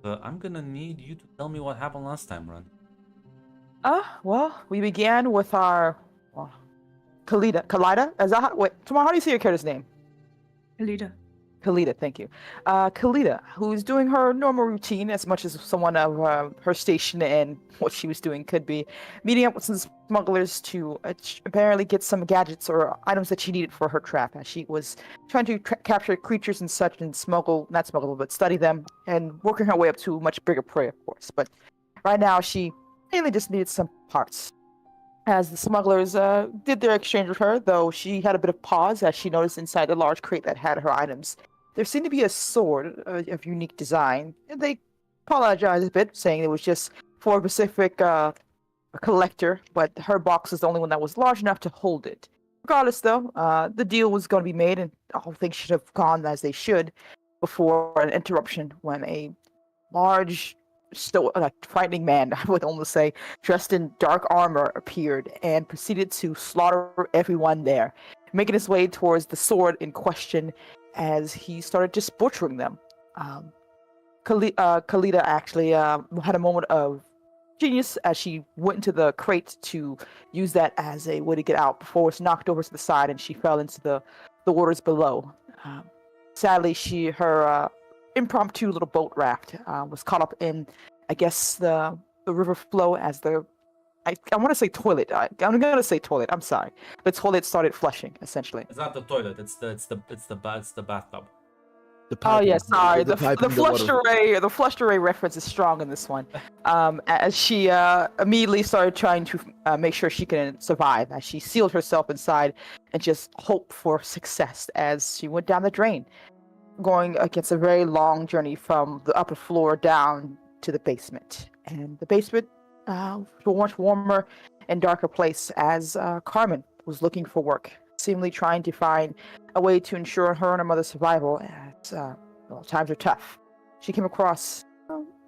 but I'm gonna need you to tell me what happened last time, Ron. Well, we began with our well, Kalida. Is that wait, Tomorrow, how do you say your character's name? Alida. Kalida, thank you. Kalida, who's doing her normal routine as much as someone of her station and what she was doing could be, meeting up with some smugglers to apparently get some gadgets or items that she needed for her trap, as she was trying to capture creatures and such and not smuggle, but study them and working her way up to a much bigger prey, of course. But right now, she mainly just needed some parts. As the smugglers did their exchange with her, though she had a bit of pause as she noticed inside the large crate that had her items, there seemed to be a sword of unique design. And they apologized a bit, saying it was just for a specific collector, but her box was the only one that was large enough to hold it. Regardless, though, the deal was going to be made, and all things should have gone as they should before an interruption when a large, frightening man, I would almost say, dressed in dark armor appeared and proceeded to slaughter everyone there, making his way towards the sword in question as he started just butchering them. Um, Kalita actually had a moment of genius as she went into the crate to use that as a way to get out before it was knocked over to the side and she fell into the waters below. Um, Sadly, her impromptu little boat raft was caught up in, I guess, the river flow as I want to say toilet. I'm gonna say toilet. I'm sorry. The toilet started flushing essentially. It's not the toilet. It's the bathtub. The Oh piping. yeah, sorry. The piping, the flushed array reference is strong in this one. As she immediately started trying to make sure she can survive, as she sealed herself inside and just hoped for success as she went down the drain, going against a very long journey from the upper floor down to the basement. And the basement to a much warmer and darker place as Carmen was looking for work, seemingly trying to find a way to ensure her and her mother's survival as times are tough. She came across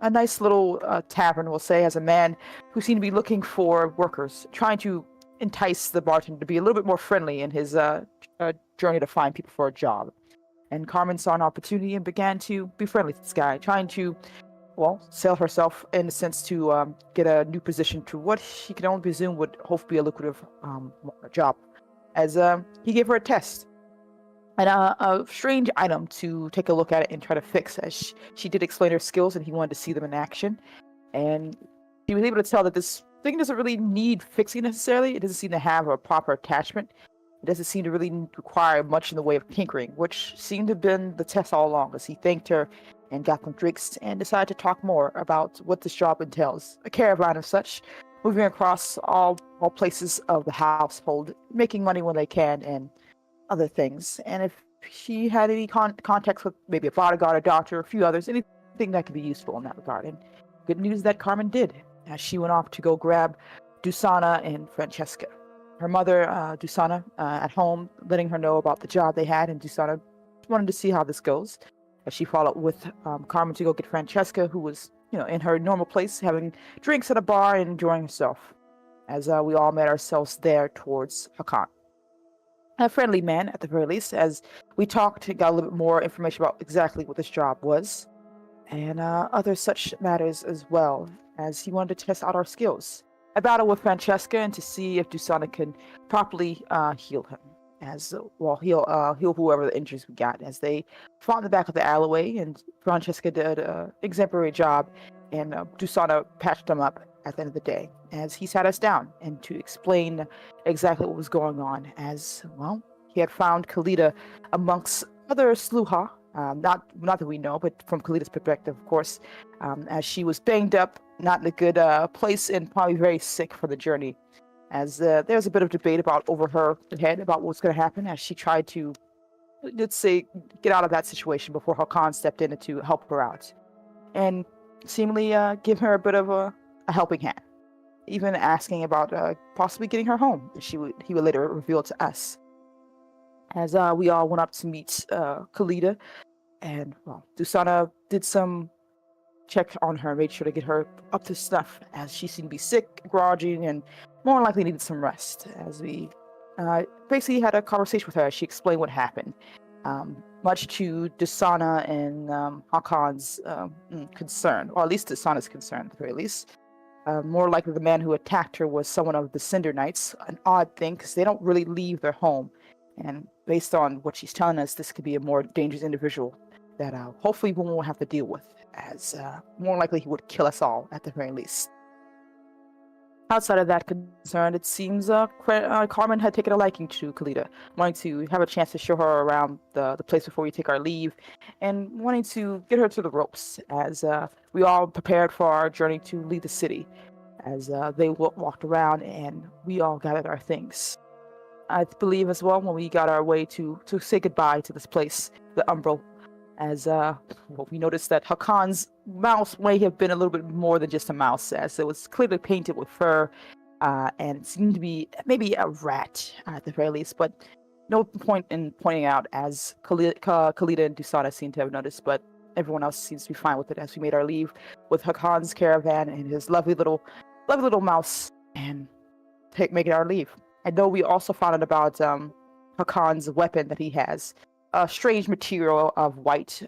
a nice little tavern, we'll say, as a man who seemed to be looking for workers, trying to entice the bartender to be a little bit more friendly in his journey to find people for a job. And Carmen saw an opportunity and began to be friendly to this guy, trying to, sell herself in a sense to get a new position to what she could only presume would hopefully be a lucrative job. As he gave her a test and a strange item to take a look at it and try to fix, as she did explain her skills and he wanted to see them in action. And he was able to tell that this thing doesn't really need fixing necessarily. It doesn't seem to have a proper attachment. It doesn't seem to really require much in the way of tinkering, which seemed to have been the test all along, as he thanked her and got some drinks and decided to talk more about what this job entails. A caravan of such, moving across all places of the household, making money when they can, and other things. And if she had any contacts with maybe a bodyguard, a doctor, a few others, anything that could be useful in that regard. And good news that Carmen did, as she went off to go grab Dusana and Francesca. Her mother, Dusana, at home, letting her know about the job they had, and Dusana wanted to see how this goes. As she followed with Carmen to go get Francesca, who was, in her normal place, having drinks at a bar and enjoying herself. As we all met ourselves there towards Hakan. A friendly man, at the very least, as we talked and got a little bit more information about exactly what this job was, and other such matters as well, as he wanted to test out our skills. I battled with Francesca and to see if Dusana can properly heal him, as heal whoever the injuries we got, as they fought in the back of the alleyway, and Francesca did an exemplary job, and Dusana patched them up at the end of the day, as he sat us down and to explain exactly what was going on, as he had found Kalita amongst other sluha, not that we know, but from Kalita's perspective, of course, as she was banged up, not in a good place, and probably very sick for the journey. As there was a bit of debate over her head about what was going to happen, as she tried to, let's say, get out of that situation before Hakan stepped in to help her out, and seemingly give her a bit of a helping hand, even asking about possibly getting her home. He would later reveal to us. As we all went up to meet Kalita, and Dusana did some check on her, made sure to get her up to snuff, as she seemed to be sick, groggy, and more likely needed some rest. As we basically had a conversation with her, as she explained what happened, much to Dusana and Hakon's concern, or at least Dusana's concern at the very least. More likely the man who attacked her was someone of the Cinder Knights, an odd thing because they don't really leave their home. And based on what she's telling us, this could be a more dangerous individual that hopefully we won't have to deal with, as more likely he would kill us all at the very least. Outside of that concern, it seems Carmen had taken a liking to Kalita, wanting to have a chance to show her around the place before we take our leave, and wanting to get her to the ropes as we all prepared for our journey to leave the city, as they walked around and we all gathered our things. I believe as well when we got our way to say goodbye to this place, the Umbral, as we noticed that Hakon's mouse may have been a little bit more than just a mouse, as it was clearly painted with fur, and it seemed to be maybe a rat at the very least, but no point in pointing out, as Kalita and Dusana seem to have noticed, but everyone else seems to be fine with it as we made our leave with Hakon's caravan and his lovely little mouse, and making our leave. I know we also found out about Hakon's weapon that he has, a strange material of white,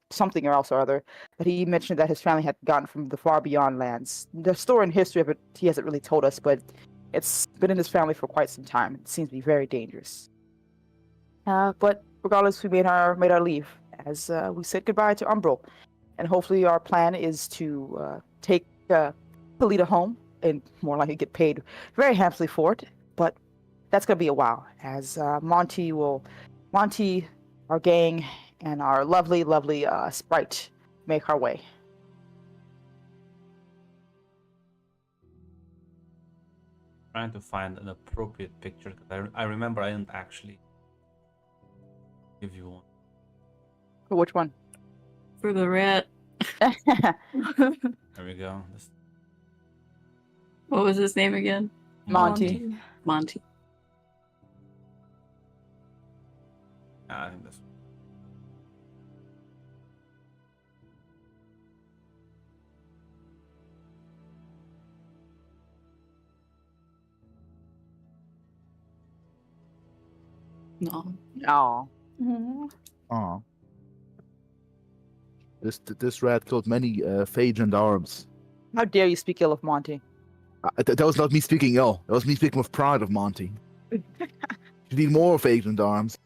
something or else or other, that he mentioned that his family had gotten from the far beyond lands. The story and history of it, he hasn't really told us, but it's been in his family for quite some time. It seems to be very dangerous. But regardless, we made our leave as we said goodbye to Umbral, and hopefully our plan is to take Kalita home and more likely get paid very handsomely for it. But that's gonna be a while, as Monty, our gang, and our lovely Sprite make our way. Trying to find an appropriate picture, because I remember I didn't actually give you one. For which one? For the rat. There we go. What was his name again? Monty. Monty. I think this. No. Oh. Aw. This rat killed many Phage and arms. How dare you speak ill of Monty? That was not me speaking ill. That was me speaking with pride of Monty. You need more Phage and arms.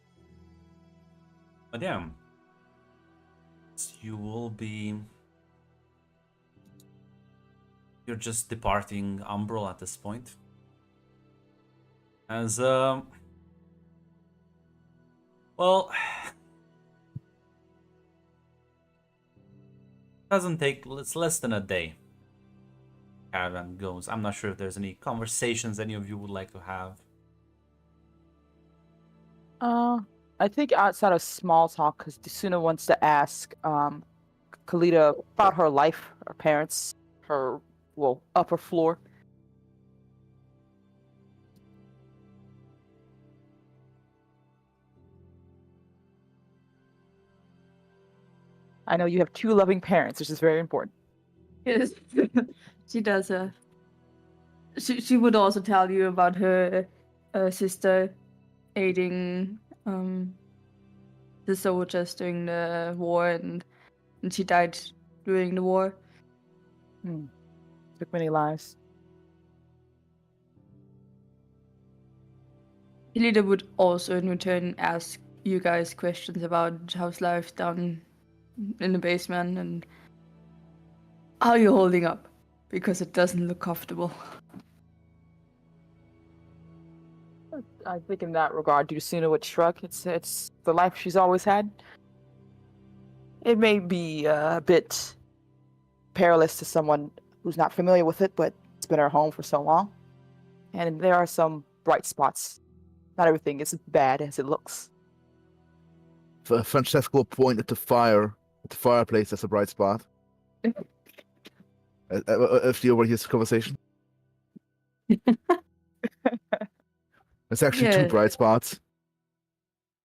But yeah, you will be. You're just departing Umbral at this point. As well, doesn't take. It's less than a day. Caravan goes. I'm not sure if there's any conversations any of you would like to have. I think outside of small talk, because Desuna wants to ask Kalita about her life, her parents, her upper floor. I know you have two loving parents, which is very important. Yes. She does. She would also tell you about her sister aiding the soldiers during the war, and she died during the war. Took many lives. Hilda would also in return ask you guys questions about how's life down in the basement and how you're holding up, because it doesn't look comfortable. I think in that regard, Desuna would shrug. It's the life she's always had. It may be a bit perilous to someone who's not familiar with it, but it's been her home for so long. And there are some bright spots. Not everything is as bad as it looks. Francesco pointed to the fireplace as a bright spot. If you overhear this conversation. It's actually two bright spots.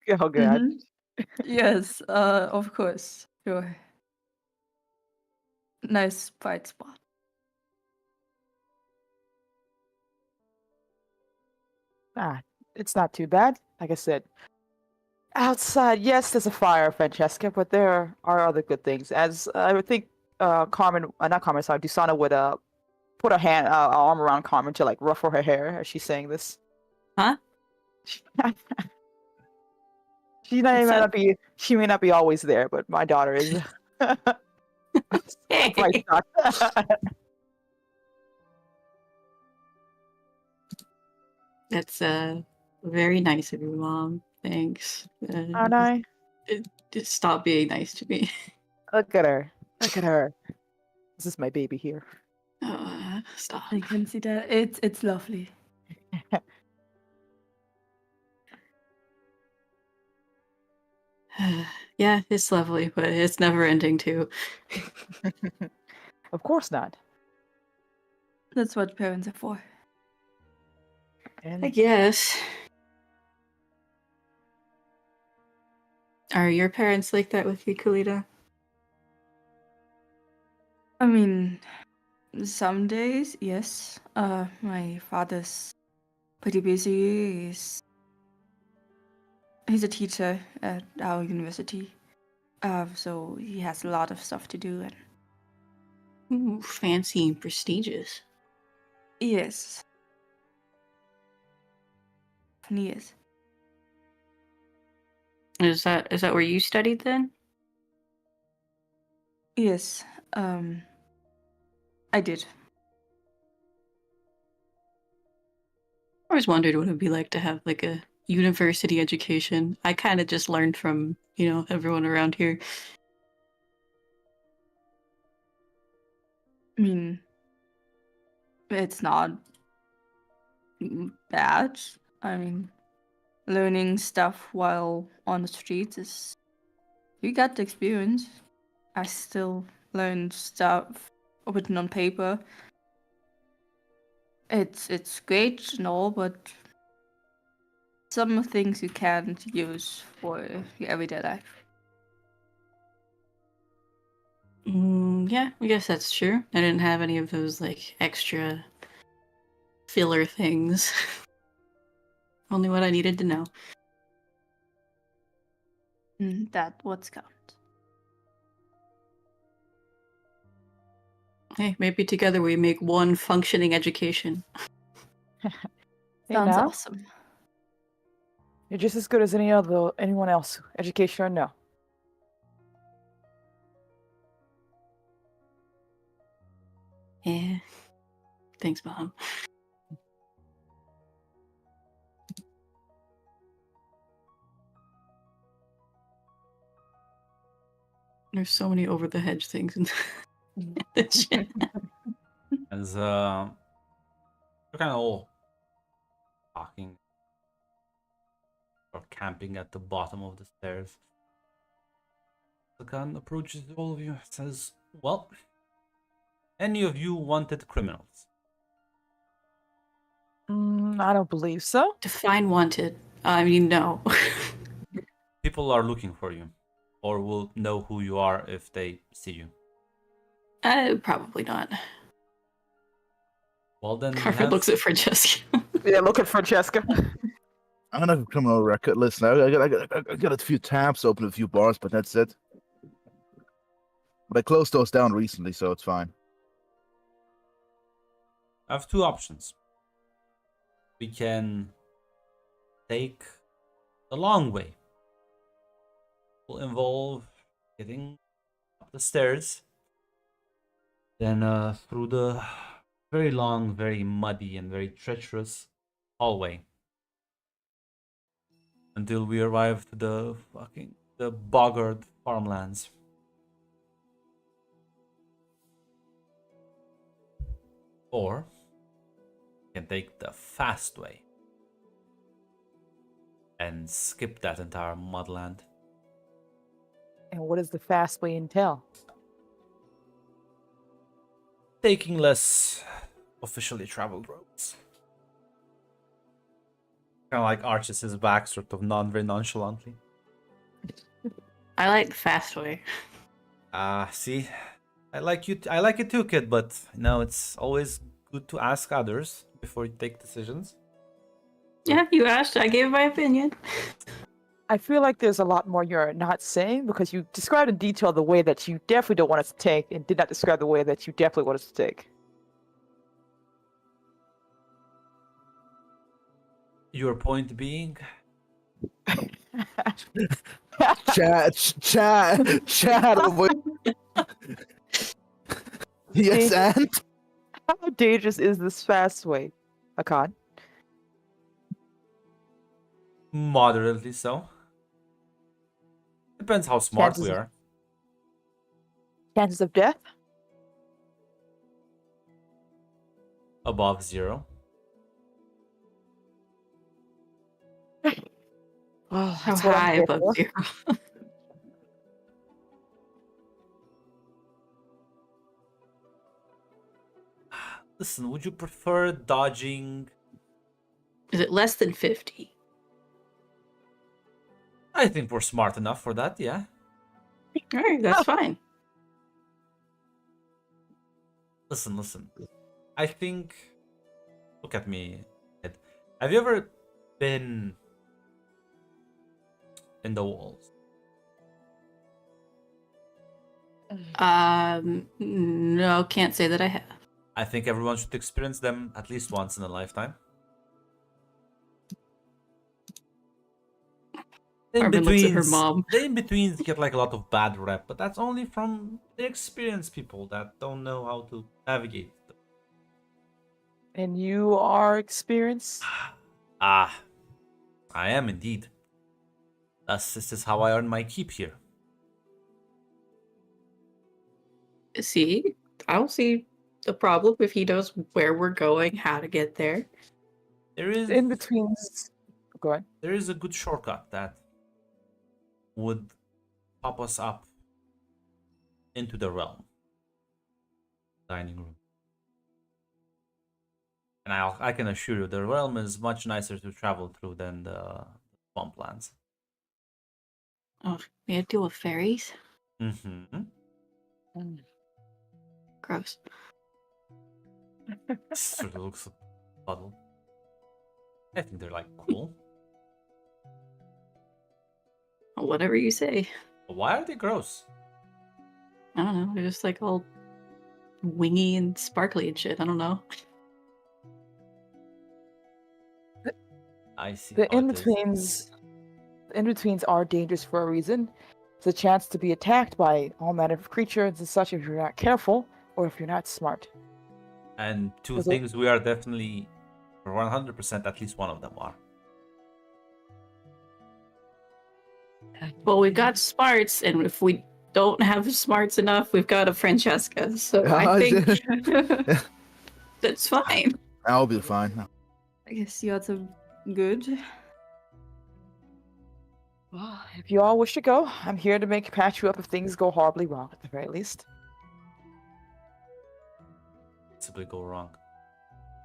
Oh, God. Yes, of course. Sure. Nice bright spot. It's not too bad. Like I said, Outside, yes, there's a fire, Francesca, but there are other good things. As I would think, Carmen, not Carmen, sorry, Dusana would put her arm around Carmen to like ruffle her hair as she's saying this. Huh? She What's up? she may not be always there, but my daughter is a bright spot. That's very nice of you, Mom. Thanks. Aren't I? Just stop being nice to me. Look at her. Look at her. This is my baby here. Stop. I can see that. It's lovely. Yeah, it's lovely, but it's never ending too. Of course not. That's what parents are for. I And guess. Are your parents like that with you, Kalita? I mean, some days, yes. My father's pretty busy. He's a teacher at our university. So he has a lot of stuff to do, and Ooh, fancy and prestigious. yes. Yes. Is that where you studied then? Yes. I did. I always wondered what it would be like to have like a university education. I kind of just learned from, everyone around here. I mean, it's not bad. I mean, learning stuff while on the streets is. You got the experience. I still learned stuff written on paper. It's great and all, but some things you can't use for your everyday life. Yeah, I guess that's true. I didn't have any of those like extra filler things. Only what I needed to know. That what's count. Hey, maybe together we make one functioning education. hey, Sounds now, awesome. you're just as good as anyone else, education or no. Yeah. Thanks, Mom. There's so many over the hedge things in this shit. As they're kind of all talking or camping at the bottom of the stairs. The gun approaches all of you and says, "Well, any of you wanted criminals?" I don't believe so. Define wanted. I mean, no. People are looking for you, or will know who you are if they see you. Probably not. Well, then Harvard looks at Francesca. Yeah, look at Francesca. I'm gonna have a criminal record. Listen, I got a few tabs, opened a few bars, but that's it. But I closed those down recently, so it's fine. I have two options. We can take the long way. It will involve getting up the stairs, then through the very long, very muddy, and very treacherous hallway until we arrive to the boggard farmlands. Or we can take the fast way and skip that entire mudland. And what does the fast way entail? Taking less officially traveled roads. Kind of like arches his back, sort of very nonchalantly. I like the fast way. See, I like you. I like it too, kid. But it's always good to ask others before you take decisions. Yeah, you asked. I gave my opinion. I feel like there's a lot more you're not saying because you described in detail the way that you definitely don't want us to take and did not describe the way that you definitely want us to take. Your point being? Chat. Yes, and How dangerous is this fast way, Akan? Moderately so. Depends how smart we Chances of- are. Chances of death? Above 0. Oh, How that's what I'm high here above for. 0? Listen, would you prefer dodging? Is it less than 50? I think we're smart enough for that, yeah. Alright, that's fine. Listen. I think... Look at me. Ed. Have you ever been in the walls? No, can't say that I have. I think everyone should experience them at least once in a lifetime. Armin looks at her mom. The in-betweens get like a lot of bad rep, but that's only from the experienced people that don't know how to navigate them. And you are experienced? Ah, I am indeed. Thus, this is how I earn my keep here. See, I don't see the problem if he knows where we're going, how to get there. There is In betweens. Go ahead. there is a good shortcut that would pop us up into the realm. Dining room. And I can assure you, the realm is much nicer to travel through than the swamplands. Oh, we had to deal with fairies? Mm-hmm. Gross. Sort of looks a puddle. I think they're like cool. Whatever you say. But why are they gross? I don't know. They're just like all wingy and sparkly and shit. I don't know. I see. The how it is. in-betweens are dangerous for a reason. It's a chance to be attacked by all manner of creatures and such if you're not careful or if you're not smart. And two Was it- things we are definitely, for 100%, at least one of them are. Well, we've got smarts, and if we don't have smarts enough, we've got a Francesca. So I think that's fine. I'll be fine. I guess the odds are good. Well, if you all wish to go, I'm here to patch you up if things go horribly wrong, at the very least. Possibly go wrong.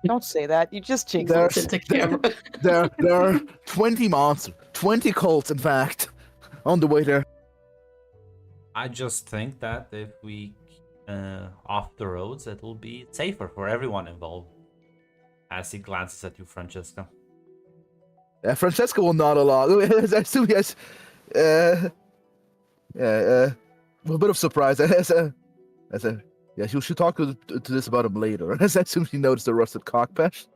Don't say that. You just jinxed There- it. Into camera. There are 20 monsters, 20 cults, in fact, on the way there. I just think that if we off the roads, it will be safer for everyone involved. As he glances at you, Francesca. Francesca will nod along. I assume yes. A bit of surprise. Yeah, she should talk to this about him later. I assume she noticed the rusted cockpit.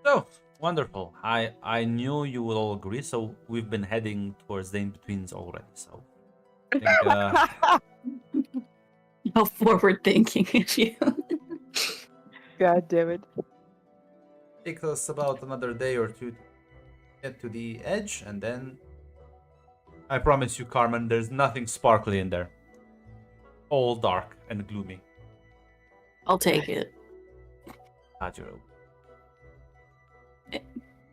So wonderful. I knew you would all agree. So we've been heading towards the in-betweens already. So I think, How forward thinking is you? God damn it. takes us about another day or two to get to the edge, and then I promise you, Carmen, there's nothing sparkly in there. All dark and gloomy. I'll take it. Hajiro.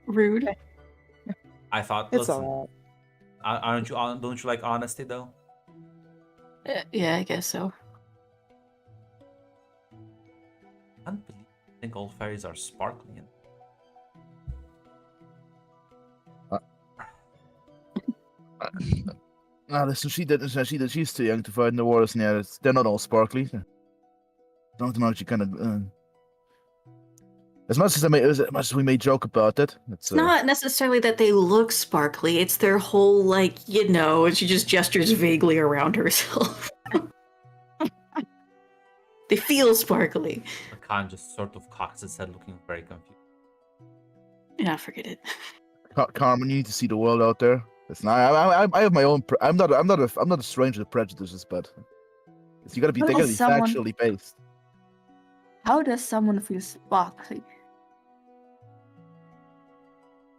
Rude. I thought. It's Listen, alright. don't you like honesty though? Yeah, I guess so. I can't believe I think all fairies are sparkly. Listen, she's too young to fight in the waters. Yeah, they're not all sparkly. Don't know she kind of. As much as we may joke about it, It's not necessarily that they look sparkly, it's their whole, like, and she just gestures vaguely around herself. They feel sparkly. The Khan just sort of cocks his head, looking very confused. Yeah, forget it. Carmen, you need to see the world out there. Listen, I have my own. I'm not a stranger to prejudices, but they gotta be factually based. How does someone feel sparkly?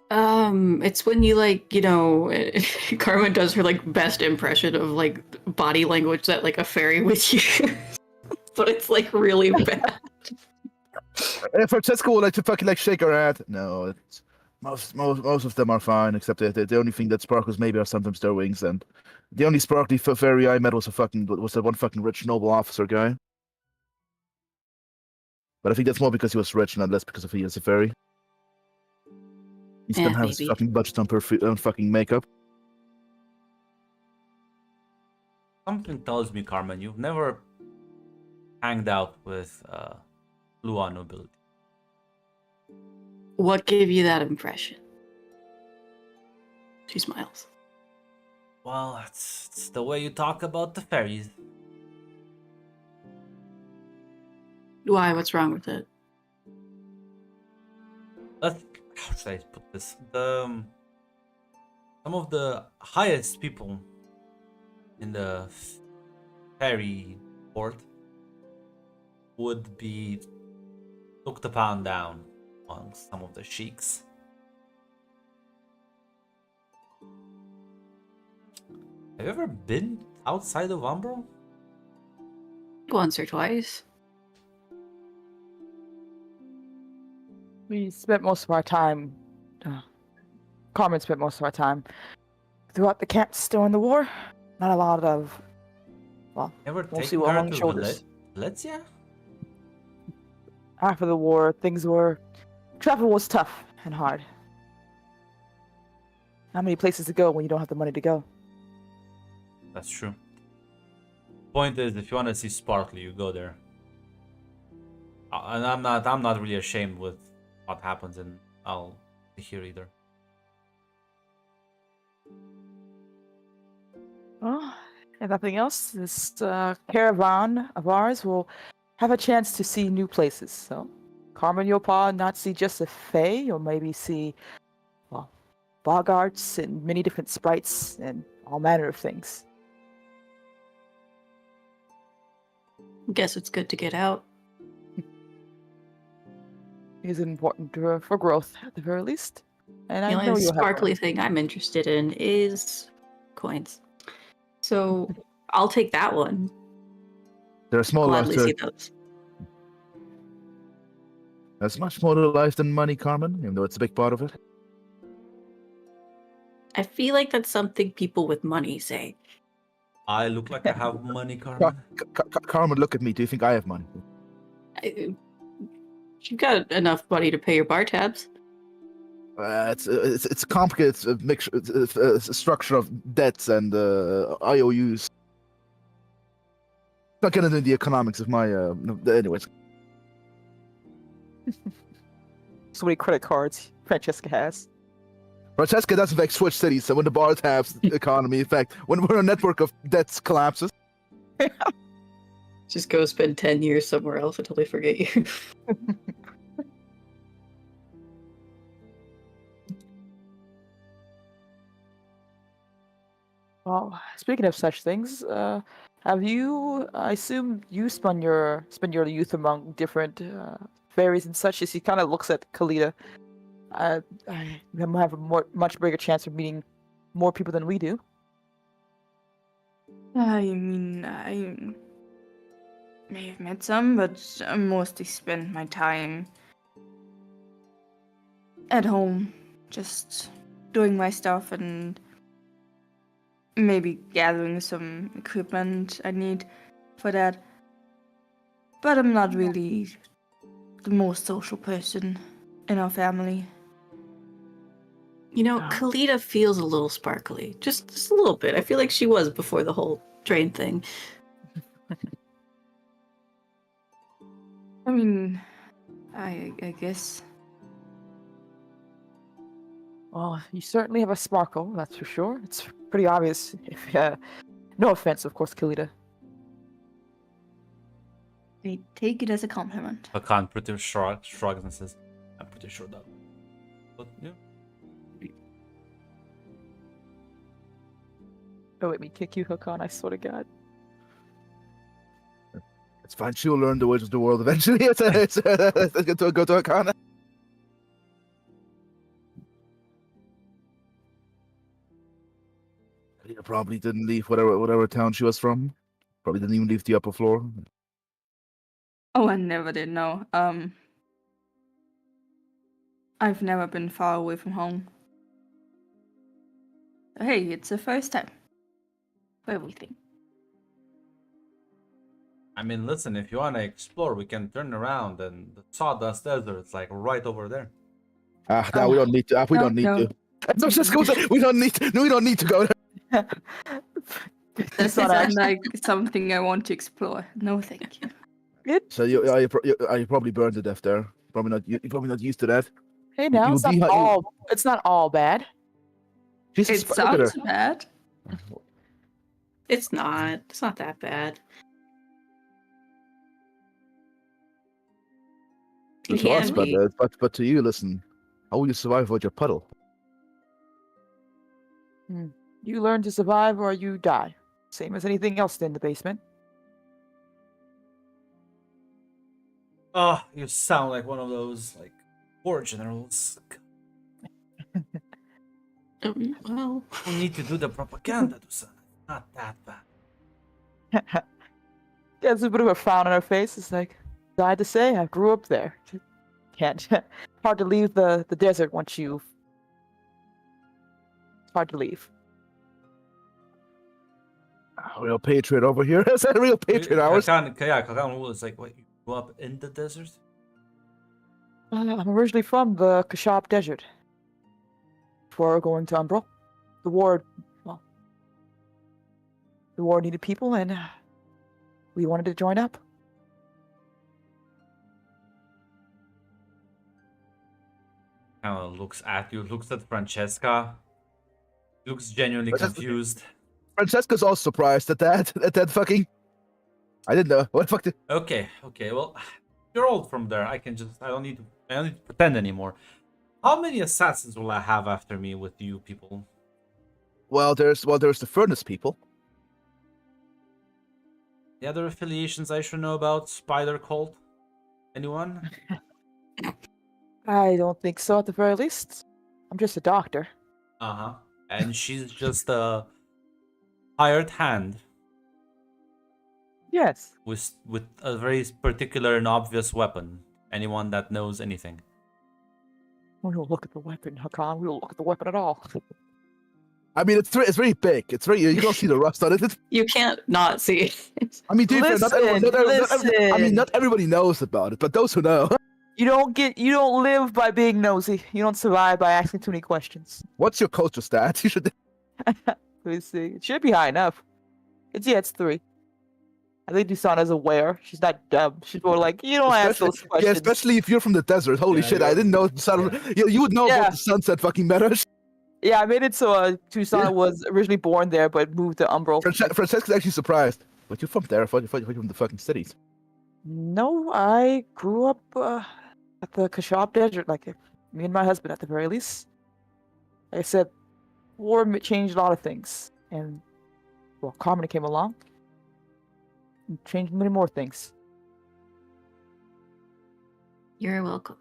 It's when you Carmen does her like best impression of like body language that like a fairy would use, but it's like really bad. Francesca will like to fucking like shake her head. No, it's most of them are fine, except the only thing that sparkles maybe are sometimes their wings, and the only sparkly fairy I met was that one fucking rich noble officer guy. But I think that's more because he was rich, not less because he is a fairy. He spent half his fucking budget on fucking makeup. Something tells me, Carmen, you've never hanged out with Lua nobility. What gave you that impression? She smiles. Well, it's the way you talk about the fairies. Why? What's wrong with it? How should I put this? Some of the highest people in the fairy port would be looked upon down among some of the sheiks. Have you ever been outside of Umbro? Once or twice. We spent most of our time. Carmen spent most of our time throughout the camps during the war. Not a lot of. Well, Ever mostly taken her along to shoulders. Valencia? After the war, travel was tough and hard. Not many places to go when you don't have the money to go. That's true. Point is, if you want to see sparkly, you go there. And I'm not really ashamed with what happens in here either. Well, if nothing else, this caravan of ours will have a chance to see new places. So, Carmen, you'll probably not see just a fae. You'll maybe see, well, boggarts and many different sprites and all manner of things. Guess it's good to get out. It is important for growth, at the very least. And The I know only you'll have sparkly fun. thing I'm interested in is coins. So I'll take that one. There are small lives Gladly see to those. There's much more to life than money, Carmen, even though it's a big part of it. I feel like that's something people with money say. I look like I have money, Carmen. Carmen, look at me. Do you think I have money? You've got enough money to pay your bar tabs. It's a complicated mixture, it's a structure of debts and IOUs. Not getting into the economics of my anyways. So many credit cards Francesca has. Francesca doesn't affect Switch City, so when the bar tabs economy, in fact, when a network of debts collapses. Just go spend 10 years somewhere else until they forget you. Well, speaking of such things, have you? I assume you spend your youth among different fairies and such. As he kind of looks at Kalita, I might have a much bigger chance of meeting more people than we do. I mean, I may have met some, but I mostly spent my time at home, just doing my stuff and maybe gathering some equipment I need for that. But I'm not really the most social person in our family. You know, Kalita feels a little sparkly. Just a little bit. I feel like she was before the whole train thing. I mean, I guess. Well, you certainly have a sparkle, that's for sure. It's pretty obvious. If no offense, of course, Kalita. I take it as a compliment. Hakan pretty shrugs and says, I'm pretty sure that. But yeah. Don't let me kick you, Hakan, I swear to God. It's fine. She'll learn the ways of the world eventually. Let's go to Akana. Kalita probably didn't leave whatever town she was from. Probably didn't even leave the upper floor. Oh, I never did know. I've never been far away from home. Hey, it's the first time for everything. I mean, listen, if you want to explore, we can turn around and the Sawdust Desert's like right over there. No, we don't need to. We don't need no. to. No, just go there. We don't need to. No, we don't need to go there. That It's not sounds actually- like something I want to explore. No, thank you. So you probably burned to death there. Probably not. You're probably not used to that. Hey, now You'll be- it's not all bad. She's a It spider. sounds bad. It's not. It's not that bad. It To us, can be. but to you, listen. How will you survive without your puddle? You learn to survive or you die. Same as anything else in the basement. Oh, you sound like one of those like war generals. Well, We need to do the propaganda to say not that bad. There's a bit of a frown on her face. It's like, sad to say, I grew up there. Can't. Hard to leave the desert once you. It's hard to leave. Real patriot over here. Is that a real patriot ours? Kakan was like, what, you grew up in the desert? I'm originally from the Kashab Desert. Before going to Umbral, the war needed people, and we wanted to join up. Kind of looks at you, looks at Francesca, looks genuinely confused. Francesca's all surprised at that. At that fucking. I didn't know. What the fuck? Okay, well, you're old from there. I don't need to pretend anymore. How many assassins will I have after me with you people? Well, there's the furnace people. The other affiliations I should know about? Spider Cult? Anyone? I don't think so, at the very least. I'm just a doctor. Uh-huh. And she's just a hired hand Yes. with a very particular and obvious weapon. Anyone that knows anything. We don't look at the weapon, Hakan. We don't look at the weapon at all. I mean, it's very big. It's very. You don't see the rust on it. you can't not see it. I mean, dude, not everybody knows about it, but those who know. You don't live by being nosy. You don't survive by asking too many questions. What's your culture stat? You should. Let me see. It should be high enough. It's 3. I think Dusana's aware. She's not dumb. She's more like, you don't ask those questions. Yeah, especially if you're from the desert. Holy Yeah, shit! I didn't know the sun. You would know Yeah. about the sunset fucking matters. Yeah, I made it so Tusana was originally born there, but moved to Umbral. Francesca's actually surprised. But you're from there. I thought you're from the fucking cities. No, I grew up at the Kashab Desert, like me and my husband at the very least. Like I said, war changed a lot of things, and well, Carmen came along and changed many more things. You're welcome.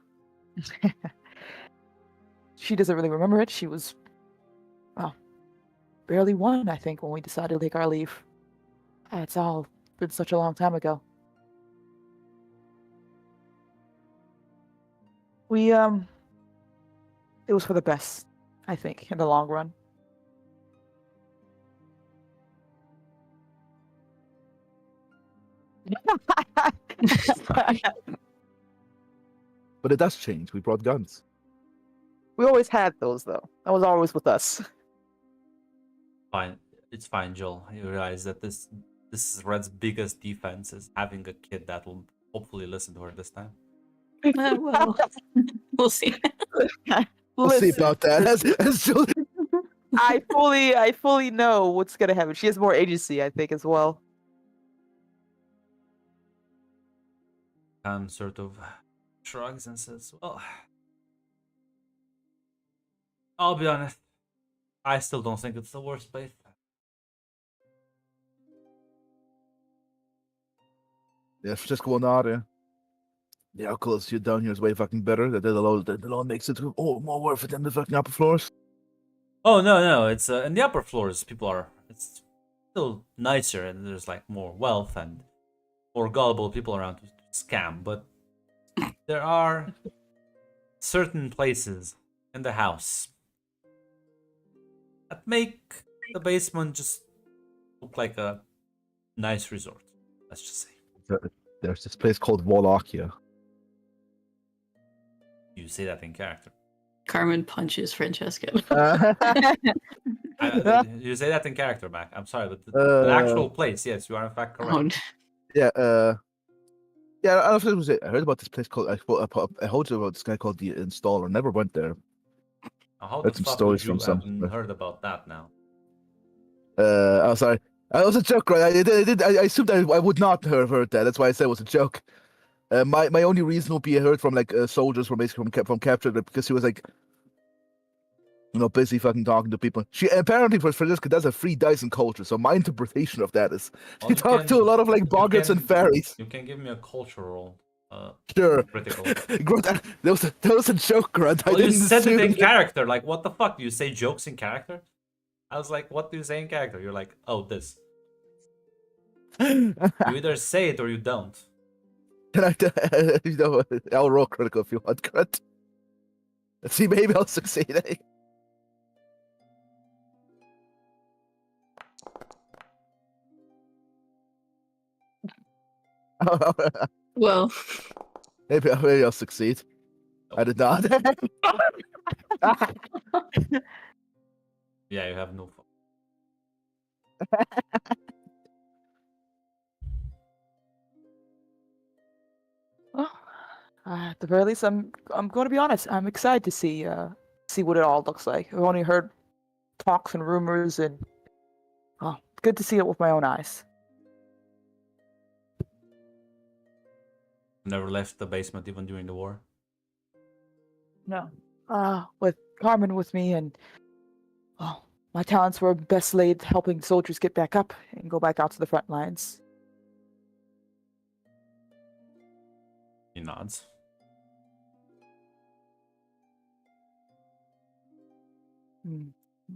She doesn't really remember it. She was, well, barely 1, I think, when we decided to take our leave. It's all been such a long time ago. It was for the best, I think, in the long run. But it does change. We brought guns. We always had those, though. That was always with us. Fine. It's fine, Joel. You realize that this is Red's biggest defense is having a kid that will hopefully listen to her this time. Well, we'll see. We'll see Listen, about that. As Jill- I fully know what's gonna happen. She has more agency, I think, as well. Khan sort of shrugs and says, "Well, I'll be honest. I still don't think it's the worst place." yeah, Francisco will nod, yeah. The alcohol shit down here is way fucking better. The law makes it more worth it than the fucking upper floors. Oh no, it's in the upper floors. People are. It's still nicer, and there's like more wealth and more gullible people around to scam. But there are certain places in the house that make the basement just look like a nice resort. Let's just say. There's this place called Wallachia. You say that in character. Carmen punches Francesca. You say that in character, Mac. I'm sorry, but the actual place, yes, you are in fact correct. Oh, no. Yeah, yeah. I don't know if it was it. I heard about this place called. I heard about this guy called the Installer. Never went there. Now, how the Heard some fuck stories would you from have some. heard about that now? I'm sorry. I was a joke, right? I assumed I would not have heard that. That's why I said it was a joke. My only reason would be I heard from like soldiers from basically from captured because he was like, busy fucking talking to people. She apparently for this does a free Dyson culture. So my interpretation of that is Well, she you talked can- to a lot of like you boggarts and can- fairies. You can give me a cultural Sure. critical. Grunt, that was a joke, Grunt. Well, I you didn't said it in assume- character. Like, what the fuck? Do you say jokes in character? I was like, what do you say in character? You're like, oh, this. You either say it or you don't. I'll roll critical if you want, Grunt. Let's see, maybe I'll succeed. Eh? Well, maybe I'll succeed. I did not. Yeah, you have no fun. Well, at the very least, I'm going to be honest. I'm excited to see what it all looks like. I've only heard talks and rumors, and good to see it with my own eyes. Never left the basement even during the war. No. With Carmen with me, and my talents were best laid helping soldiers get back up and go back out to the front lines. He nods.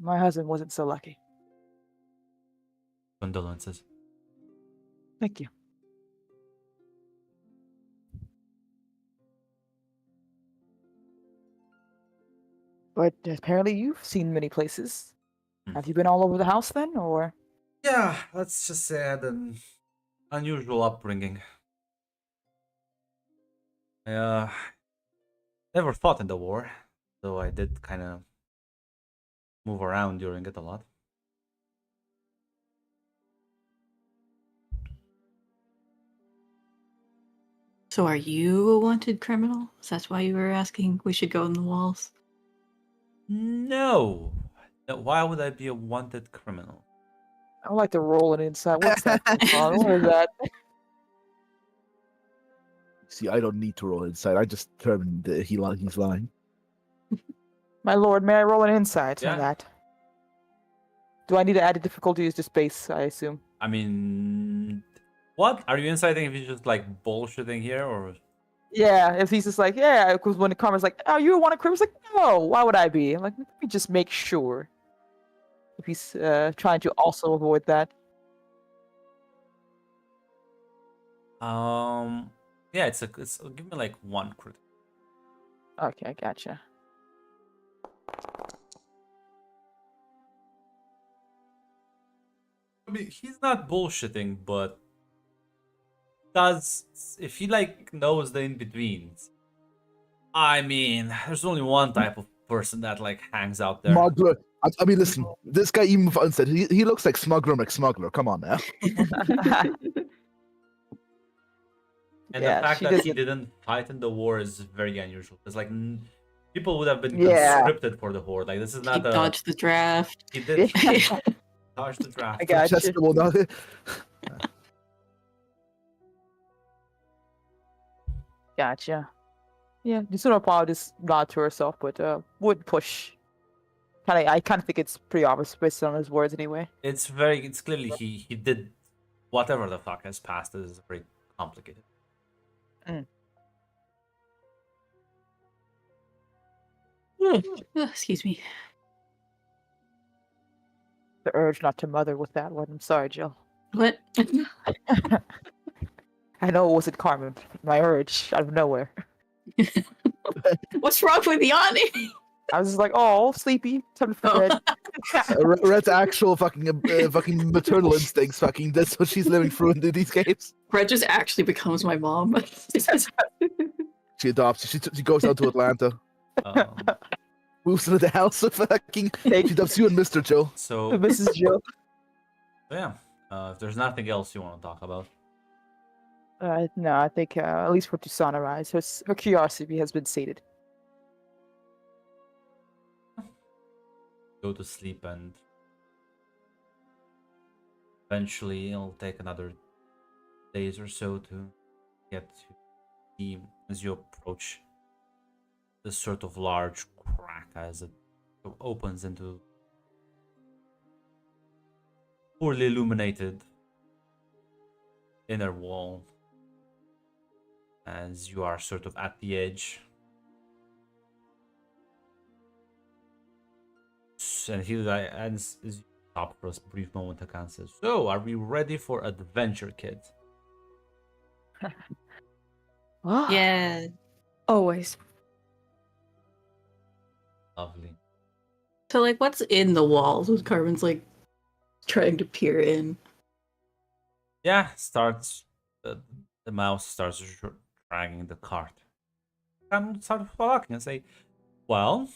My husband wasn't so lucky. Condolences. Thank you. But apparently you've seen many places. Have you been all over the house then, or? Yeah, let's just say I had an unusual upbringing. I never fought in the war, though I did kind of move around during it a lot. so are you a wanted criminal? So that's why you were asking we should go in the walls? No. Why would I be a wanted criminal? I would like to roll it inside. What's that? What is that? See, I don't need to roll inside. I just determined that he's lying. My lord, may I roll an insight Yeah. on that? Do I need to add a difficulty as just base, I assume? I mean, what? Are you inciting if he's just like bullshitting here, or? Yeah, if he's just like, yeah, because when the Carmen's like, oh, you want a crib? It's like, no, why would I be? I'm like, let me just make sure. If he's trying to also avoid that. Yeah, it's give me like one crit. Okay, gotcha. I mean, he's not bullshitting, but if he like knows the in-betweens. I mean, there's only one type of person that like hangs out there. Smuggler. I mean, listen, this guy even said he looks like Smuggler McSmuggler. Come on now. And Yeah, the fact she that he doesn't. didn't fight in the war is very unusual. Because like people would have been Yeah. conscripted for the horde. Like this is He not a dodged the draft. he did Yeah, dodge the I draft. got you. Francesca will not. Gotcha. Yeah, Yasuno probably just got to herself, but would push. I kind of think it's pretty obvious based on his words anyway. It's clearly he did whatever the fuck has passed is very complicated. Excuse me. The urge not to mother with that one. I'm sorry, Jill. What? I know it wasn't Carmen. My urge out of nowhere. What's wrong with Yanni? I was just like, oh, sleepy. Time to Oh. bed. Red's actual fucking maternal instincts. Fucking that's what she's living through in these games. Red just actually becomes my mom. She adopts. She goes out to Atlanta, Um, moves into the house of fucking. She adopts you and Mr. Joe. so Mrs. Jill. yeah, if there's nothing else you want to talk about, No, I think at least for Tusana Rise, her curiosity has been sated. go to sleep and eventually it'll take another days or so to get to the as you approach this sort of large crack as it opens into poorly illuminated inner wall as you are sort of at the edge. And he ends his stop for a brief moment and says, "So, are we ready for adventure, kids?" Yeah. Always. Lovely. So, like, what's in the walls? Was Carmen's like trying to peer in? Yeah, starts the mouse starts dragging the cart. I'm start walking and say, "Well,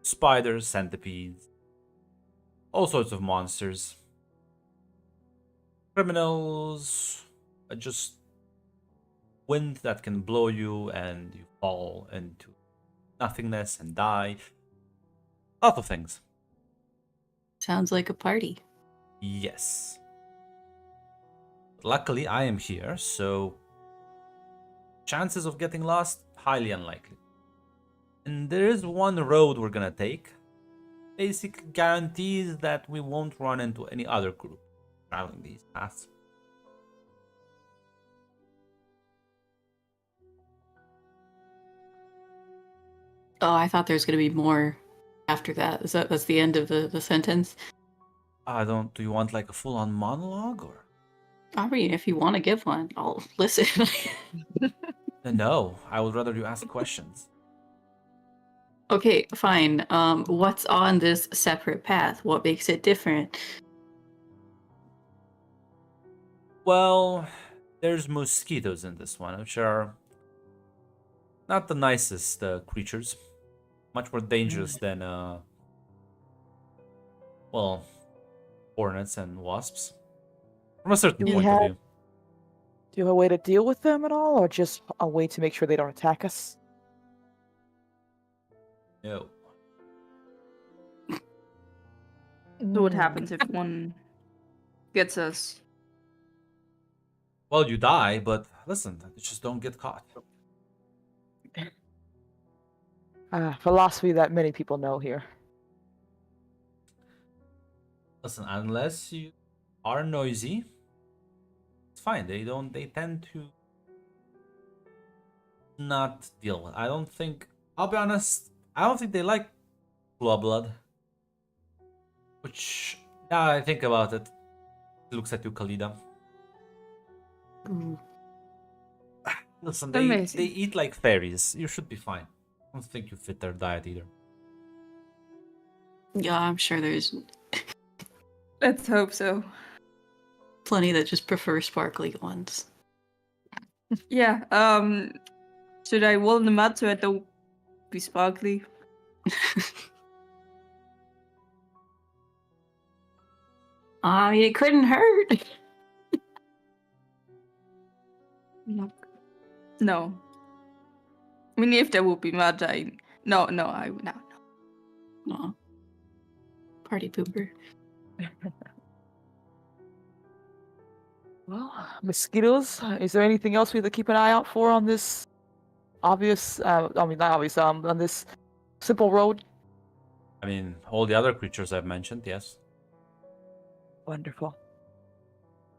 spiders, centipedes, all sorts of monsters, criminals, just wind that can blow you and you fall into nothingness and die. Lot of things." Sounds like a party. Yes. Luckily, I am here, so chances of getting lost, highly unlikely. And there is one road we're gonna take. Basic guarantees that we won't run into any other group traveling these paths. Oh, I thought there was gonna be more after that. That's the end of the sentence? Do you want like a full-on monologue or? I mean, if you want to give one, I'll listen. No, I would rather you ask questions. Okay, fine. What's on this separate path? What makes it different? Well, there's mosquitoes in this one, which are not the nicest creatures. Much more dangerous than, well, hornets and wasps. From a certain Do we point of have- view. Do you have a way to deal with them at all, or just a way to make sure they don't attack us? No. So what happens if one gets us? Well, you die, but listen, just don't get caught. Philosophy that many people know here. Listen, unless you are noisy, it's fine. They tend to not deal with. I'll be honest, I don't think they like blood. Which, now I think about it, looks at you, Khalida. Ooh. Listen, Amazing. they eat like fairies. You should be fine. I don't think you fit their diet either. Yeah, I'm sure there's Let's hope so. plenty that just prefer sparkly ones. Yeah. Should I roll them out so it don't be sparkly? I mean, it couldn't hurt. No. I mean, if there would be mud, no, I would not. Aw. Party pooper. Well, mosquitoes. Is there anything else we have to keep an eye out for on this obvious? I mean, not obvious. On this simple road. I mean, all the other creatures I've mentioned, yes. Wonderful.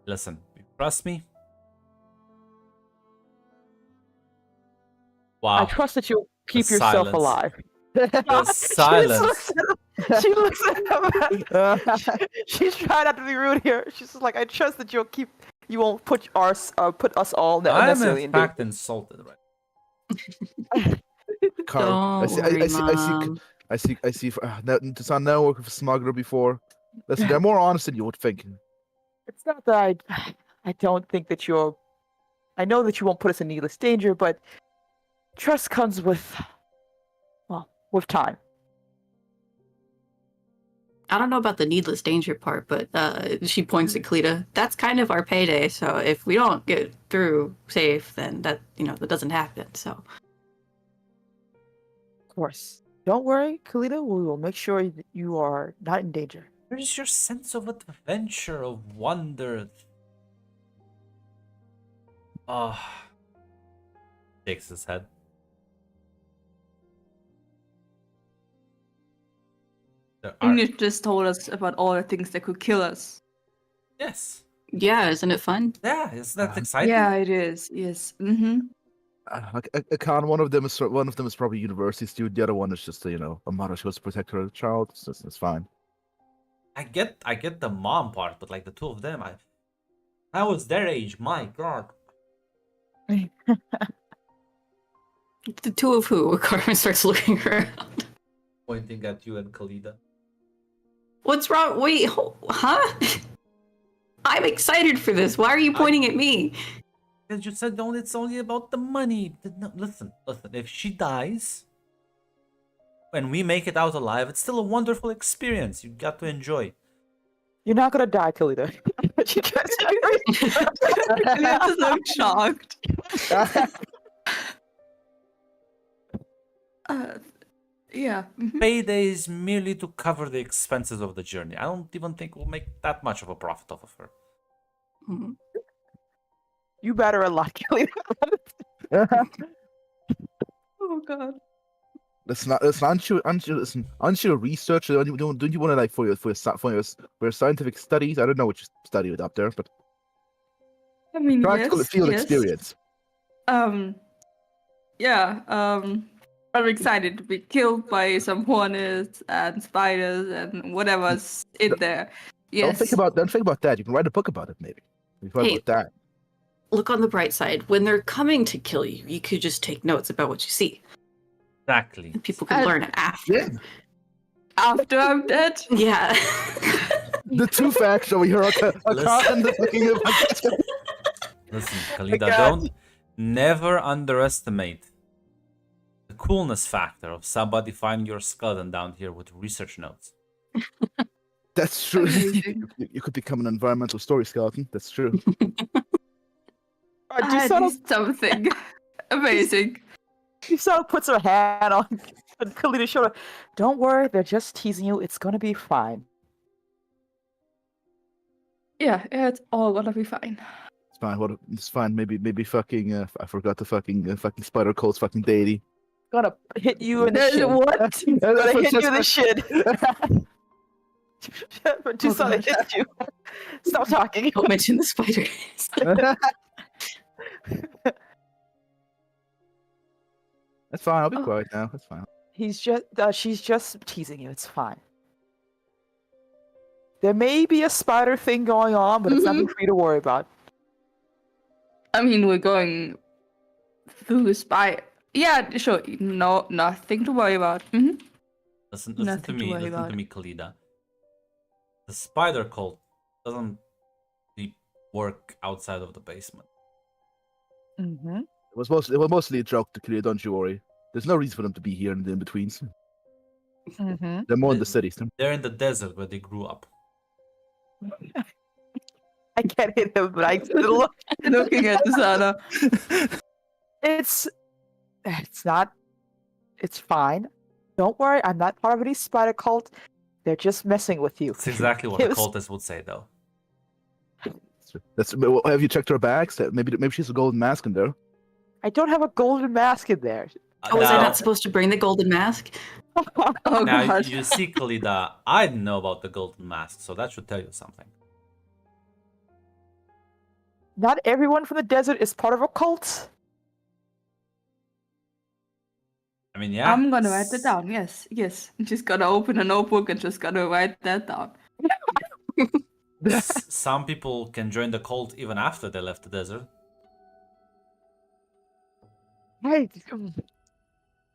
Listen, you trust me? Wow. I trust that you'll keep The yourself silence. alive. The silence. She looks at him. She's trying not to be rude here. She's just like, I trust that you won't put us all I'm unnecessarily in in danger. fact insulted, right? Carl, Don't worry, Mom. I see. It's on now working for smuggler before. Listen, they're more honest than you would think. It's not that I don't think that you're. I know that you won't put us in needless danger, but trust comes with, well, with time. I don't know about the needless danger part, but she points at Cleta. That's kind of our payday. So if we don't get through safe, then that doesn't happen. So Of course. Don't worry, Kalita. We will make sure that you are not in danger. Where's your sense of adventure, of wonder? Shakes his head. You just told us about all the things that could kill us. Yes. yeah, isn't it fun? Yeah, isn't that exciting? Yeah, it is. Yes. Mm-hmm. One of them is probably a university student. The other one is just a mother. She wants to protect her child. It's fine. I get the mom part, but like the two of them, I was their age. My God. The two of who? Carmen starts looking around. Pointing at you and Kalida. What's wrong? Wait, huh? I'm excited for this. Why are you pointing at me? Because you said it's only about the money. No, listen. If she dies, and we make it out alive, it's still a wonderful experience. You got to enjoy. You're not gonna die, Kalita. She just Kalita's so shocked. Yeah. Mhm. Payday is merely to cover the expenses of the journey. I don't even think we'll make that much of a profit off of her. Hmm. You better a lot, Kalita. Oh God. Listen, aren't you a researcher? Don't you want to, like, for your scientific studies? I don't know what you study up there, but I mean, practical yes, field yes. experience. Yeah. I'm excited to be killed by some hornets and spiders and whatever's in there. Yes. Don't think about that. You can write a book about it, maybe. You can write Hey. about that. Look on the bright side. When they're coming to kill you, you could just take notes about what you see. Exactly. And people can learn after. Yeah. After I'm dead. Yeah. The two facts over here are Listen, Kalida, never underestimate the coolness factor of somebody finding your skeleton down here with research notes. That's true. Amazing. You could become an environmental story skeleton. That's true. Something amazing. Dusana puts her hand on Kalita's shoulder. Don't worry, they're just teasing you. It's gonna be fine. Yeah, it's all gonna be fine. It's fine. It's fine. Maybe fucking. I forgot the fucking spider cold's fucking deity. Gonna hit you in the shin. What? Gonna hit you in the shin. But Oh, Dusana God. hit you. Stop talking. Don't mention the spiders. That's fine. I'll be Oh. quiet now. That's fine. She's just teasing you. It's fine. There may be a spider thing going on, but it's nothing for you to worry about. I mean, we're going through the spy. Yeah, sure. No, nothing to worry about. Mm-hmm. Listen to Nothing to me. worry Listen about. to me, Kalida. The spider cult doesn't really work outside of the basement. Mm-hmm. It was mostly a joke to clear. Don't you worry. There's no reason for them to be here in the in-betweens. Mm-hmm. They're more in the cities. They're in the desert where they grew up. I can't hit him, but I still look. Looking at Sana. It's not. It's fine. Don't worry. I'm not part of any spider cult. They're just messing with you. That's exactly what a It was- cultist would say, though. Well, have you checked her bags? Maybe she's a golden mask in there. I don't have a golden mask in there. Oh, was I Now- not supposed to bring the golden mask? Oh Now, god. you see, Kalida, I didn't know about the golden mask, so that should tell you something. Not everyone from the desert is part of a cult. I mean, yeah. I'm gonna write that down. Yes, yes. Just gotta open a notebook and just gotta write that down. Some people can join the cult even after they left the desert. Hey,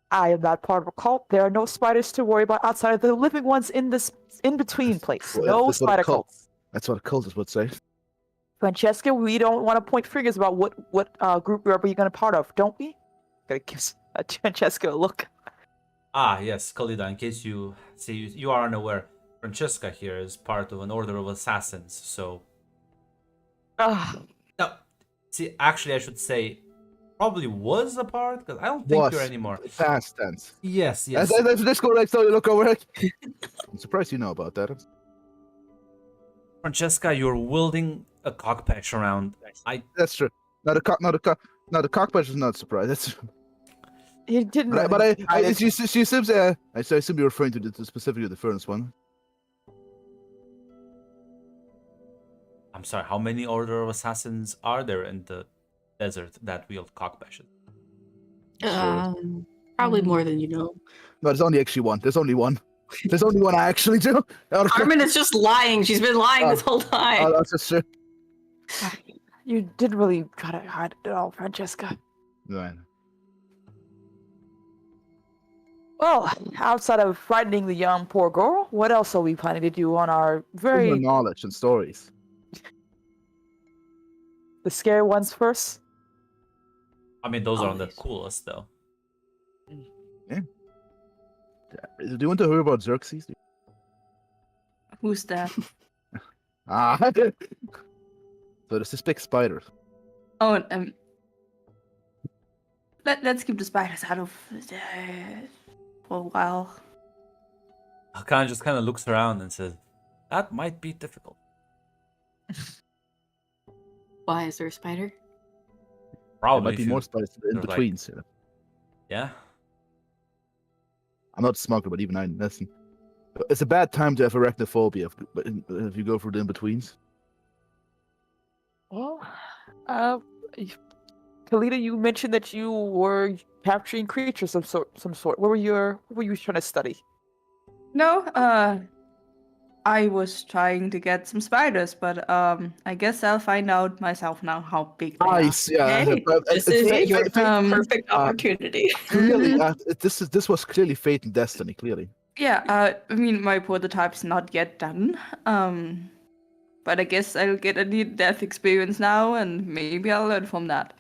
I am not part of a cult. There are no spiders to worry about outside of the living ones in this in-between place. Well, No that's what a spider cult- cults. That's what a cultist would say. Francesca, we don't want to point fingers about what group you're going to be part of, don't we? Gotta give Francesca a look. Ah, yes, Kalida, in case you see, you are unaware, Francesca here is part of an order of assassins, so... Ugh. No, see, actually, I should say, probably was a part, because I don't think you're Was. anymore. Past tense. Yes, yes. That's correct. So you look over. I'm surprised you know about that. Francesca, you're wielding a cockpatch around. That's true. Now the cockpatch is not surprised. That's You didn't. but she assumes. I assume you're referring to specifically the furnace one. I'm sorry, how many order of assassins are there in the desert that wield cockpatches? Probably more than you know. No, there's only actually one. There's only one. There's only one I actually do. Carmen is just lying. She's been lying this whole time. That's just true. You didn't really try to hide it at all, Francesca. Right. Well, outside of frightening the young poor girl, what else are we planning to do on our More very knowledge and stories. the scary ones first? I mean, those aren't the Always. coolest, though. Do you want to hear about Xerxes? Who's that? Ah. So there's this big spider. Oh, let's keep the spiders out of for a while. Hakan just kind of looks around and says, that might be difficult. Why is there a spider? There Probably. might if be you- more spiders in like- between. So. Yeah. I'm not a smuggler, but even I listen. It's a bad time to have arachnophobia if you go through the in-betweens. Well, Kalita, you mentioned that you were capturing creatures of some sort. What were you trying to study? No, I was trying to get some spiders, but I guess I'll find out myself now how big they Nice, yeah. Hey, but this it's is your perfect uh, opportunity. clearly, Mhm. this was clearly fate and destiny. Clearly, Yeah, I mean, my prototype's not yet done. But I guess I'll get a near-death experience now, and maybe I'll learn from that.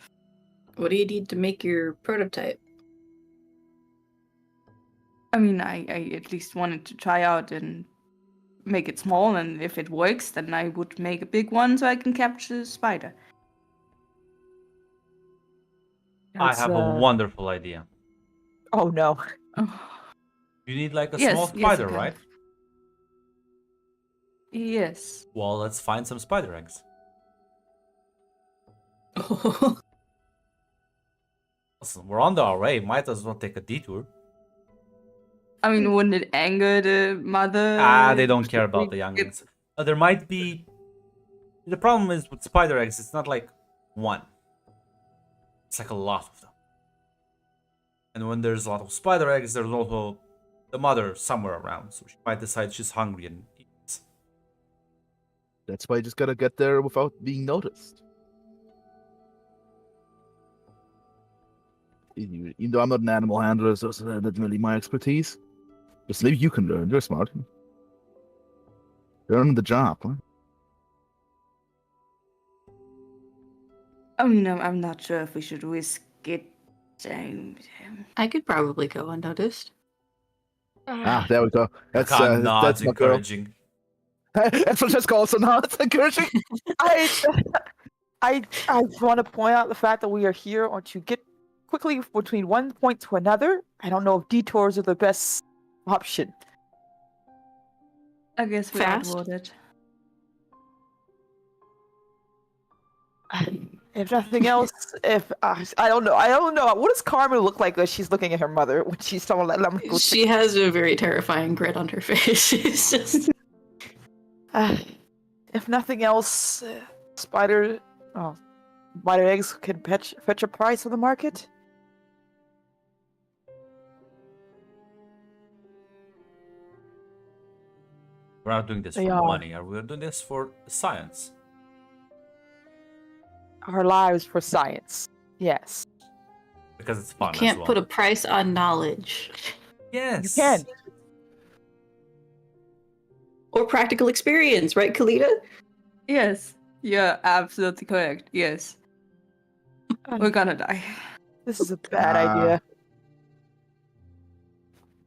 What do you need to make your prototype? I mean, I at least wanted to try out and make it small, and if it works, then I would make a big one so I can capture the spider. I That's, have a wonderful idea. Oh no. You need like a Yes, small yes, spider, okay. right? Yes. Well, let's find some spider eggs. Listen, we're on our way. Might as well take a detour. I mean, wouldn't it anger the mother? They don't care about the It- youngins. There might be... The problem is with spider eggs, it's not like one. It's like a lot of them. And when there's a lot of spider eggs, there's also the mother somewhere around. So she might decide she's hungry and eats. that's why you just gotta get there without being noticed. Even though I'm not an animal handler, so that's not really my expertise. Just maybe you can learn. You're smart. Learn on the job, huh? I mean, I'm not sure if we should risk it. I could probably go unnoticed. Ah, there we go. That's Khan nods my girl. encouraging. That's Francesca also nods encouraging. I want to point out the fact that we are here or to get quickly between one point to another. I don't know if detours are the best option. I guess we're Fast? outwarded. If nothing else, if I don't know, what does Carmen look like as she's looking at her mother when she's telling let me go? She has a very terrifying grin on her face. It's just If nothing else, spider eggs can fetch a price on the market. We're not doing this They for are. money. We're doing this for science. Our lives for science. Yes, Because it's you fun can't as well. put a price on knowledge Yes. you can. or practical experience, right, Kalita? Yes, you're absolutely correct. Yes, we're gonna die. This is a bad Nah.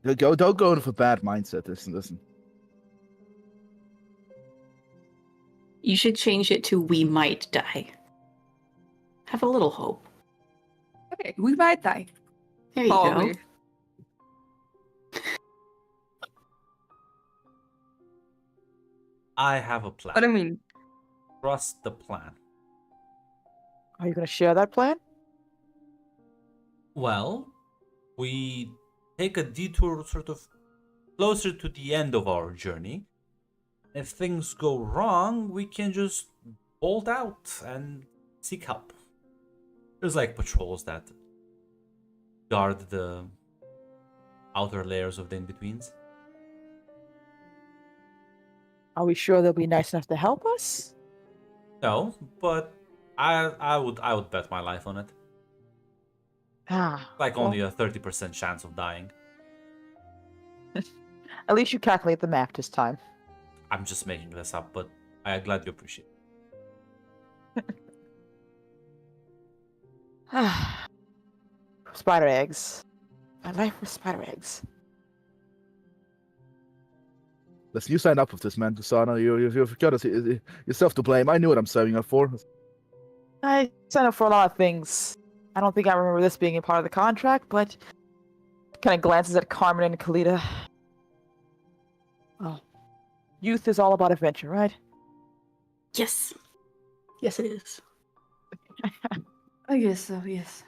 idea. Don't go in with a bad mindset. Listen. You should change it to "we might die." Have a little hope. Okay, we might die. There you Probably. go. I have a plan. But I mean, Trust the plan. Are you going to share that plan? Well, we take a detour sort of closer to the end of our journey. If things go wrong, we can just bolt out and seek help. There's like patrols that guard the outer layers of the in-betweens. Are we sure they'll be nice enough to help us? No, but I would bet my life on it. Like well, only a 30% chance of dying. At least you calculate the math this time. I'm just making this up, but I glad you appreciate it. Spider eggs. My life for spider eggs. Listen, you signed up with this, man. Sana, you've got yourself to blame. I knew what I'm signing up for. I signed up for a lot of things. I don't think I remember this being a part of the contract, but kind of glances at Carmen and Kalita. Well, youth is all about adventure, right? Yes. Yes, it is. I guess so. Yes.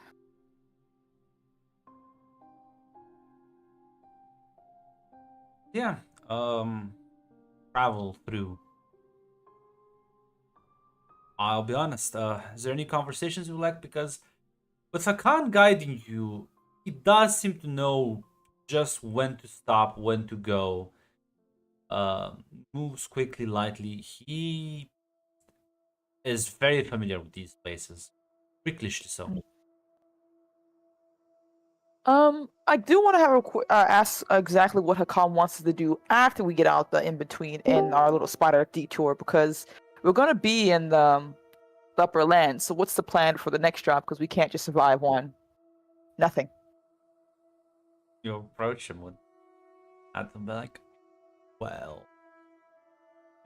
Yeah, travel through. I'll be honest, is there any conversations you like? Because with Hakan guiding you, he does seem to know just when to stop, when to go. Moves quickly, lightly. He is very familiar with these places. Pricklishly so. I do want to have ask exactly what Hakan wants us to do after we get out the in between and our little spider detour, because we're gonna be in the upper land. So what's the plan for the next drop? Because we can't just survive one. Nothing. You approach him with at them, be like, well,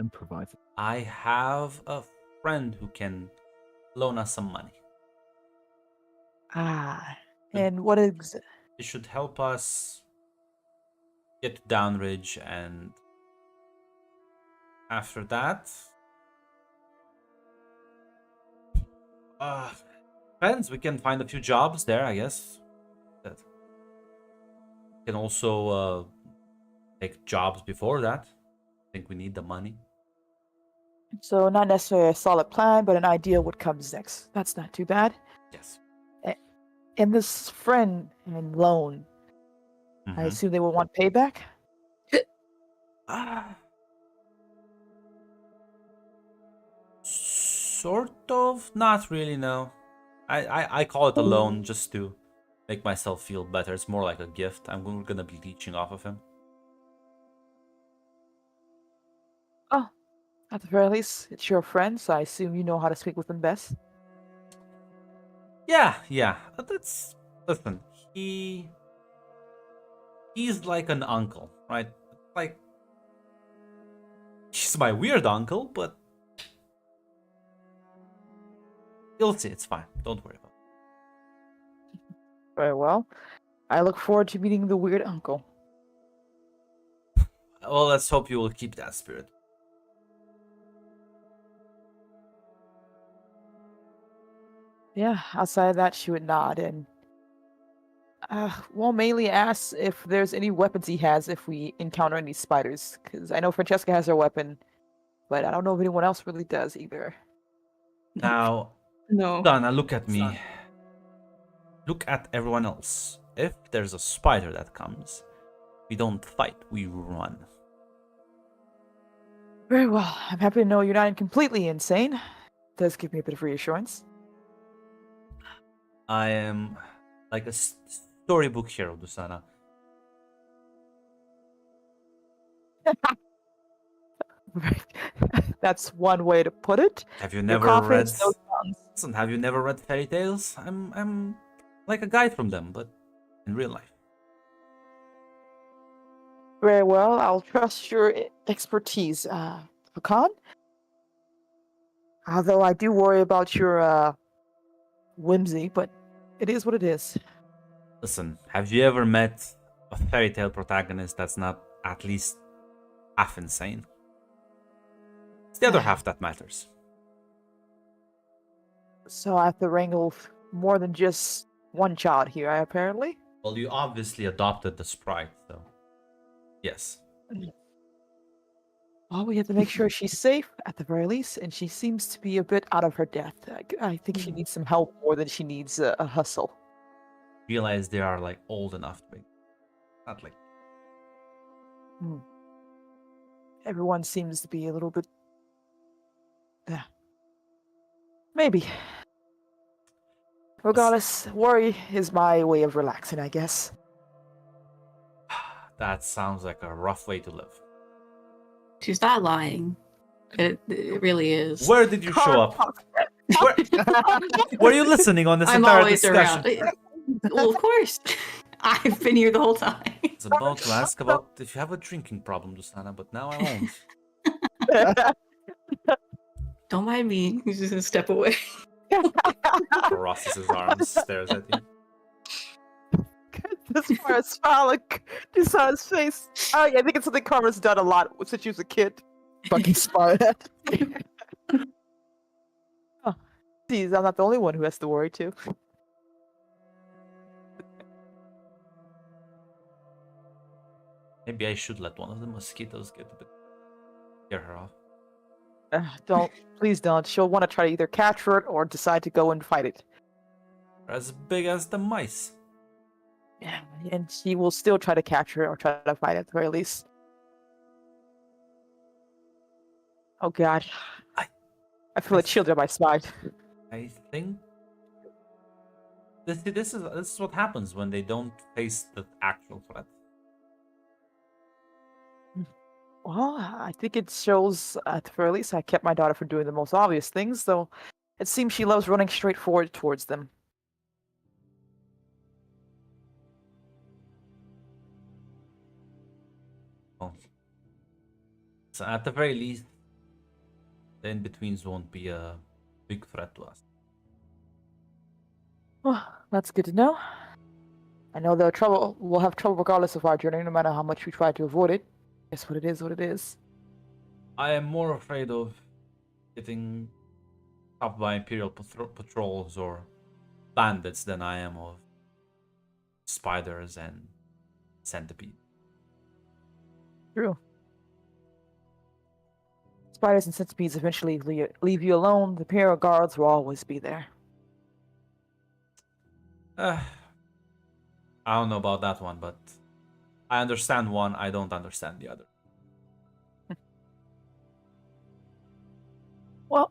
Improvise. I have a friend who can loan us some money. And what is? It should help us get to Downridge, and after that, depends. We can find a few jobs there, I guess. That can also take jobs before that. I think we need the money. So not necessarily a solid plan, but an idea what comes next. That's not too bad. Yes. And this friend and loan, I assume they will want payback. Sort of, not really. No, I call it a loan just to make myself feel better. It's more like a gift. We're gonna be leeching off of him. Oh, at the very least, it's your friend, so I assume you know how to speak with them best. Yeah. That's listen. He's like an uncle, right? Like He's my weird uncle, but you'll see. It's fine. Don't worry about it. Very well. I look forward to meeting the weird uncle. Well, let's hope you will keep that spirit. Yeah, outside of that, she would nod and well, mainly ask if there's any weapons he has if we encounter any spiders. Because I know Francesca has her weapon, but I don't know if anyone else really does either. Now, No. Dana, look at me. Look at everyone else. If there's a spider that comes, we don't fight, we run. Very well. I'm happy to know you're not completely insane. Does give me a bit of reassurance. I am like a storybook hero, Dusana. That's one way to put it. Have you Your never read? confidence knows bounds. Listen, have you never read fairy tales? I'm like a guide from them, but in real life. Very well. I'll trust your expertise, Pecan. Although I do worry about your whimsy, but it is what it is. Listen, have you ever met a fairy tale protagonist that's not at least half insane? It's the other half that matters. So I have to wrangle more than just one child here, apparently. Well, you obviously adopted the sprite, so yes. Well, we have to make sure she's safe at the very least, and she seems to be a bit out of her depth. I think she needs some help more than she needs a hustle. Realize they are like old enough to be not like Everyone seems to be a little bit. Maybe. Regardless, worry is my way of relaxing, I guess. that sounds like a rough way to live. She's not lying. It really is. Where did you show up? Were you listening on this I'm entire always discussion? around. Well, of course. I've been here the whole time. I was about to ask about if you have a drinking problem, Dusana, but now I won't. Don't mind me. He's just gonna step away. Crosses his arms, stares at you. This far as smile just on his face. Oh yeah, I think it's something Carmen's done a lot since she was a kid. Fucking spider. Oh, geez, I'm not the only one who has to worry too. Maybe I should let one of the mosquitoes get a bit scare her off. Don't, please don't. She'll want to try to either capture it or decide to go and fight it. They're as big as the mice. Yeah, and she will still try to capture it or try to fight it at the very least. Oh god. I feel a chill down my spine. I think this is what happens when they don't face the actual threat. Well, I think it shows at the very least I kept my daughter from doing the most obvious things, though it seems she loves running straight forward towards them. Well, so at the very least, the in-betweens won't be a big threat to us. Well, that's good to know. I know we'll have trouble regardless of our journey, no matter how much we try to avoid it. Guess what it is, what it is. I am more afraid of getting stopped by Imperial patrols or bandits than I am of spiders and centipedes. True. Spiders and centipedes eventually leave you alone. The Imperial guards will always be there. I don't know about that one, but I understand one, I don't understand the other. Well,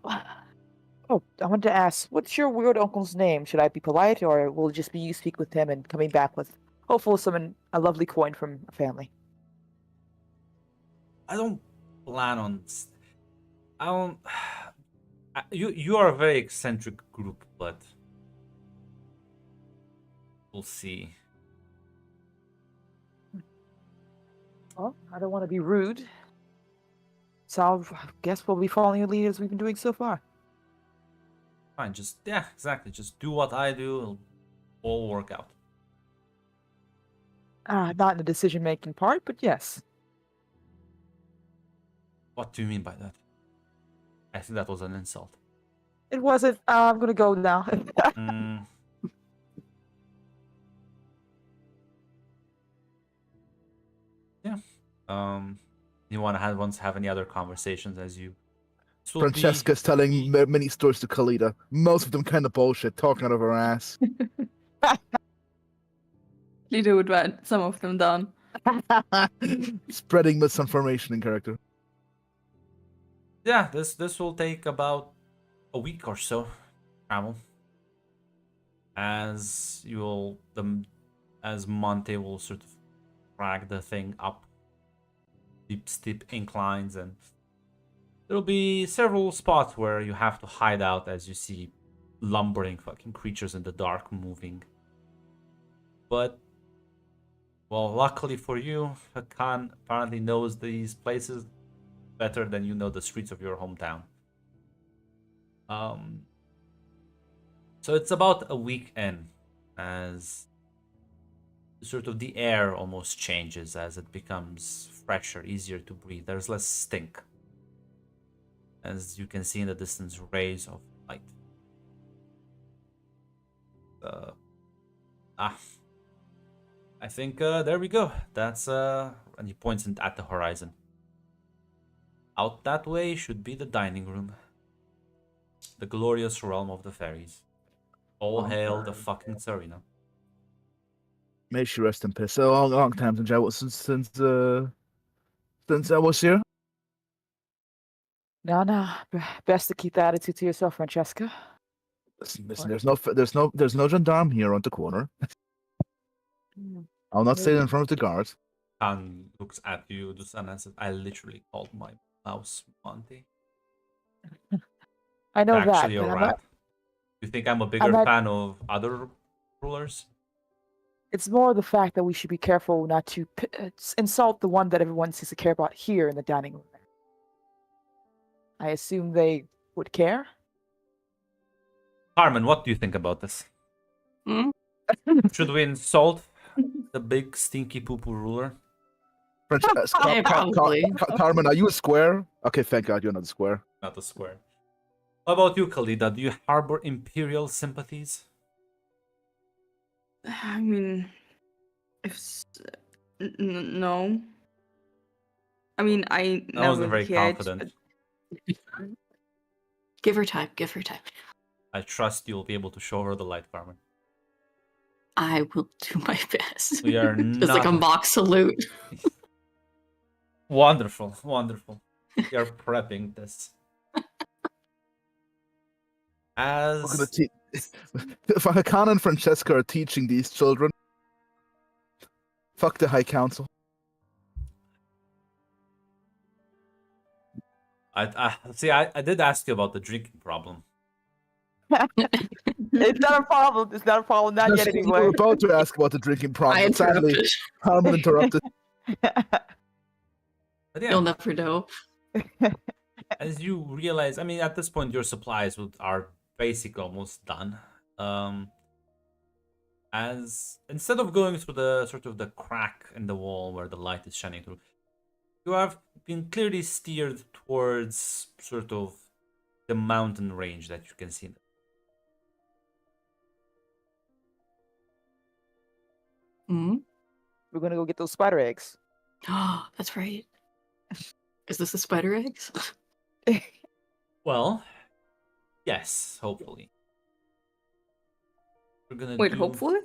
oh, I wanted to ask, what's your weird uncle's name? Should I be polite, or will it just be you speak with him and coming back with, hopefully, a lovely coin from a family? I don't plan on. I don't. You are a very eccentric group, but we'll see. Well, I don't want to be rude. So I guess we'll be following your lead as we've been doing so far. Fine, just yeah, exactly. Just do what I do. It'll all work out. Not in the decision-making part, but yes. What do you mean by that? I think that was an insult. It wasn't. I'm gonna go now. Mm, yeah. You want to have any other conversations as you? This will be- Francesca's telling many stories to Kalita. Most of them kind of bullshit, talking out of her ass. Lita would write some of them down. Spreading misinformation in character. Yeah, this will take about a week or so travel. As Monte will sort of drag the thing up steep inclines, and there'll be several spots where you have to hide out as you see lumbering fucking creatures in the dark moving. But well, luckily for you, Hakan apparently knows these places better than you know the streets of your hometown. So it's about a week in as sort of the air almost changes as it becomes fresher, easier to breathe. There's less stink. As you can see in the distance, rays of light. I think there we go. That's and he points at the horizon. Out that way should be the dining room. The glorious realm of the fairies. All hail the fucking Tsarina. May she rest in peace. A long time since I was here. No. Best to keep the attitude to yourself, Francesca. Listen. There's no gendarme here on the corner. I'll not say it in front of the guards. Khan looks at you, Dusan, and says, I literally called my mouse Monty. I know that. Actually, a But rat. You think I'm a bigger fan of other rulers? it's more the fact that we should be careful not to insult the one that everyone seems to care about here in the dining room. I assume they would care. Carmen, what do you think about this? Hmm? Should we insult the big stinky poo-poo ruler? Yeah, probably. Carmen, are you a square? Okay, thank God you're not a square. Not a square. What about you, Khalida? Do you harbor imperial sympathies? I mean, no. I mean, I I wasn't never very cared. confident. Give her time. Give her time. I trust you'll be able to show her the light, Carmen. I will do my best. We are Just like a not- mock salute. Wonderful. We are prepping this. We're gonna As if Hakan and Francesca are teaching these children, fuck the High Council. I did ask you about the drinking problem. It's not a problem. It's not a problem. Not yet, We anyway. were about to ask about the drinking I problem, but sadly, interrupted. Carmen interrupted. But yeah, You'll never know. as you realize, I mean, at this point, your supplies are basically almost done. As instead of going through the sort of the crack in the wall where the light is shining through, you have been clearly steered towards sort of the mountain range that you can see. Hmm? We're gonna go get those spider eggs. Oh, that's right. Is this the spider eggs? Well, yes, hopefully. We're gonna Wait, hopefully?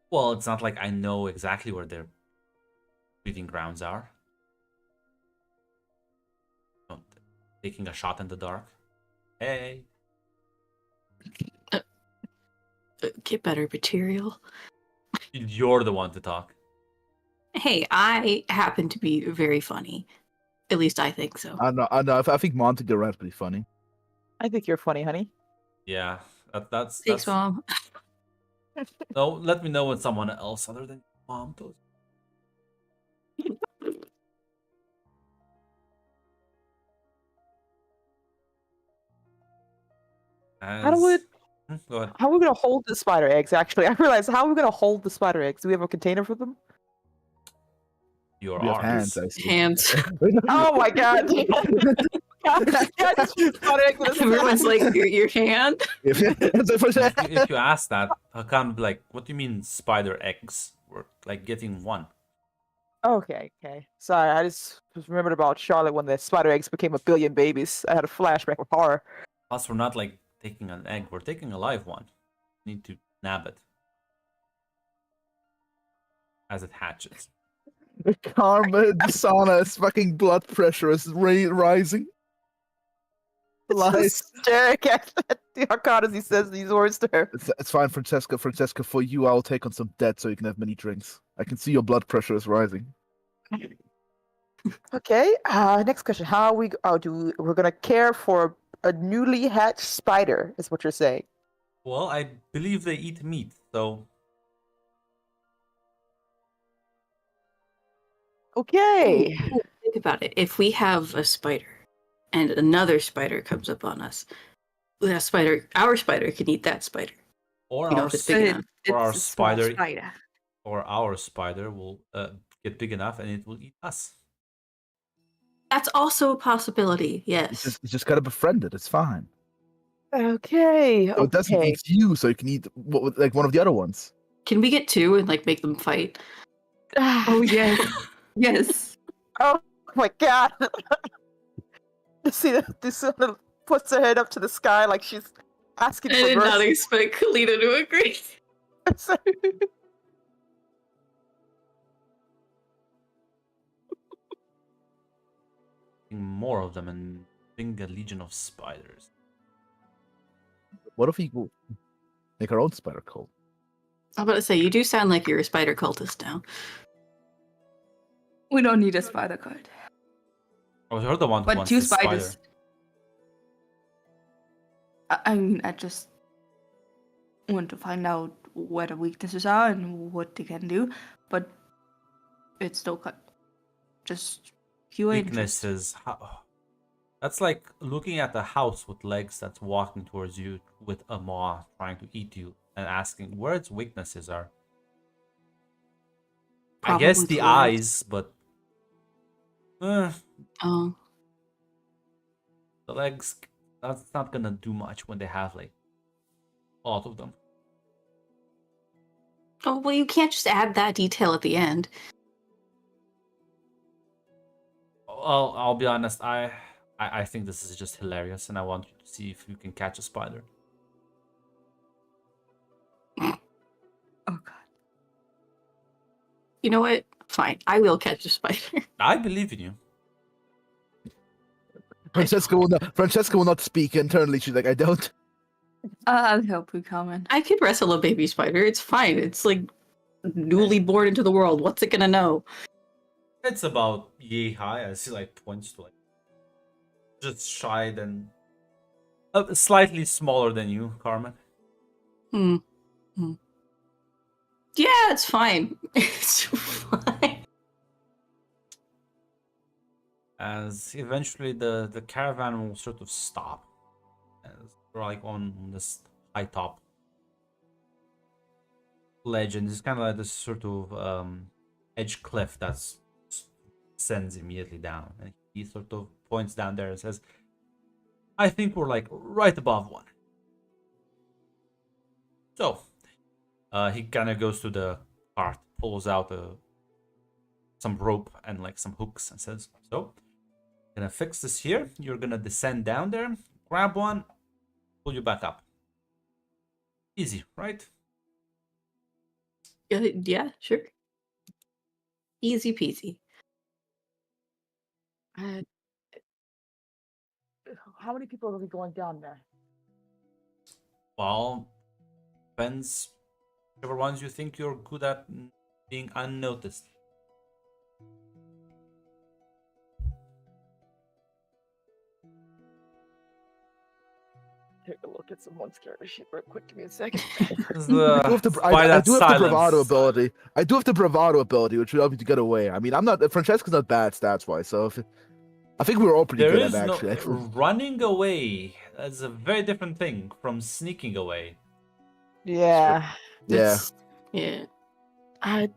Well, it's not like I know exactly where their breeding grounds are. Oh, taking a shot in the dark. Hey. Get better material. You're the one to talk. Hey, I happen to be very funny. At least I think so. I know. I think Monty the Rat's pretty funny. I think you're funny, honey. Yeah, that's Thanks, Mom. No, let me know when someone else other than Mom does. How do we? Go ahead. How are we gonna hold the spider eggs? Actually, I realized how are we gonna hold the spider eggs? Do we have a container for them? Your We have arms. hands, I see. Hands. Oh my god! I just shoot spider eggs with a Everyone's staff. like, your hand? If you ask that, I can't be like, what do you mean spider eggs? We're like getting one. Okay. Sorry, I just remembered about Charlotte when the spider eggs became a billion babies. I had a flashback of horror. Plus, we're not like taking an egg, we're taking a live one. Need to nab it as it hatches. Carmen, Sana's fucking blood pressure is rising. Lies. Just staring at the Arcana as he says these words to her. It's fine, Francesca. Francesca, for you, I'll take on some debt so you can have many drinks. I can see your blood pressure is rising. Okay. Next question: how are we? We're gonna care for a newly hatched spider? Is what you're saying? Well, I believe they eat meat, so Okay. Think about it. If we have a spider and another spider comes up on us, our spider can eat that spider. or You know, our if it's big enough. or our It's a small spider or our spider will get big enough and it will eat us. That's also a possibility, You yes. just gotta befriend it. It's fine. Okay. So it doesn't Okay. eat you, so you can eat like one of the other ones. Can we get two and like make them fight? Oh yes, yes. Oh my god. See, this one puts her head up to the sky like she's asking I for did not mercy. expect Kalina to agree. More of them and bring a legion of spiders. What if we go make our own spider cult? I'm about to say, you do sound like you're a spider cultist now. We don't need a spider card. Oh, you're the one who But wants two the spider. spiders. I mean, I just want to find out where the weaknesses are and what they can do. But it's still just pure interest. Weaknesses. That's like looking at a house with legs that's walking towards you with a maw trying to eat you and asking where its weaknesses are. I guess Probably the the legs. eyes, but Oh. the legs, that's not gonna do much when they have like a lot of them. Oh, well, you can't just add that detail at the end. I'll be honest, I think this is just hilarious and I want you to see if you can catch a spider. Oh god. You know what? Fine. I will catch a spider. I believe in you. Francesca will not speak internally. She's like, I don't. I'll help you, Carmen. I could wrestle a baby spider. It's fine. It's like newly born into the world. What's it gonna know? It's about yay high as he like points to like just shy than slightly smaller than you, Carmen. Hmm. Yeah, it's fine. It's fine. As eventually the caravan will sort of stop. As we're like on this high top ledge, and it's kind of like this sort of edge cliff that's sends immediately down, and he sort of points down there and says, I think we're like right above one. So he kind of goes to the cart, pulls out some rope and like some hooks and says, so gonna fix this here, you're gonna descend down there, grab one, pull you back up. Easy, right? Yeah, sure. Easy peasy. How many people are we going down there? Well, depends whichever ones you think you're good at being unnoticed. Take a look at some one scared shit real quick. Give me a second. I do have the bravado ability. I do have the bravado ability, which will help you to get away. I mean, I'm not. Francesca's not bad stats wise, so I think we were all pretty There good is at no actually. running away. That's a very different thing from sneaking away. Yeah. Yeah. Yeah. I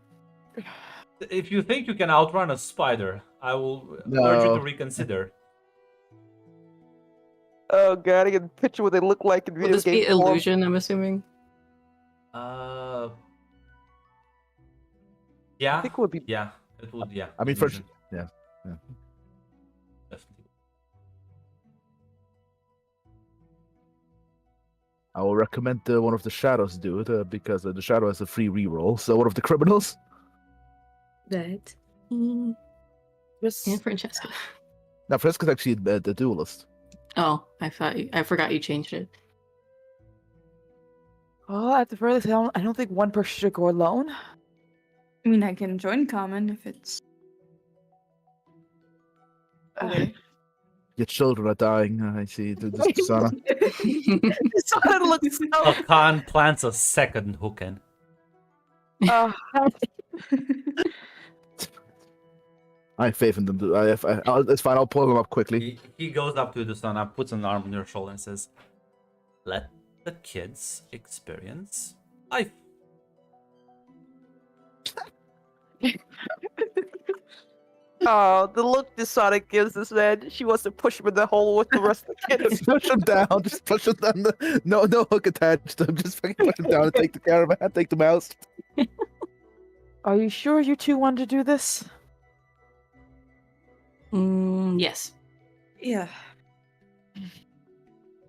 If you think you can outrun a spider, I will urge you to No. reconsider. oh god, I can picture what they look like in Will video this game be form. illusion, I'm assuming? Yeah, I think it would be yeah, it would. Yeah, I mean, illusion, yeah. definitely. I will recommend one of the shadows do it because the shadow has a free reroll. So one of the criminals. That. just And Francesca. Now, Fresco's actually the duelist. Oh, I forgot you changed it. well, at the very least, I don't think one person should go alone. I mean, I can join Carmen if it's. Okay. Your children are dying. I see. This persona. Someone looks so. Hakan plants a second hook in. Uh, I have faith in them. It's fine. I'll pull them up quickly. He goes up to Dusana, puts an arm on your shoulder, and says, "Let the kids experience life." oh, the look this Sonic gives this man. She wants to push him in the hole with the rest of the kids. Just push them down. Just push them down. No hook attached. I'm just fucking push them down and take the caravan. Take the mouse. Are you sure you two want to do this? Yes. Yeah.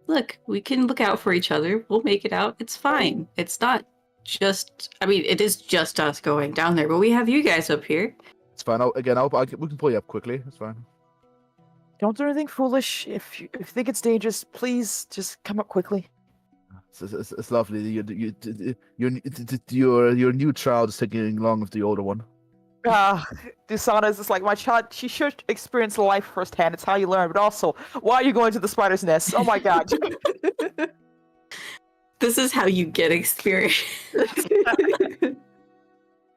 Look, we can look out for each other. We'll make it out. It's fine. It's not just. I mean, it is just us going down there, but we have you guys up here. It's fine. We can pull you up quickly. It's fine. Don't do anything foolish. If you think it's dangerous, please just come up quickly. It's lovely. Your new child is taking along with the older one. Dusana is just like, my child, she should experience life firsthand. It's how you learn. But also, why are you going to the spider's nest? Oh my god. This is how you get experience.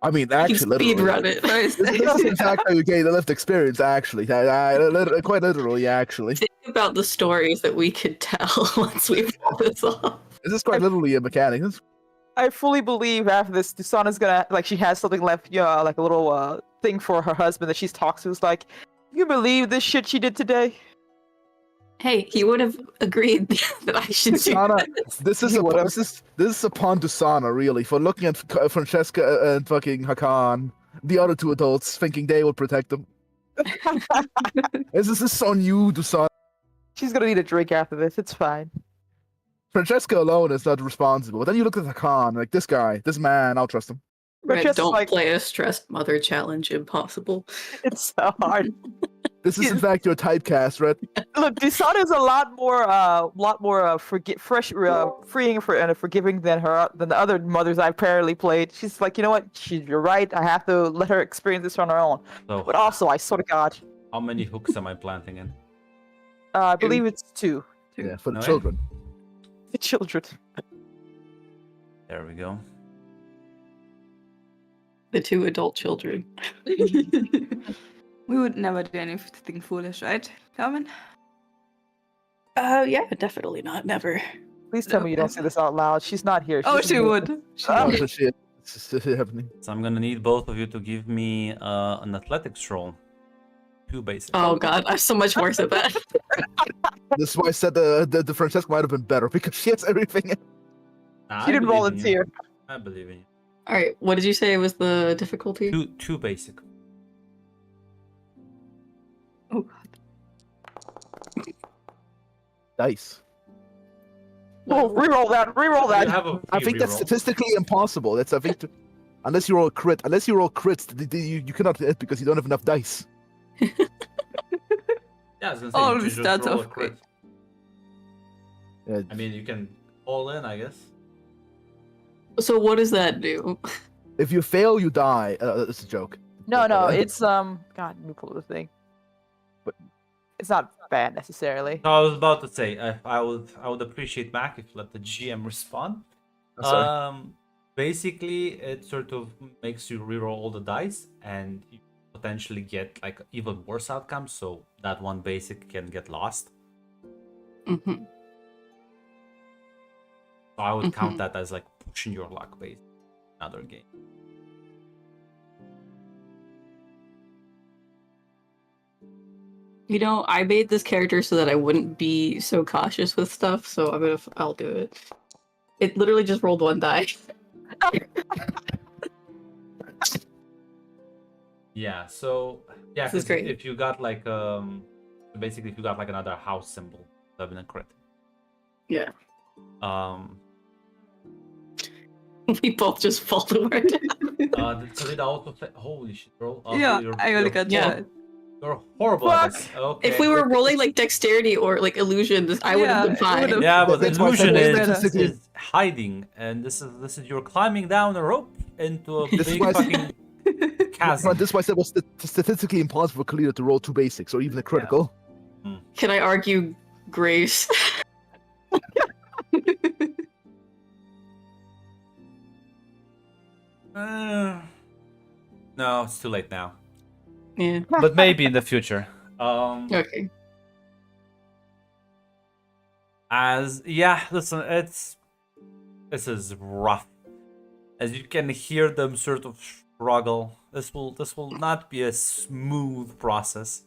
I mean, You actually, speed literally. run it first. This is exactly how you gain the lift experience, actually. Quite literally, actually. Think about the stories that we could tell once we pull this off. This is quite literally a mechanic. I fully believe after this, Dusana's gonna, like, she has something left, like a little thing for her husband that she's talked to. It's like, you believe this shit she did today? Hey, he would have agreed that I should do Dusana, this. this is upon Dusana, really, for looking at Francesca and fucking Hakan, the other two adults, thinking they will protect them. This is on you, Dusana. She's gonna need a drink after this. It's fine. Francesca alone is not responsible. But then you look at Hakan, like this guy, this man, I'll trust him. Red, just don't like- play a stressed mother challenge impossible. It's so hard. This is in fact your typecast, right? Look, Dusana is a lot more freeing and forgiving than the other mothers I've apparently played. She's like, you know what? You're right. I have to let her experience this on her own. So, But also, I swear to God, how many hooks am I planting in? I believe it's two. Yeah, for the Okay. children. The children. There we go. The two adult children. We would never do anything foolish, right, Carmen? Yeah, definitely not. Never. Please tell me you don't say this out loud. She's not here. Oh, doesn't she know. would. Oh. Oh, shit. It's happening. So I'm gonna need both of you to give me an athletics roll. 2 basic. Oh god, I'm so much worse at that. This is why I said the Francesca might have been better because she has everything. Nah, She I didn't believe in you. volunteer. I believe in you. Alright, what did you say was the difficulty? Two basic. Oh god. Dice. Oh, reroll that. Reroll You that. have a I free think that's reroll. statistically impossible. That's I think unless you roll crits, you cannot hit because you don't have enough dice. Yeah, I was gonna say, All you the just stats roll a of crit. Yeah, I mean, you can all in, I guess. So what does that do? if you fail, you die. It's a joke. No, it's God, let me pull the thing. But it's not bad necessarily. So I was about to say, I would appreciate Mac if you let the GM respond. Oh, sorry. Basically, it sort of makes you reroll all the dice, and you potentially get like even worse outcomes. So that one basic can get lost. Mm-hmm. So I would count Mhm. that as like pushing your luck based another game. You know, I made this character so that I wouldn't be so cautious with stuff, so I'll do it. It literally just rolled one die. Yeah, so yeah, This is 'cause great. if you got like basically if you got like another house symbol, that would have been a crit. Yeah. Um We both just fall to our death. did it also holy shit, bro. Yeah, So I only got Yeah. that. you're horrible at this. Fuck. Okay. If we were rolling like dexterity or like illusion, I would have Yeah, been it fine. would've- Yeah, but That's why I illusion said is, statistically- is hiding, and this is you're climbing down a rope into a This is big why I said- fucking chasm. This is why I said it was statistically impossible for Kalita to roll 2 basics or even a critical. Can I argue grace? No, it's too late now. Yeah. But maybe in the future. Okay. Listen, this is rough. As you can hear them sort of struggle. This will not be a smooth process.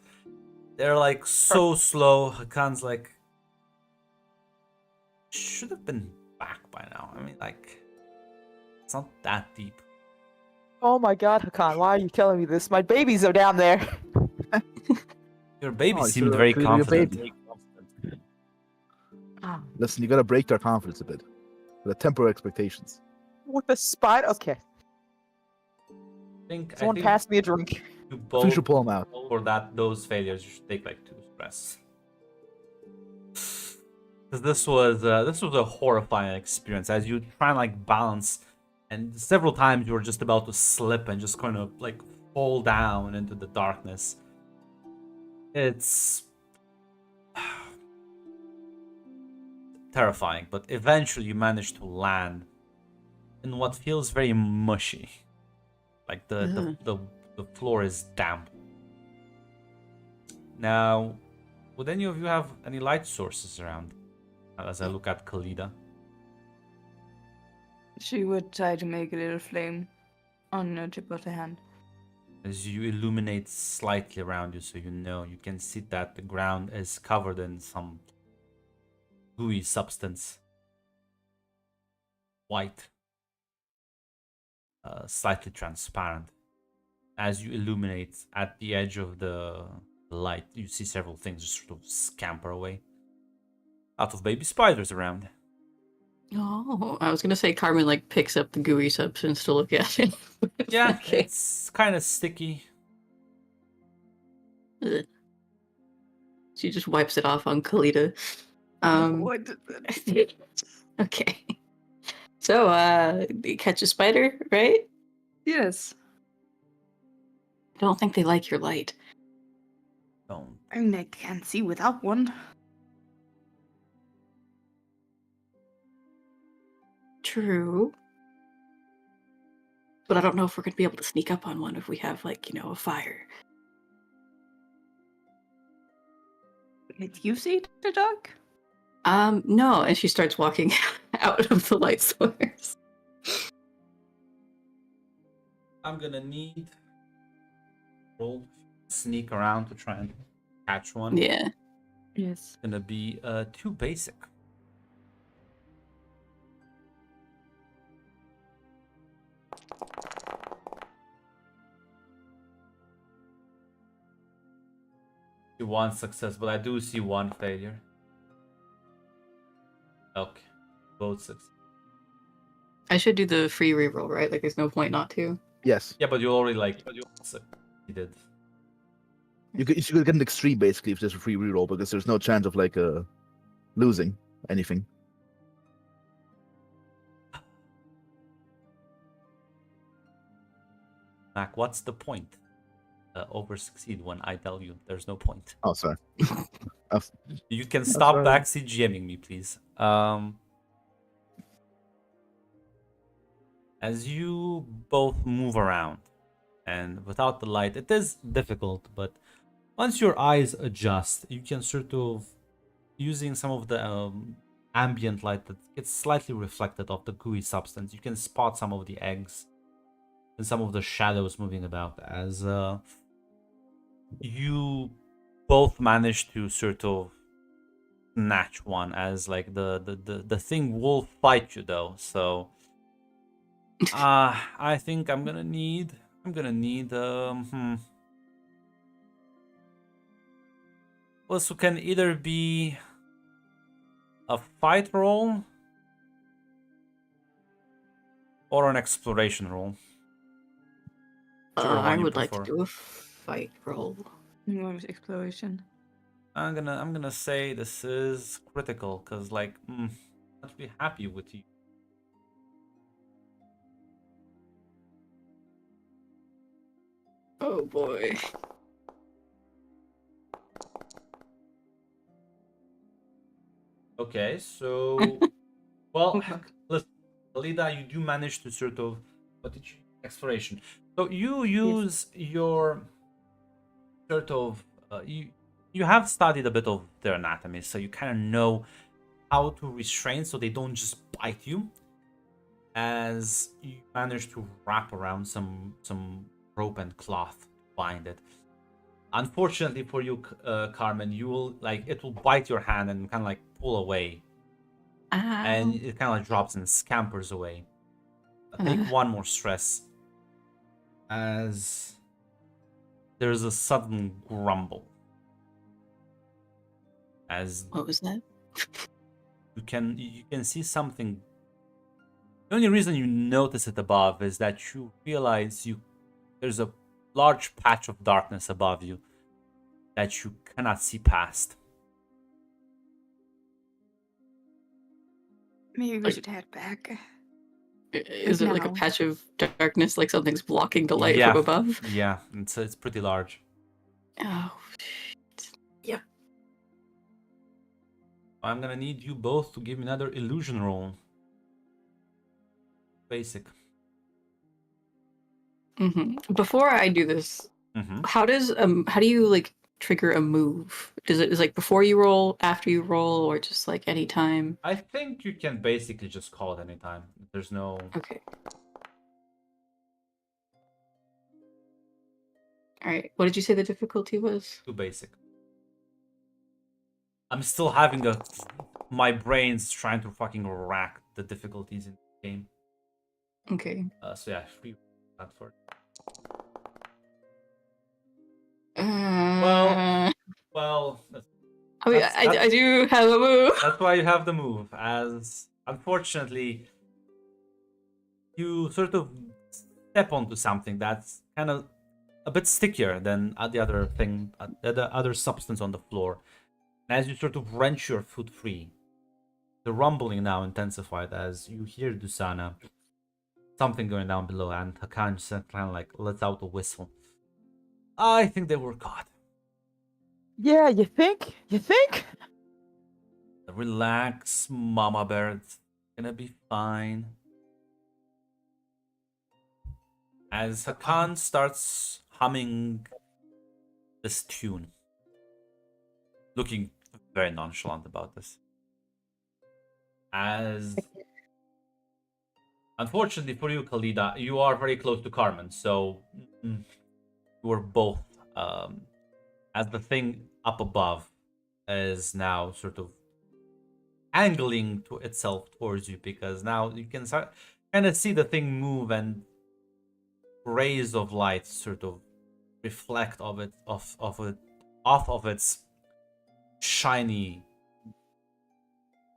They're like so slow. Hakan's like should have been back by now. I mean, like it's not that deep. Oh my god, Hakan, why are you telling me this? My babies are down there. Your baby Oh, seemed so very clearly your confident. baby. Listen, you gotta break their confidence a bit. The temper expectations. With the spider? Okay. I Someone think pass me a drink. you I think both we should pull them out. for those failures. You should take like 2 stress. Because this was a horrifying experience as you try and like balance, and several times you were just about to slip and just kind of like fall down into the darkness. It's terrifying, but eventually you manage to land in what feels very mushy. Like the floor is damp. Now, would any of you have any light sources around? As I look at Kalida. She would try to make a little flame on the tip of the hand. As you illuminate slightly around you, so you can see that the ground is covered in some gooey substance. White. Slightly transparent. As you illuminate at the edge of the light, you see several things just sort of scamper away. Out of baby spiders around. Oh, I was gonna say Carmen like picks up the gooey substance to look at it. Yeah, Okay. it's kind of sticky. Ugh. She just wipes it off on Kalita. What? Okay. So, you catch a spider, right? Yes. I don't think they like your light. Don't. I mean, I can't see without one. True. But I don't know if we're gonna be able to sneak up on one if we have, like, a fire. Did you see the dog? No, and she starts walking out of the light source. I'm gonna need roll sneak around to try and catch one. Yeah. Yes. Gonna be too basic. See one success, but I do see one failure. Okay, both success. I should do the free reroll, right? Like, there's no point not to. Yes. Yeah, but you already succeeded. You could get an extreme basically if there's a free reroll because there's no chance of like losing anything. Mac, what's the point? Over succeed when I tell you there's no point. Oh, sorry. You can stop right. back CGMing me, please. As you both move around, and without the light, it is difficult, but once your eyes adjust, you can sort of, using some of the ambient light that gets slightly reflected off the gooey substance. You can spot some of the eggs and some of the shadows moving about as you both manage to sort of snatch one, as like the thing will fight you though. So I think I'm gonna need well, so can either be a fight roll or an exploration roll. Whichever one I you would like to prefer. do a fight roll. What was exploration? I'm gonna say this is critical because like I'd be happy with you. Oh boy. Okay, so well, Oh, fuck. listen, Alida, you do manage to sort of what did you exploration? So you Yes. use your sort of you have studied a bit of their anatomy, so you kind of know how to restrain so they don't just bite you. As you manage to wrap around some rope and cloth to bind it. Unfortunately for you, Carmen, you will like it will bite your hand and kind of like pull away, and it kind of like drops and scampers away. Take one more stress as there's a sudden grumble. As What was that? you can see something. The only reason you notice it above is that you realize there's a large patch of darkness above you that you cannot see past. Maybe we Like- should head back. Is it like a now. patch of darkness, like something's blocking the light Yeah. from above? Yeah, it's pretty large. Oh, I'm gonna need you both to give me another illusion roll. Basic. Before I do this, how do you like trigger a move? Is it like before you roll, after you roll, or just like any time? I think you can basically just call it anytime. There's no. Okay. All right. What did you say the difficulty was? Too basic. I'm still having my brain's trying to fucking rack the difficulties in the game. Okay. So yeah, free that for. Well. I mean, I do have a move. That's why you have the move. As unfortunately, you sort of step onto something that's kind of a bit stickier than the other thing, the other substance on the floor. And as you sort of wrench your foot free, the rumbling now intensified as you hear Dusana, something going down below, and Hakan just kind of like lets out a whistle. I think they were caught. Yeah, you think? You think? Relax, Mama Bear. It's gonna be fine. As Hakan starts humming this tune, looking very nonchalant about this. As unfortunately for you, Khalida, you are very close to Carmen, so you are both as the thing up above is now sort of angling to itself towards you, because now you can start kind of see the thing move and rays of light sort of reflect off of its shiny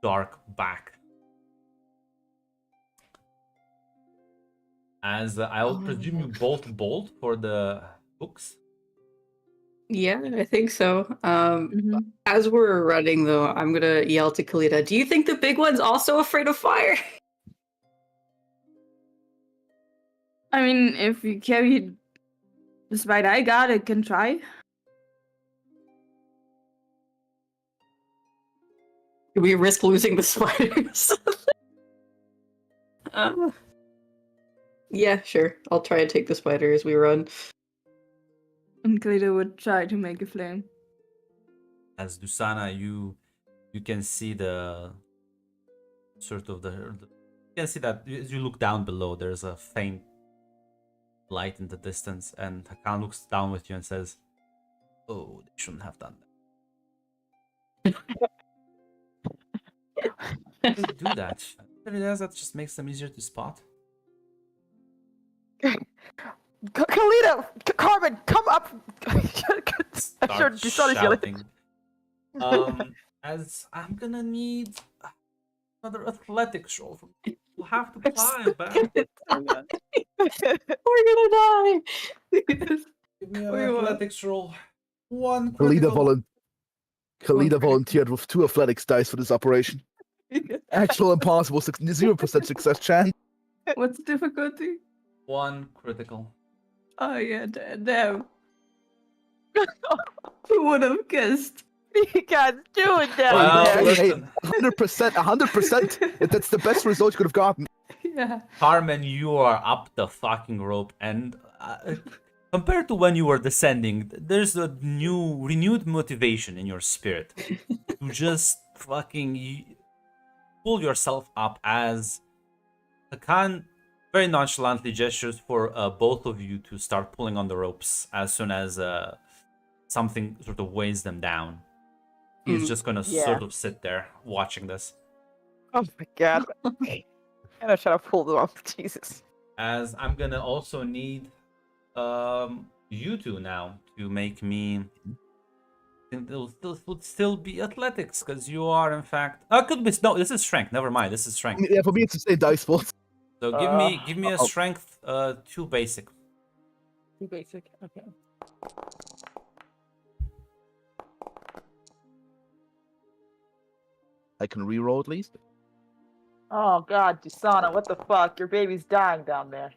dark back. As I'll presume you both bolt for the hooks. Yeah, I think so. As we're running, though, I'm gonna yell to Kalita, do you think the big one's also afraid of fire? I mean, if you carry the spider I got, I can try. Do we risk losing the spiders? Yeah, sure. I'll try and take the spider as we run. And Kalita would try to make a flame. As Dusana, you can see the sort of you can see that as you look down below, there's a faint light in the distance, and Hakan looks down with you and says, "Oh, they shouldn't have done that. They do that. That just makes them easier to spot." Kalita, Carmen, come up. Start Sure, shouting. As I'm gonna need another athletics roll from you. We'll have to climb back. We're gonna die. Give me an Wait, what? athletics roll. One Khalida, critical. Khalida volunteered with 2 athletics dice for this operation. Actual impossible 0% success chance. What's the difficulty? 1 critical. Oh yeah, damn. Who would have guessed? You guys doing down Well, there? listen. 100%. That's the best result you could have gotten. Yeah. Carmen, you are up the fucking rope, and compared to when you were descending, there's a renewed motivation in your spirit to just fucking pull yourself up as Hakan very nonchalantly gestures for both of you to start pulling on the ropes as soon as something sort of weighs them down. He's just gonna sort of sit there watching this. Oh my god. And I try to pull them off. Jesus. As I'm gonna also need you two now to make me. I think would still be athletics because you are in fact. Could be no. This is strength. Never mind. This is strength. Yeah, for me it's the same dice pool. So give me a strength 2 basic. Too basic. Okay. I can re-roll at least. Oh god, Dusana, what the fuck? Your baby's dying down there.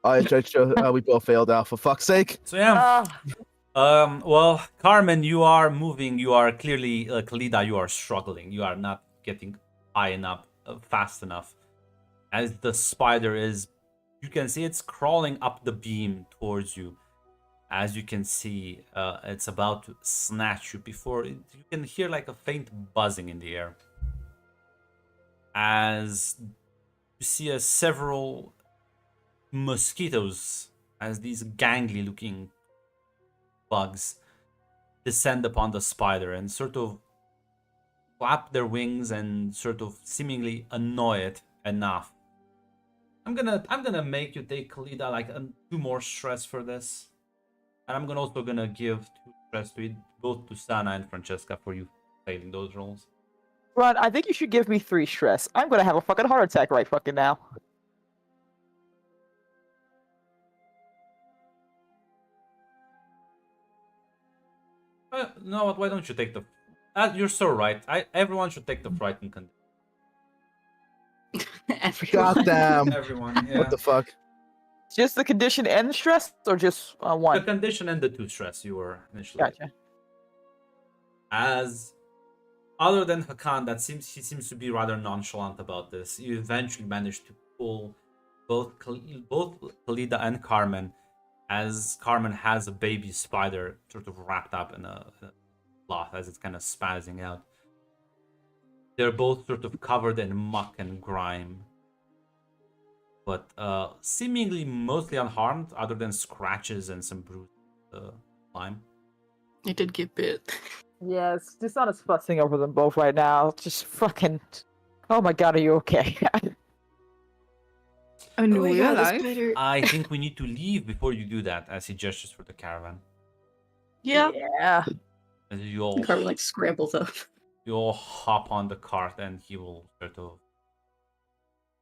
We both failed out, for fuck's sake. So yeah. Ah, Well, Carmen, you are moving. You are clearly Khalida. You are struggling. You are not getting high enough, fast enough. As the spider is, you can see it's crawling up the beam towards you. As you can see, it's about to snatch you before you can hear like a faint buzzing in the air. As you see several mosquitoes, as these gangly looking bugs descend upon the spider and sort of flap their wings and sort of seemingly annoy it enough. I'm gonna make you take Khalida like 2 more stress for this. And I'm also gonna give 2 stress to it, both to Sana and Francesca for you failing those rolls. Ron, I think you should give me 3 stress. I'm gonna have a fucking heart attack right fucking now. No, why don't you take the? You're so right. Everyone should take the frightened condition. Everyone. Goddamn. Everyone, yeah. What the fuck? Just the condition and the stress, or just The one? condition and the 2 stress you were initially. Gotcha. As other than Hakan, he seems to be rather nonchalant about this. You eventually managed to pull both Khalida and Carmen, as Carmen has a baby spider sort of wrapped up in a cloth as it's kind of spazzing out. They're both sort of covered in muck and grime, but seemingly mostly unharmed, other than scratches and some bruised slime. I did get bit. Yes, Dusana's fussing over them both right now. Just fucking. Oh my god, are you okay? I mean, Oh my we God, are this alive. spider. I think we need to leave before you do that, as he gestures for the caravan. Yeah. Yeah. As you all, Carmen like scrambles up. you all hop on the cart, and he will sort of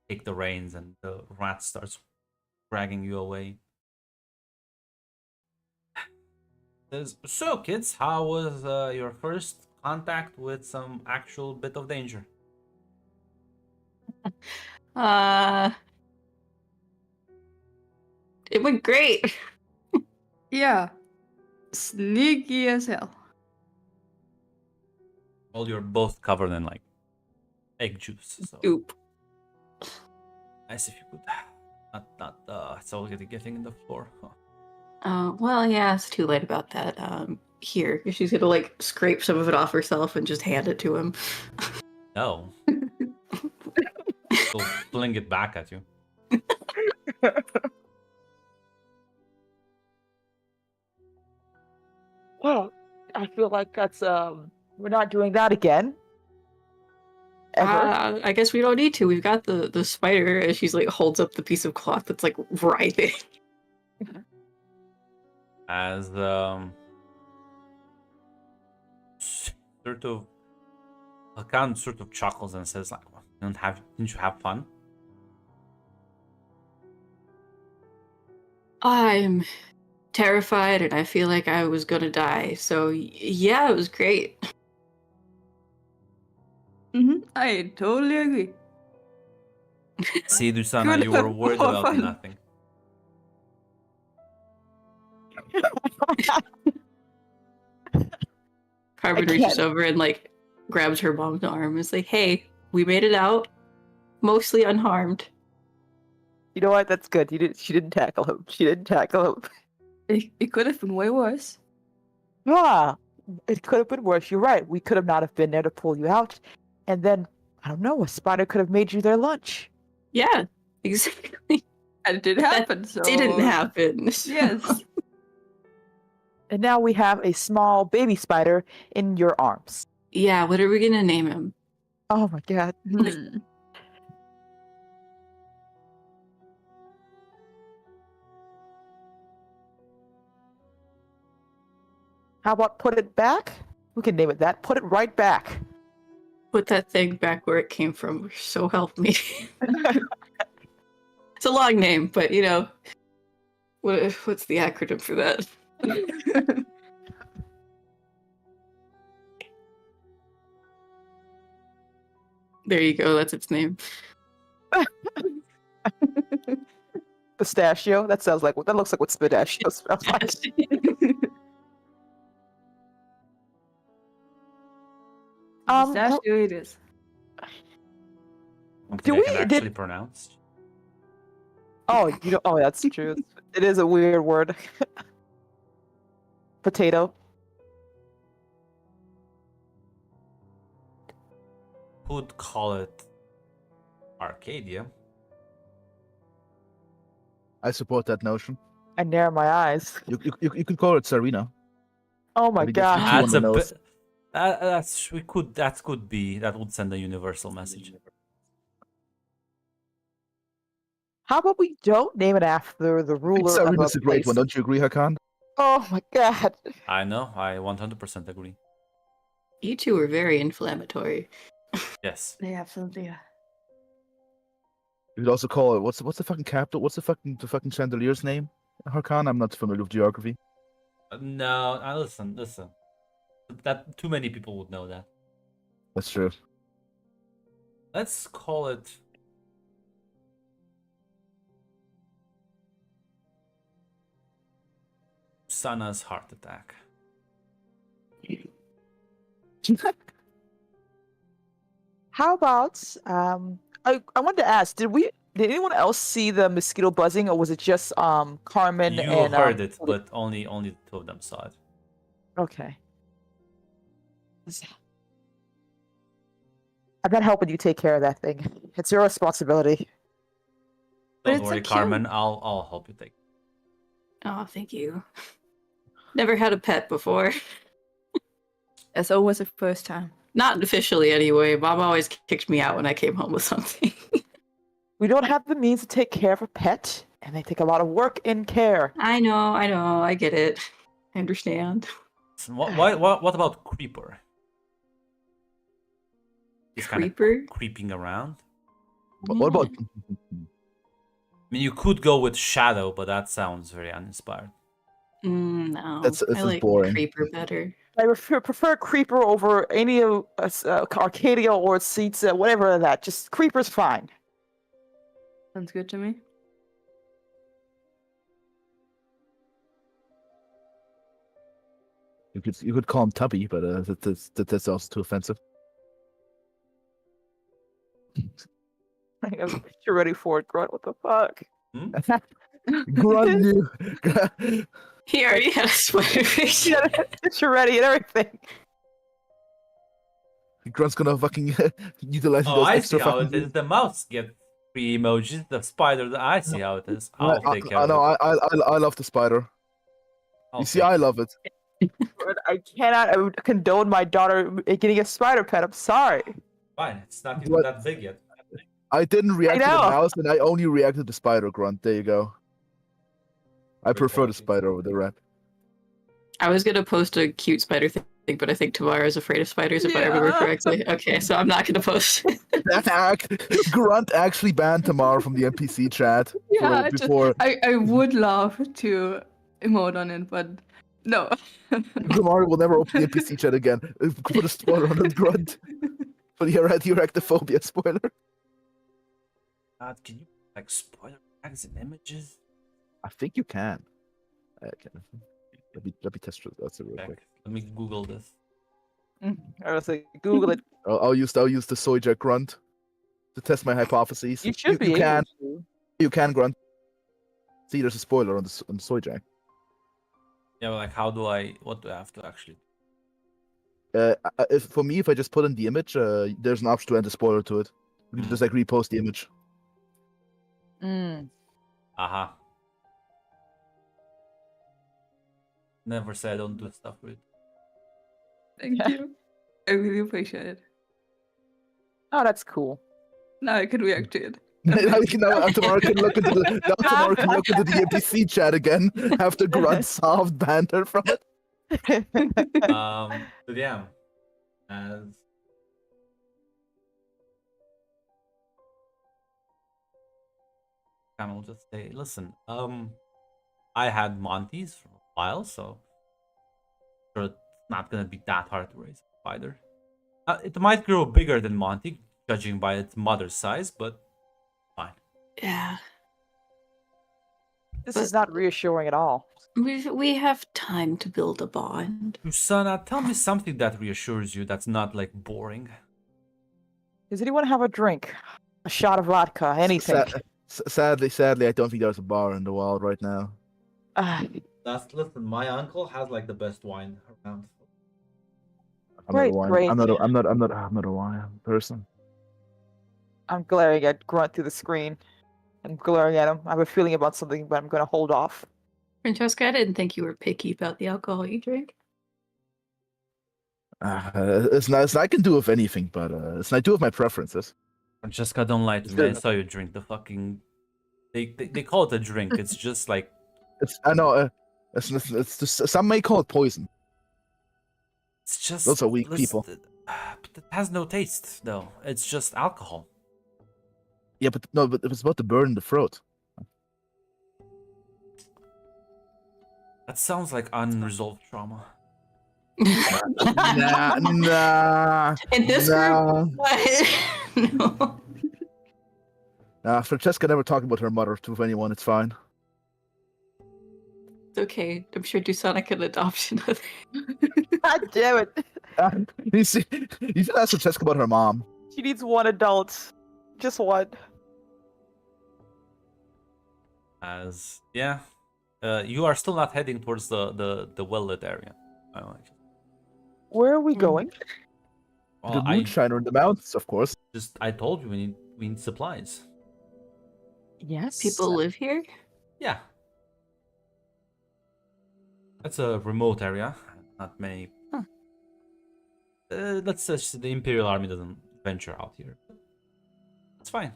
take the reins, and the rat starts dragging you away. So, kids, how was your first contact with some actual bit of danger? It went great. Yeah. Sneaky as hell. Well, you're both covered in like egg juice, so Oop. nice if you could not it's all getting in the floor. Huh. Well, yeah, it's too late about that. Here, she's gonna like scrape some of it off herself and just hand it to him. No. He'll fling it back at you. Well, I feel like that's we're not doing that again. Ever. I guess we don't need to. We've got the spider as she's like holds up the piece of cloth that's like writhing. As sort of Hakan sort of chuckles and says like, didn't you have fun? I'm terrified and I feel like I was gonna die. So yeah, it was great. I totally agree. See, Dusana, you were worried More about fun. nothing. Carbon I reaches can't- over and like grabs her mom's arm and is like, "Hey, we made it out, mostly unharmed." You know what? That's good. She didn't tackle him. She didn't tackle him. It could have been way worse. Ah, it could have been worse. You're right. We could have not have been there to pull you out, and then I don't know. A spider could have made you their lunch. Yeah, exactly. And it did That happen, so... Didn't happen. Yes. And now we have a small baby spider in your arms. Yeah, what are we gonna name him? Oh my god. Hmm. How about put it back? We can name it that. Put it right back. Put that thing back where it came from. So help me. It's a long name, but you know, what's the acronym for that? There you go. That's its name. Pistachio. That sounds like that looks like what pistachio smells like. Pistachio it is. Something I we- can did- actually pronounce. Oh, you know. Oh, that's true. It is a weird word. Potato. Would call it Arcadia. I support that notion. I narrow my eyes. You could call it Serena. Oh my Maybe that's god. Two on That's the a nose. bit. That would send a universal message. How about we don't name it after the I think ruler of Serena's a a great place? one, don't you agree, Hakan? Oh my god. I know. I 100% agree. You two are very inflammatory. Yes. They absolutely are. You could also call it what's the fucking capital? What's the fucking chandelier's name? Hakan? I'm not familiar with geography. No. Listen. That too many people would know that. That's true. Let's call it. Sana's heart attack. How about I wanted to ask, did anyone else see the mosquito buzzing, or was it just Carmen You and heard it, but only the two of them saw it. Okay. I'm not helping you take care of that thing. It's your responsibility. But Don't it's worry, so cute. Carmen. I'll help you take. Oh, thank you. Never had a pet before. It's always a first time. Not officially, anyway. Mom always kicked me out when I came home with something. We don't have the means to take care of a pet, and they take a lot of work and care. I know, I get it. I understand. So what about Creeper? He's kind of Creeper? creeping around. What about I mean, you could go with Shadow, but that sounds very uninspired. No. This I is like boring. Creeper better. I prefer Creeper over any of Arcadia or Seats, whatever that. Just Creeper's fine. Sounds good to me. you could call him Tubby, but that's also too offensive. I was you're ready for it, Grunt. What the fuck? Grunt you. He already had a spider face. You're ready and everything. Grunt's gonna fucking utilize Oh, those I extra see how fucking. it is. The mouse get Three emojis. The spider. I see how it is. I'll take care I of know. it. I love the spider. I'll You see, take I it. love it. But I cannot condone my daughter getting a spider pet. I'm sorry. Fine. It's not even What? that big yet. I didn't react to the know. mouse, and I only reacted to the spider grunt. There you go. I Good prefer the quality. spider over the rat. I was gonna post a cute spider thing, but I think Tamara's afraid of spiders if I remember Yeah. correctly. Okay, so I'm not gonna post. Grunt actually banned Tamar from the NPC chat Yeah, before. I would love to emote on it, but no. Tamar will never open the NPC chat again. Put a spoiler on the grunt. For the erectophobia spoiler. God, can you like spoiler tags and images? I think you can. Okay. Let me test that real Check. quick. Let me Google this. I was like, Google it. I'll use the Soyjack grunt to test my hypotheses. You should be able to. You can grunt. See, there's a spoiler on the Soyjack. Yeah, but like, how do I? What do I have to actually? For me, if I just put in the image, there's an option to add a spoiler to it. You can just like repost the image. Mm. Aha. Never say I don't do stuff with. Thank you. I really appreciate it. Oh, that's cool. Now I can react to it. Now Tamara can look into the NPC chat again after Grunt solved banter from it. So yeah, as Camel just say, listen, I had Monty's for a while, so sure it's not gonna be that hard to raise a spider. It might grow bigger than Monty, judging by its mother's size, but fine. Yeah, This is not reassuring at all. we have time to build a bond. Usana, tell me something that reassures you that's not like boring. Does anyone have a drink? A shot of vodka? Anything? Sadly, I don't think there's a bar in the wild right now. Listen, my uncle has like the best wine around. Great. I'm not a wine person. I'm glaring at Grunt through the screen. I'm glaring at him. I have a feeling about something, but I'm going to hold off. Francesca, I didn't think you were picky about the alcohol you drink. It's nice. I can do with anything, but it's not do with my preferences. Francesca, don't lie to It's me. I good. saw you drink the fucking. They call it a drink. It's just like I know. It's just, some may call it poison. it's just. Those are weak listen, people. But it has no taste, though. It's just alcohol. Yeah, but no, but it was about to burn in the throat. That sounds like unresolved trauma. Nah. In this Nah. group, what? No. Francesca never talked about her mother to anyone. It's fine. It's okay. I'm sure Dusana can adopt another. God damn it. You should ask Francesca about her mom. She needs one adult. Just one. As yeah, you are still not heading towards the well-lit area. Where are we Hmm. going? Well, The I moonshiner in the mountains, of course. I told you we need supplies. Yes. People live here? Yeah. That's a remote area. Not many. Huh. Let's say the Imperial Army doesn't venture out here. It's fine.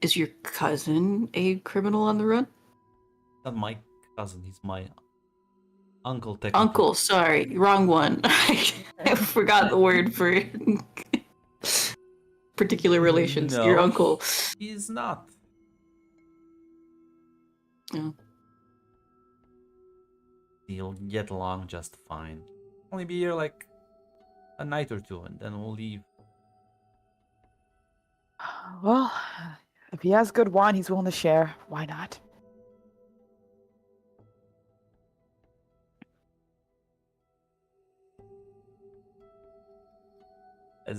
Is your cousin a criminal on the run? Not my cousin. He's my uncle. Technically. Uncle, sorry, wrong one. I forgot the word for particular relations. Your No, uncle. He's not. Oh. He'll get along just fine. Only be here like a night or two, and then we'll leave. Well, if he has good wine he's willing to share, why not?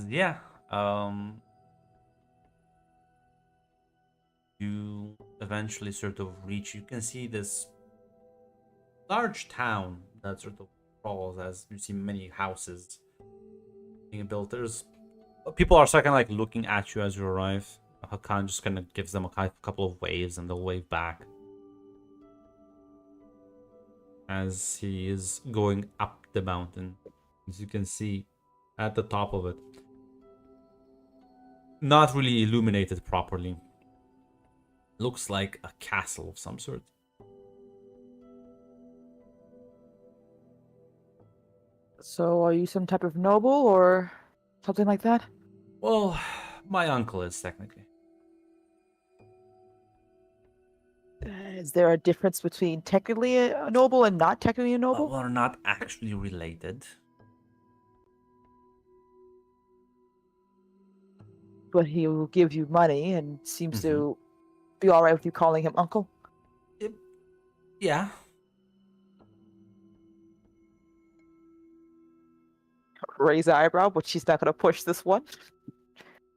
Yeah. You eventually sort of reach. You can see this large town that sort of crawls as you see many houses being built. There's people are kind of like looking at you as you arrive. Hakan just kind of gives them a couple of waves and they'll wave back. As he is going up the mountain. As you can see at the top of it. Not really illuminated properly. Looks like a castle of some sort. So, are you some type of noble or something like that? Well, my uncle is technically. Is there a difference between technically a noble and not technically a noble? We're not actually related. But he will give you money and seems Mm-hmm. to be all right with you calling him uncle. Yeah. Raise an eyebrow, but she's not going to push this one.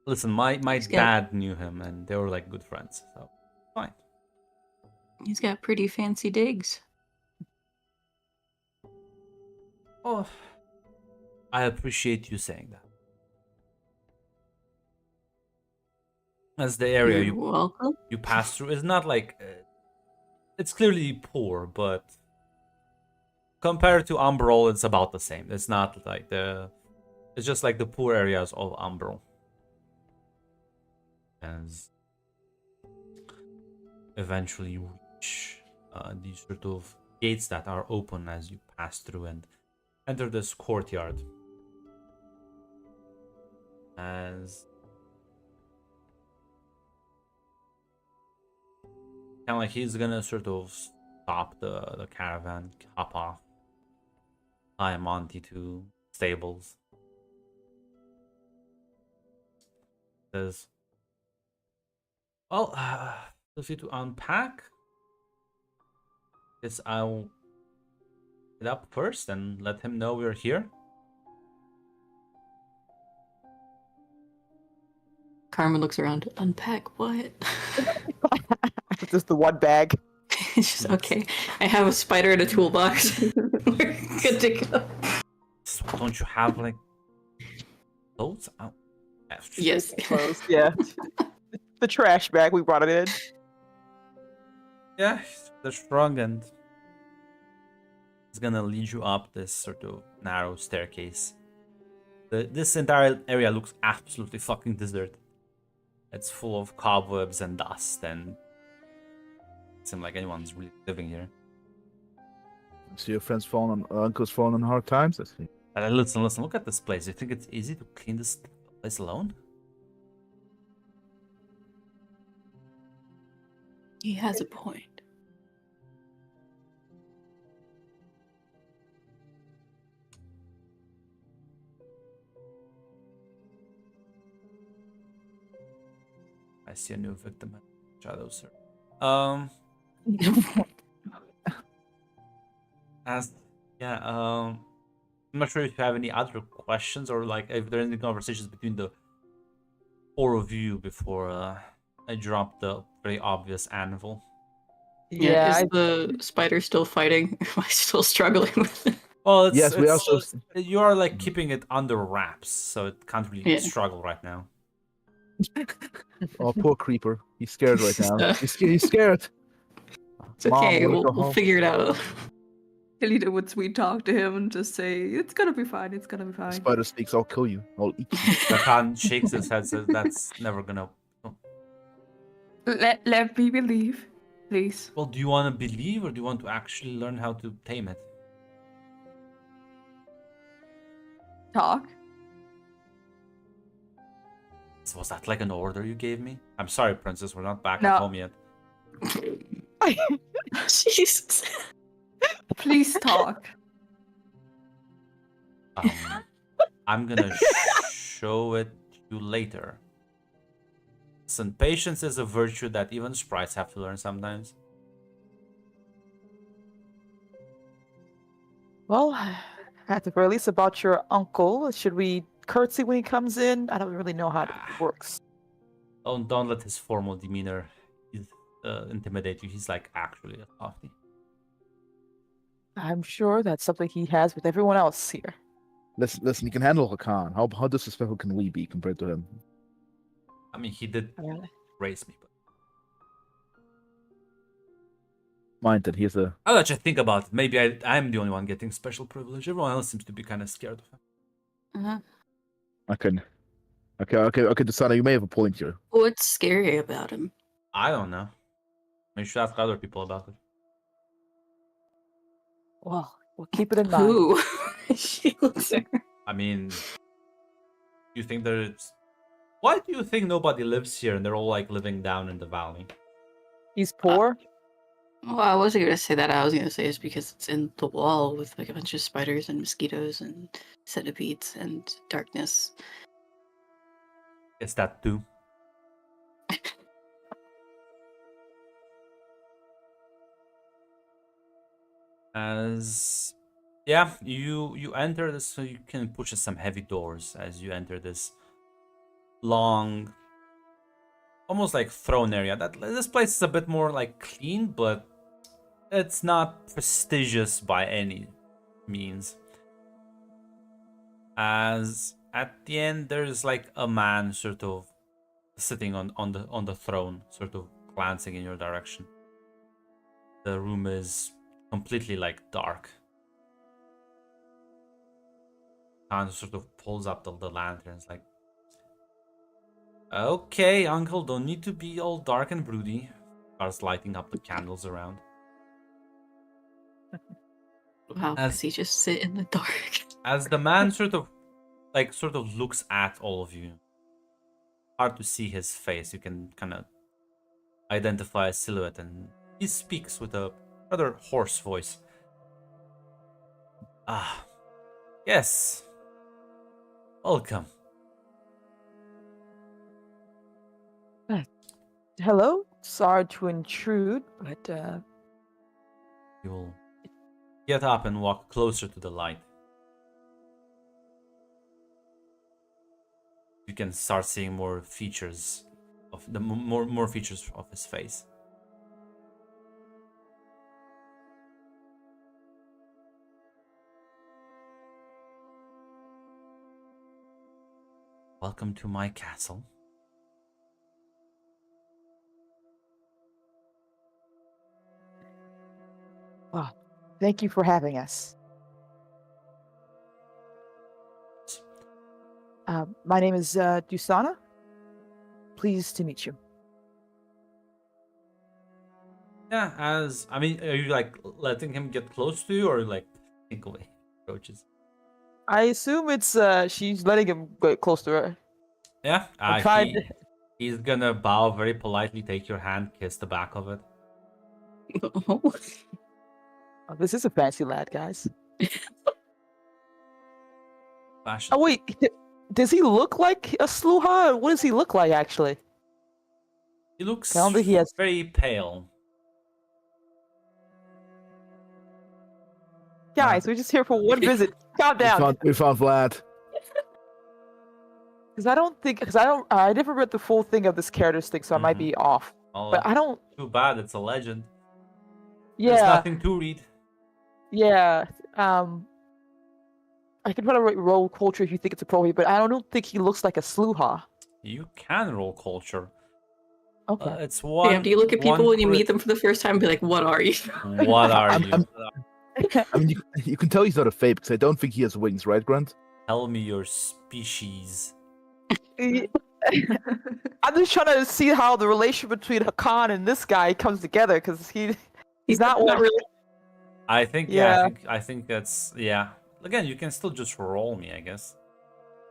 Listen, my He's got- dad knew him and they were like good friends, so fine. He's got pretty fancy digs. Oh, I appreciate you saying that. As the area You're welcome. you pass through is not like it's clearly poor, but compared to Umbral, it's about the same. It's not like it's just like the poor areas of Umbral. As eventually you reach these sort of gates that are open as you pass through and enter this courtyard. As kind of like he's gonna sort of stop the caravan, hop off, tie Monty to stables. Says, well, feel free to unpack. Guess I'll get up first and let him know we're here. Carmen looks around. Unpack what? Just the one bag. It's just okay. I have a spider in a toolbox. We're good to go. Don't you have like those? Oh, Yes. Clothes, yeah. The trash bag, we brought it in. yeah, they're strong and it's gonna lead you up this sort of narrow staircase. This entire area looks absolutely fucking deserted. It's full of cobwebs and dust, and it seems like anyone's really living here. See your friends falling on uncle's falling on hard times. I see. Listen, look at this place. You think it's easy to clean this place alone? He has a point. I see a new victim at Shadows, sir. I'm not sure if you have any other questions or like if there are any conversations between the four of you before I drop the very obvious anvil. Yeah, is the spider still fighting? Am I still struggling with it? Well, it's, Yes, we it's- also. you are like keeping it under wraps, so it can't really Yeah. struggle right now. Oh, poor creeper. He's scared right now. Uh, He's scared. It's okay. Mom, I wanna go We'll home. figure it out. Kalita would sweet talk to him and just say, "It's gonna be fine. It's gonna be The fine." spider speaks. I'll kill you. I'll eat you. Khan shakes his head, says that's never gonna. Let me believe, please. Well, do you want to believe or do you want to actually learn how to tame it? Talk. Was that like an order you gave me? I'm sorry, Princess, we're not back No. at home yet. Jesus. Please talk. I'm gonna show it to you later. Listen, patience is a virtue that even sprites have to learn sometimes. Well, at the very least, about your uncle, should we curtsy when he comes in? I don't really know how it works. Don't let his formal demeanor intimidate you. He's like actually a softie. I'm sure that's something he has with everyone else here. Listen. He can handle Hakan. How disrespectful can we be compared to him? I mean, he did raise me. But Mind that he's a. I'll let you think about it. Maybe I'm the only one getting special privilege. Everyone else seems to be kind of scared of him. Uh-huh. I can. Okay, Desana, you may have a point here. What's scary about him? I don't know. You should ask other people about it. Well, we'll keep it in mind. Who? She looks at her. I mean, you think there's... Why do you think nobody lives here and they're all like living down in the valley? He's poor. Well, I wasn't gonna say that. I was gonna say it's because it's in the wall with like a bunch of spiders and mosquitoes and centipedes and darkness. It's that too. As yeah, you enter this, so you can push some heavy doors as you enter this long, almost like throne area. This place is a bit more like clean, but it's not prestigious by any means. As at the end, there's like a man sort of sitting on the throne, sort of glancing in your direction. The room is completely like dark. Khan sort of pulls up the lantern. It's like, okay, uncle, don't need to be all dark and broody. Starts lighting up the candles around. Wow, does he just sit in the dark? As the man sort of looks at all of you. Hard to see his face. You can kind of identify a silhouette, and he speaks with a rather hoarse voice. Ah, yes. Welcome. Hello. Sorry to intrude, but You will get up and walk closer to the light. You can start seeing more features of the more features of his face. Welcome to my castle. well, thank you for having us. My name is Dusana. Pleased to meet you. Yeah, I mean, are you like letting him get close to you, or like think away approaches? I assume it's she's letting him get close to her. Yeah, I'm trying to- he's gonna bow very politely, take your hand, kiss the back of it. Oh, this is a fancy lad, guys. Fashion. Oh wait, does he look like a sluha? What does he look like actually? He looks Sounds like he has- very pale. Guys, we're just here for one visit. Calm down. We found Vlad. Because I never read the full thing of this character's thing, so I might be off. Oh, But I don't. too bad. It's a legend. There's Yeah, nothing to read. yeah. I can probably roll culture if you think it's appropriate, but I don't think he looks like a sluha. You can roll culture. Okay. It's one. Damn, do you look at people one when you crit- meet them for the first time and be like, what are you? What are I'm- you? I mean, you can tell he's not a fake because I don't think he has wings, right, Grant? Tell me your species. I'm just trying to see how the relation between Hakan and this guy comes together, because he's not one. really. I think Yeah. I think that's Again, you can still just roll me, I guess.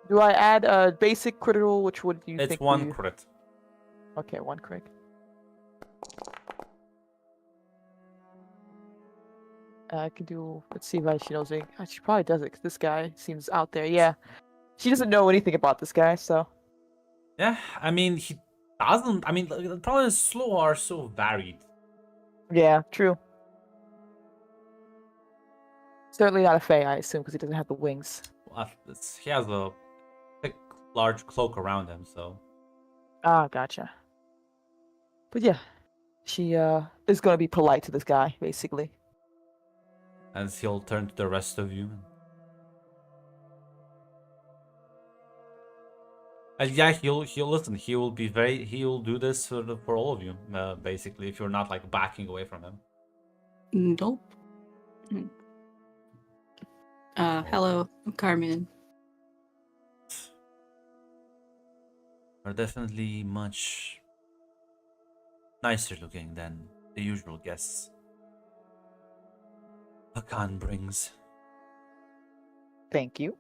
Do I add a basic critical? Which would you It's think? one crit. Okay, one crit. I could do. Let's see if she knows me. She probably does it, because this guy seems out there. Yeah, she doesn't know anything about this guy, so. Yeah, I mean he doesn't. I mean the problem is slow are so varied. Yeah, true. Certainly not a Fae, I assume, because he doesn't have the wings. He has a thick, large cloak around him, so. Ah, gotcha. But yeah, she is gonna be polite to this guy, basically. And he'll turn to the rest of you. Yeah, he'll listen. He'll do this for all of you, basically. If you're not like backing away from him. Nope. Hello, I'm Carmen. Are definitely much nicer looking than the usual guests Hakan brings. Thank you.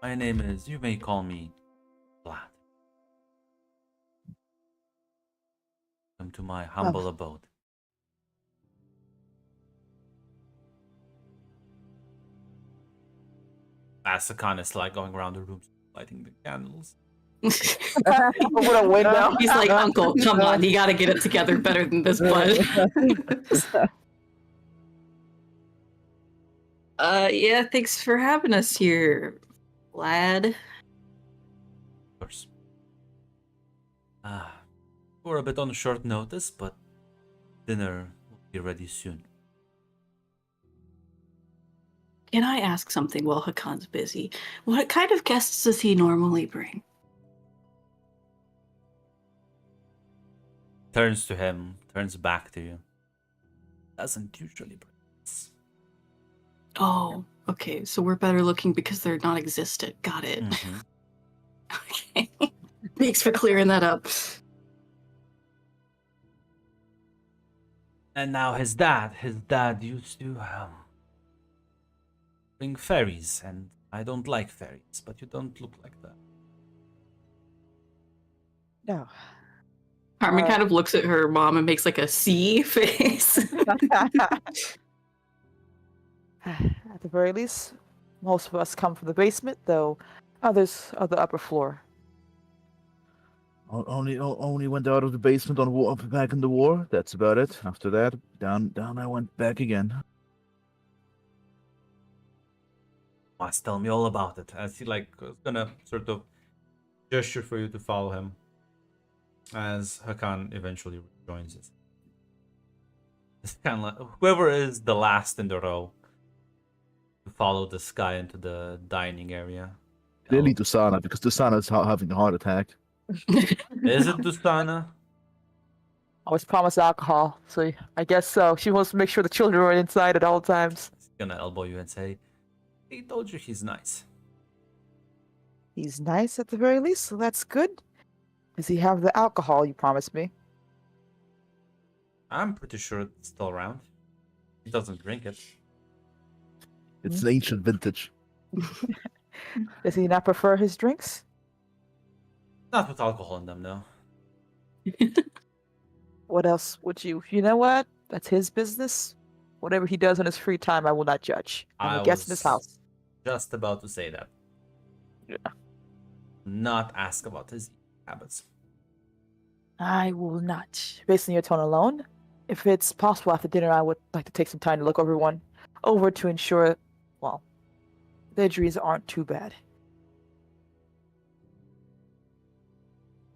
My name is, you may call me Vlad. Come to my humble abode. As Hakan is like going around the room, lighting the candles. With a window. He's like, Uncle, come on, you gotta get it together better than this, bud. Yeah, thanks for having us here, lad. Of course. We're a bit on short notice, but dinner will be ready soon. Can I ask something while Hakan's busy? What kind of guests does he normally bring? Turns to him, turns back to you. Doesn't usually bring us. Oh, okay, so we're better looking because they're non-existent. Got it. Mhm. Okay. Thanks for clearing that up. And now his dad used to bring fairies, and I don't like fairies, but you don't look like that. No. Carmen kind of looks at her mom and makes like a C face. At the very least, most of us come from the basement, though others are the upper floor. Only went out of the basement on war back in the war. That's about it. After that, down I went back again. Must tell me all about it. As he like was gonna sort of gesture for you to follow him, as Hakan eventually joins us. It's kind of like whoever is the last in the row to follow this guy into the dining area. Clearly Dusana, because Dusana's having a heart attack. Is it Dustana? I was promised alcohol, so I guess so. She wants to make sure the children are inside at all times. He's gonna elbow you and say, "He told you he's nice." He's nice at the very least, so that's good. Does he have the alcohol you promised me? I'm pretty sure it's still around. He doesn't drink it. It's an ancient vintage. Does he not prefer his drinks? Not with alcohol in them, no. What else would you? You know what? That's his business. Whatever he does in his free time, I will not judge. I'm a guest in his house. Just about to say that. Yeah. Not ask about his habits. I will not. Based on your tone alone, if it's possible after dinner, I would like to take some time to look everyone over to ensure, well, the injuries aren't too bad.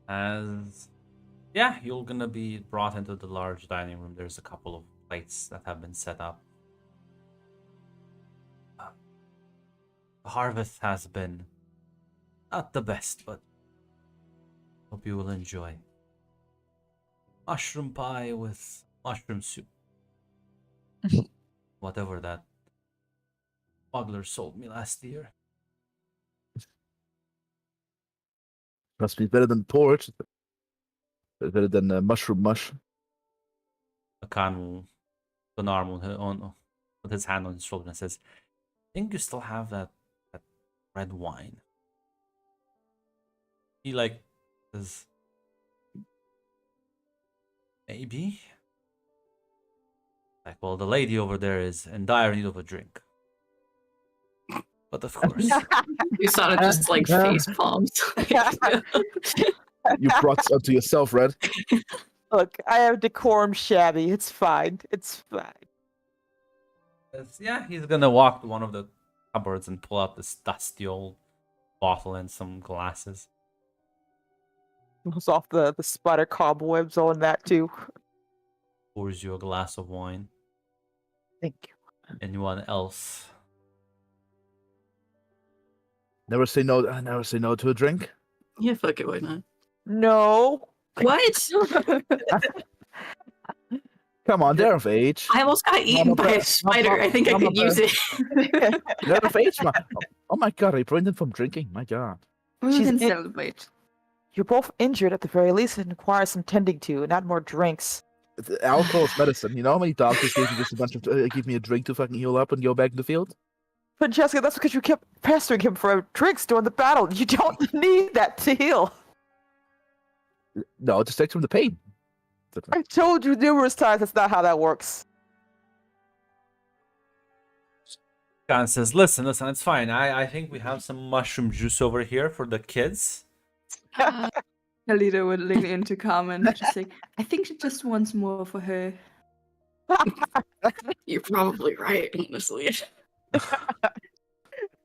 As yeah, you're gonna be brought into the large dining room. There's a couple of plates that have been set up. The harvest has been not the best, but hope you will enjoy. Mushroom pie with mushroom soup. Whatever that smuggler sold me last year. Must be better than porridge. Better than mushroom mush. Akan will, an arm with his hand on his shoulder and says, "I think you still have that red wine." He like says, "Maybe." Like, well, the lady over there is in dire need of a drink. But of course, Usana just like face palms. You brought it onto yourself, Red. Look, I have decorum shabby. It's fine. It's fine. yeah, he's gonna walk to one of the cupboards and pull out this dusty old bottle and some glasses. Pulls off the spider cobwebs on that too. Pours you a glass of wine. Thank you. Anyone else? Never say no. Never say no to a drink. Yeah, fuck it, why not? No. What? Come on, they're of age. I almost got eaten by a spider. I think I Mama could use bear. it. They're of age, man. Oh my god, I prevented from drinking. My god. We She's can in- celebrate. You're both injured at the very least and require some tending to, and not more drinks. Alcohol is medicine. You know how many doctors gave me just a bunch of give me a drink to fucking heal up and go back in the field? Francesca, that's because you kept pestering him for drinks during the battle. You don't need that to heal. No, it just takes from the pain. I told you numerous times that's not how that works. Khan says, listen, it's fine. I think we have some mushroom juice over here for the kids. Kalita would lean into Carmen, just like, I think she just wants more for her. You're probably right, honestly.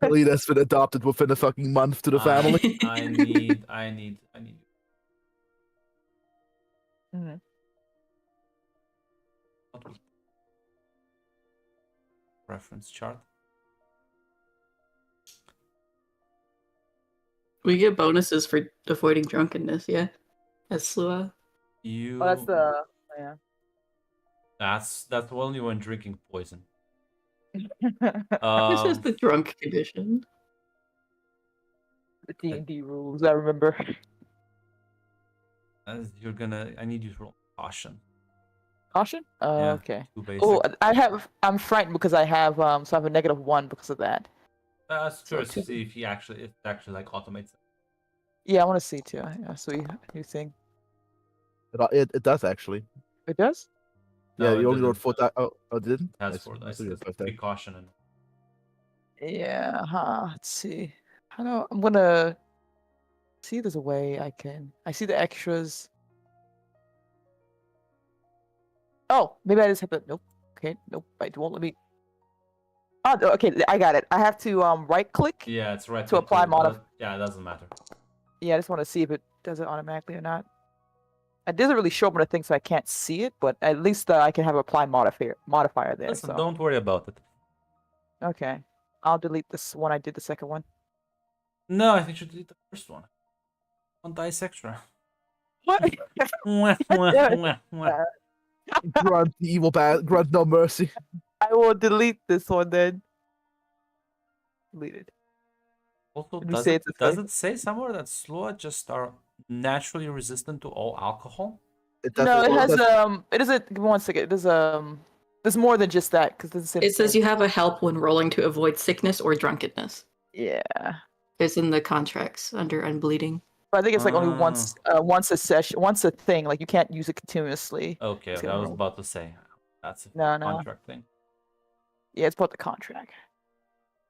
That's been adopted within a fucking month to the family. I need. Mhm. Reference chart. We get bonuses for avoiding drunkenness, yeah? As Slua. You. Oh, that's the yeah. That's only when drinking poison. This is the drunk condition. The D&D rules, I remember. As I need you to roll caution. Caution? Yeah, Okay. 2 basic. Oh, I'm frightened because I have so I have a -1 because of that. That's so curious to 2. see if it actually like automates. Yeah, I want to see too. Yeah, so you think It does actually. it does? Yeah, No, it you only rolled didn't. 4 dice. Oh, it didn't? It has I 4 see- I dice. see your It's five dice. precaution and Yeah, let's see. I'm gonna see there's a way I see the extras. Oh, maybe I just have to nope. Okay, nope. It won't let me. Oh, okay, I got it. I have to right click. yeah, it's right To apply Yeah, it doesn't matter. Yeah, I just want to see if it does it automatically or not. It doesn't really show up on the thing, so I can't see it. But at least I can have apply modifier there. Listen, So don't worry about it. okay, I'll delete this one. I did the second one. No, I think you should delete the first one. 1 dice extra. What? Mwah, mwah, damn it. mwah, mwah. Grant the evil grant no mercy. I will delete this one then. Delete it. Also, Did we say it's a does thing? it say somewhere that Sloa just are naturally resistant to all alcohol? It No, doesn't- it well, has that's- It is a. Give me 1 second. It is there's more than just that because it says It says you have a help when rolling to avoid sickness or drunkenness. Yeah, It's in the contracts under unbleeding. but I think it's like only once a session, once a thing. Like you can't use it continuously. Okay, It's I gonna was roll. about to say that's a No, no. contract thing. Yeah, it's about the contract.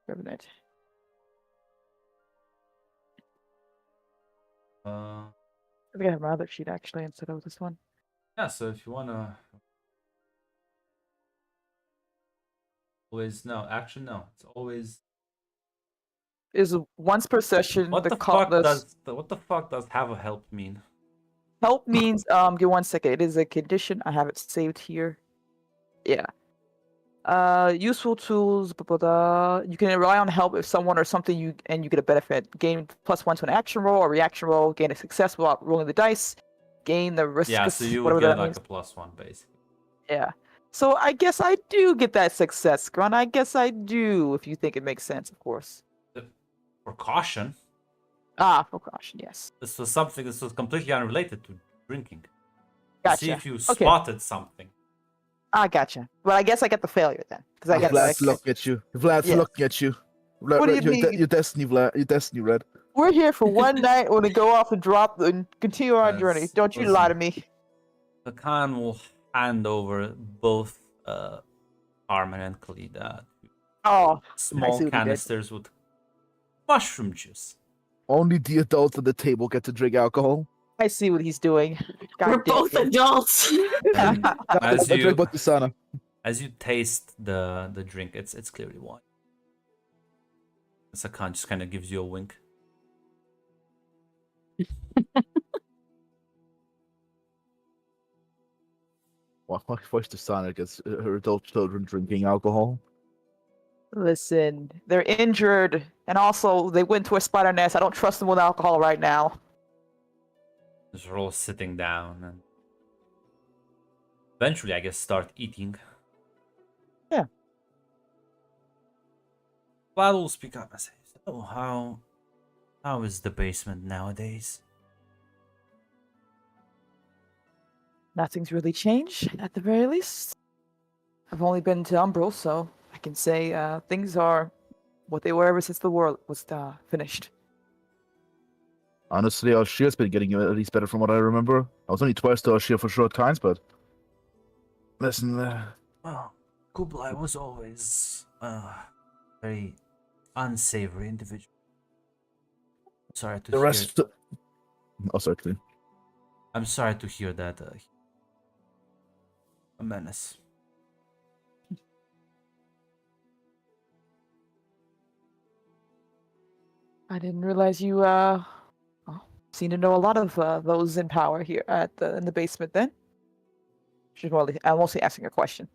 Remember that. Uh, I think I have my other sheet actually instead of this one. yeah. So if you wanna, always no. Actually, no. It's always. Is once per session. What the fuck does have a help mean? Help means give 1 second. It is a condition. I have it saved here. Yeah. Useful tools. Blah, blah, blah. You can rely on help if someone or something you get a benefit. Gain +1 to an action roll or reaction roll. Gain a success without rolling the dice. Gain the risk. Yeah, so you whatever would get that like means. a +1 basically. Yeah. So I guess I do get that success, Grunt. I guess I do, if you think it makes sense, of course. For caution, Ah, for caution, yes. this was completely unrelated to drinking. To Gotcha. see if you Okay. spotted something. I gotcha. But I guess I get the failure then, because I get Vlad's the. looking at you. Vlad's Yeah. looking at you. What do you mean? Your destiny, Vlad. Your destiny, Red. We're here for one night. We're gonna go off and drop and continue our journey. Yes, Don't you listen. lie to me. The Khan will hand over both Carmen and Khalida Oh, small what he did. canisters with mushroom juice. Only the adults at the table get to drink alcohol. I see what he's doing. God We're damn both it. adults. And as I drink you Batisana. as you taste the drink, it's clearly wine. Sakan just kind of gives you a wink. Why force Tasana gets her adult children drinking alcohol? Listen, they're injured, and also they went to a spider nest. I don't trust them with alcohol right now. They're all sitting down and eventually, I guess, start eating. Yeah. Vlad will speak up and say, "So, how is the basement nowadays?" Nothing's really changed, at the very least. I've only been to Umbral, so I can say things are what they were ever since the war was finished. Honestly, Alshear's been getting at least better from what I remember. I was only twice to Alshear for short times, but listen, Well, Kublai was always a very unsavory individual. Sorry to the hear. rest. Oh, sorry. Clean. I'm sorry to hear that. A menace. I didn't realize you seem to know a lot of those in power here in the basement. Then, I'm mostly asking a question.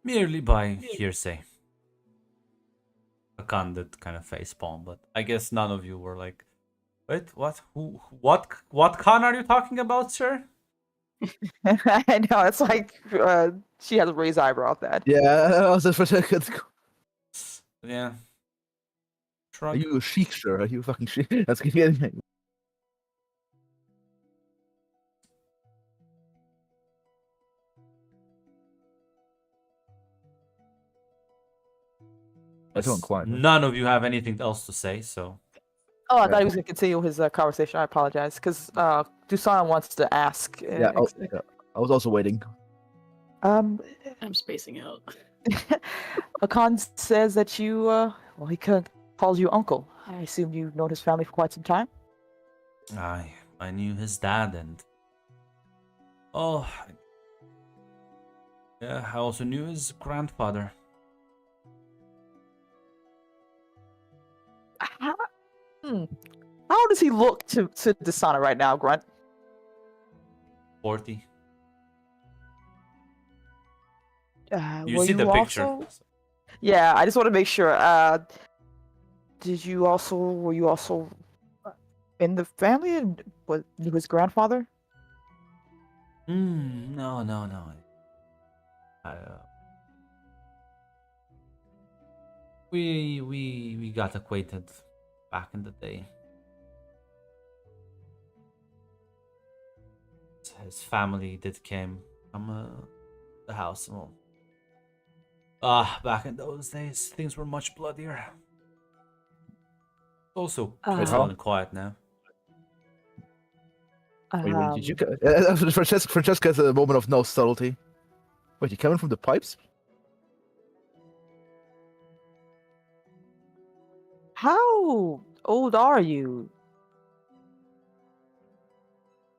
Merely by hearsay. A candid kind of facepalm, but I guess none of you were like, "Wait, what? Who? What Khan are you talking about, sir?" I know it's like she has a raised eyebrow at that. Yeah, I was just for a second. Yeah. Are Shrug. you a sheik, sir? Are you a fucking sheik? That's getting. I don't quiet. None of you have anything else to say, so Oh, I Yeah. thought he was going to continue his conversation. I apologize, because Dusan wants to ask. Yeah, yeah, I was also waiting. Um, I'm spacing out. Akan says that you, well, he calls you uncle. I assume you've known his family for quite some time. I knew his dad and oh yeah, I also knew his grandfather. How does he look to Desana right now, Grunt? 40. You Were see the picture. also- Yeah, I just want to make sure. Were you also in the family and knew his grandfather? No. We got acquainted back in the day. His family did came from the house. Well, back in those days, things were much bloodier. Also, peaceful and quiet now. Wait, did you? Francesca has a moment of no subtlety. Wait, you coming from the pipes? How old are you?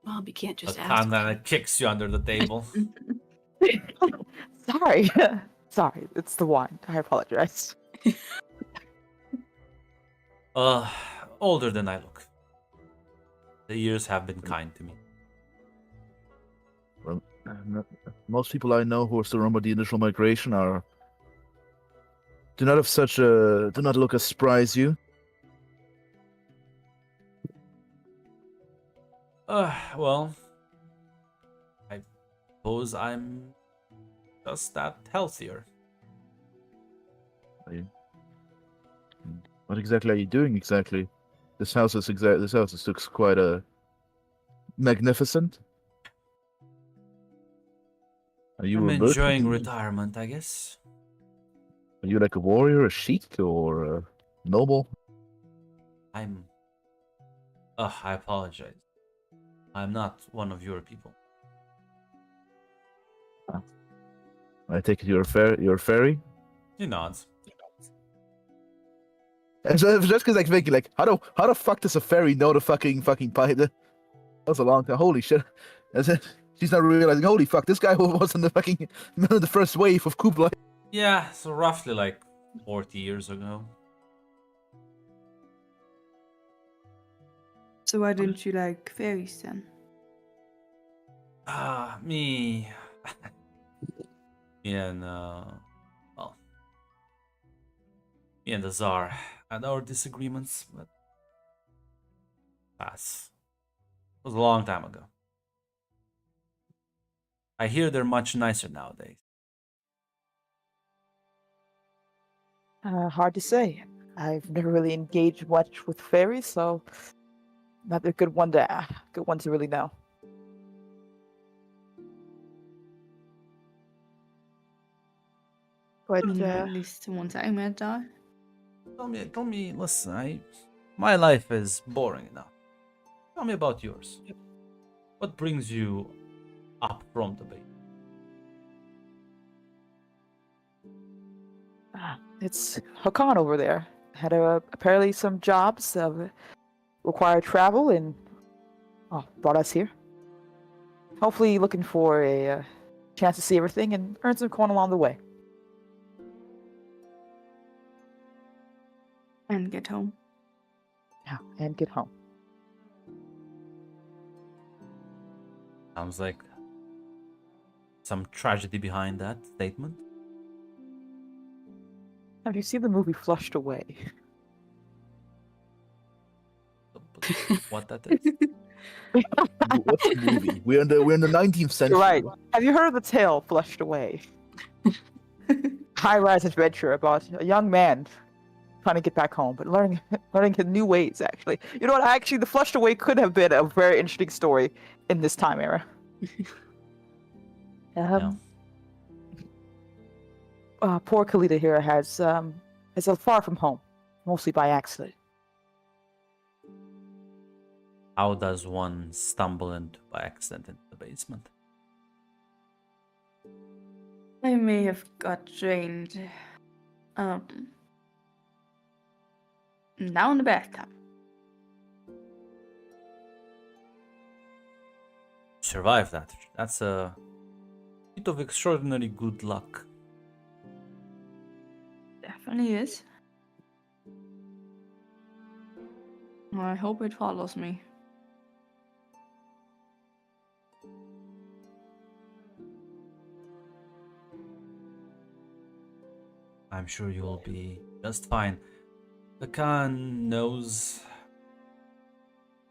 Mom, you can't just A ask. kind of kicks you under the table. Sorry. Sorry, it's the wine. I apologize. Older than I look. The years have been kind to me. Well, most people I know who are still remember the initial migration do not look as spry as you. Well, I suppose I'm just that healthier. What exactly are you doing exactly? This house looks quite magnificent. Are you I'm a merchant? enjoying retirement, I guess. Are you like a warrior, a sheik, or a noble? I apologize. I'm not one of your people. I take it you're a fairy? He nods. And so just because like thinking like how the fuck does a fairy know the fucking pipe? That was a long time. Holy shit! She's not realizing. Holy fuck! This guy was in the first wave of Kublai. Yeah, so roughly like 40 years ago. So why didn't you like fairies then? Me and Me and the Tsar had our disagreements, but pass. It was a long time ago. I hear they're much nicer nowadays. Hard to say. I've never really engaged much with fairies, so not a good one to really know. But At least the ones I met are. Tell me, listen, my life is boring enough. Tell me about yours. What brings you up from the base? it's Hakan over there. Had apparently some jobs require travel and brought us here. Hopefully, looking for a chance to see everything and earn some coin along the way. And get home. Yeah, and get home. Sounds like some tragedy behind that statement. Have you seen the movie Flushed Away? What that is? What movie? We're in the 19th century. You're right. Have you heard of the tale Flushed Away? High-rise adventure about a young man trying to get back home, but learning his new ways. Actually, you know what? Actually, the Flushed Away could have been a very interesting story in this time era. Poor Kalita here is far from home, mostly by accident. How does one stumble into by accident into the basement? I may have got drained. Down the bathtub. Survive that. That's a bit of extraordinary good luck. Definitely is. I hope it follows me. I'm sure you'll be just fine. The Khan knows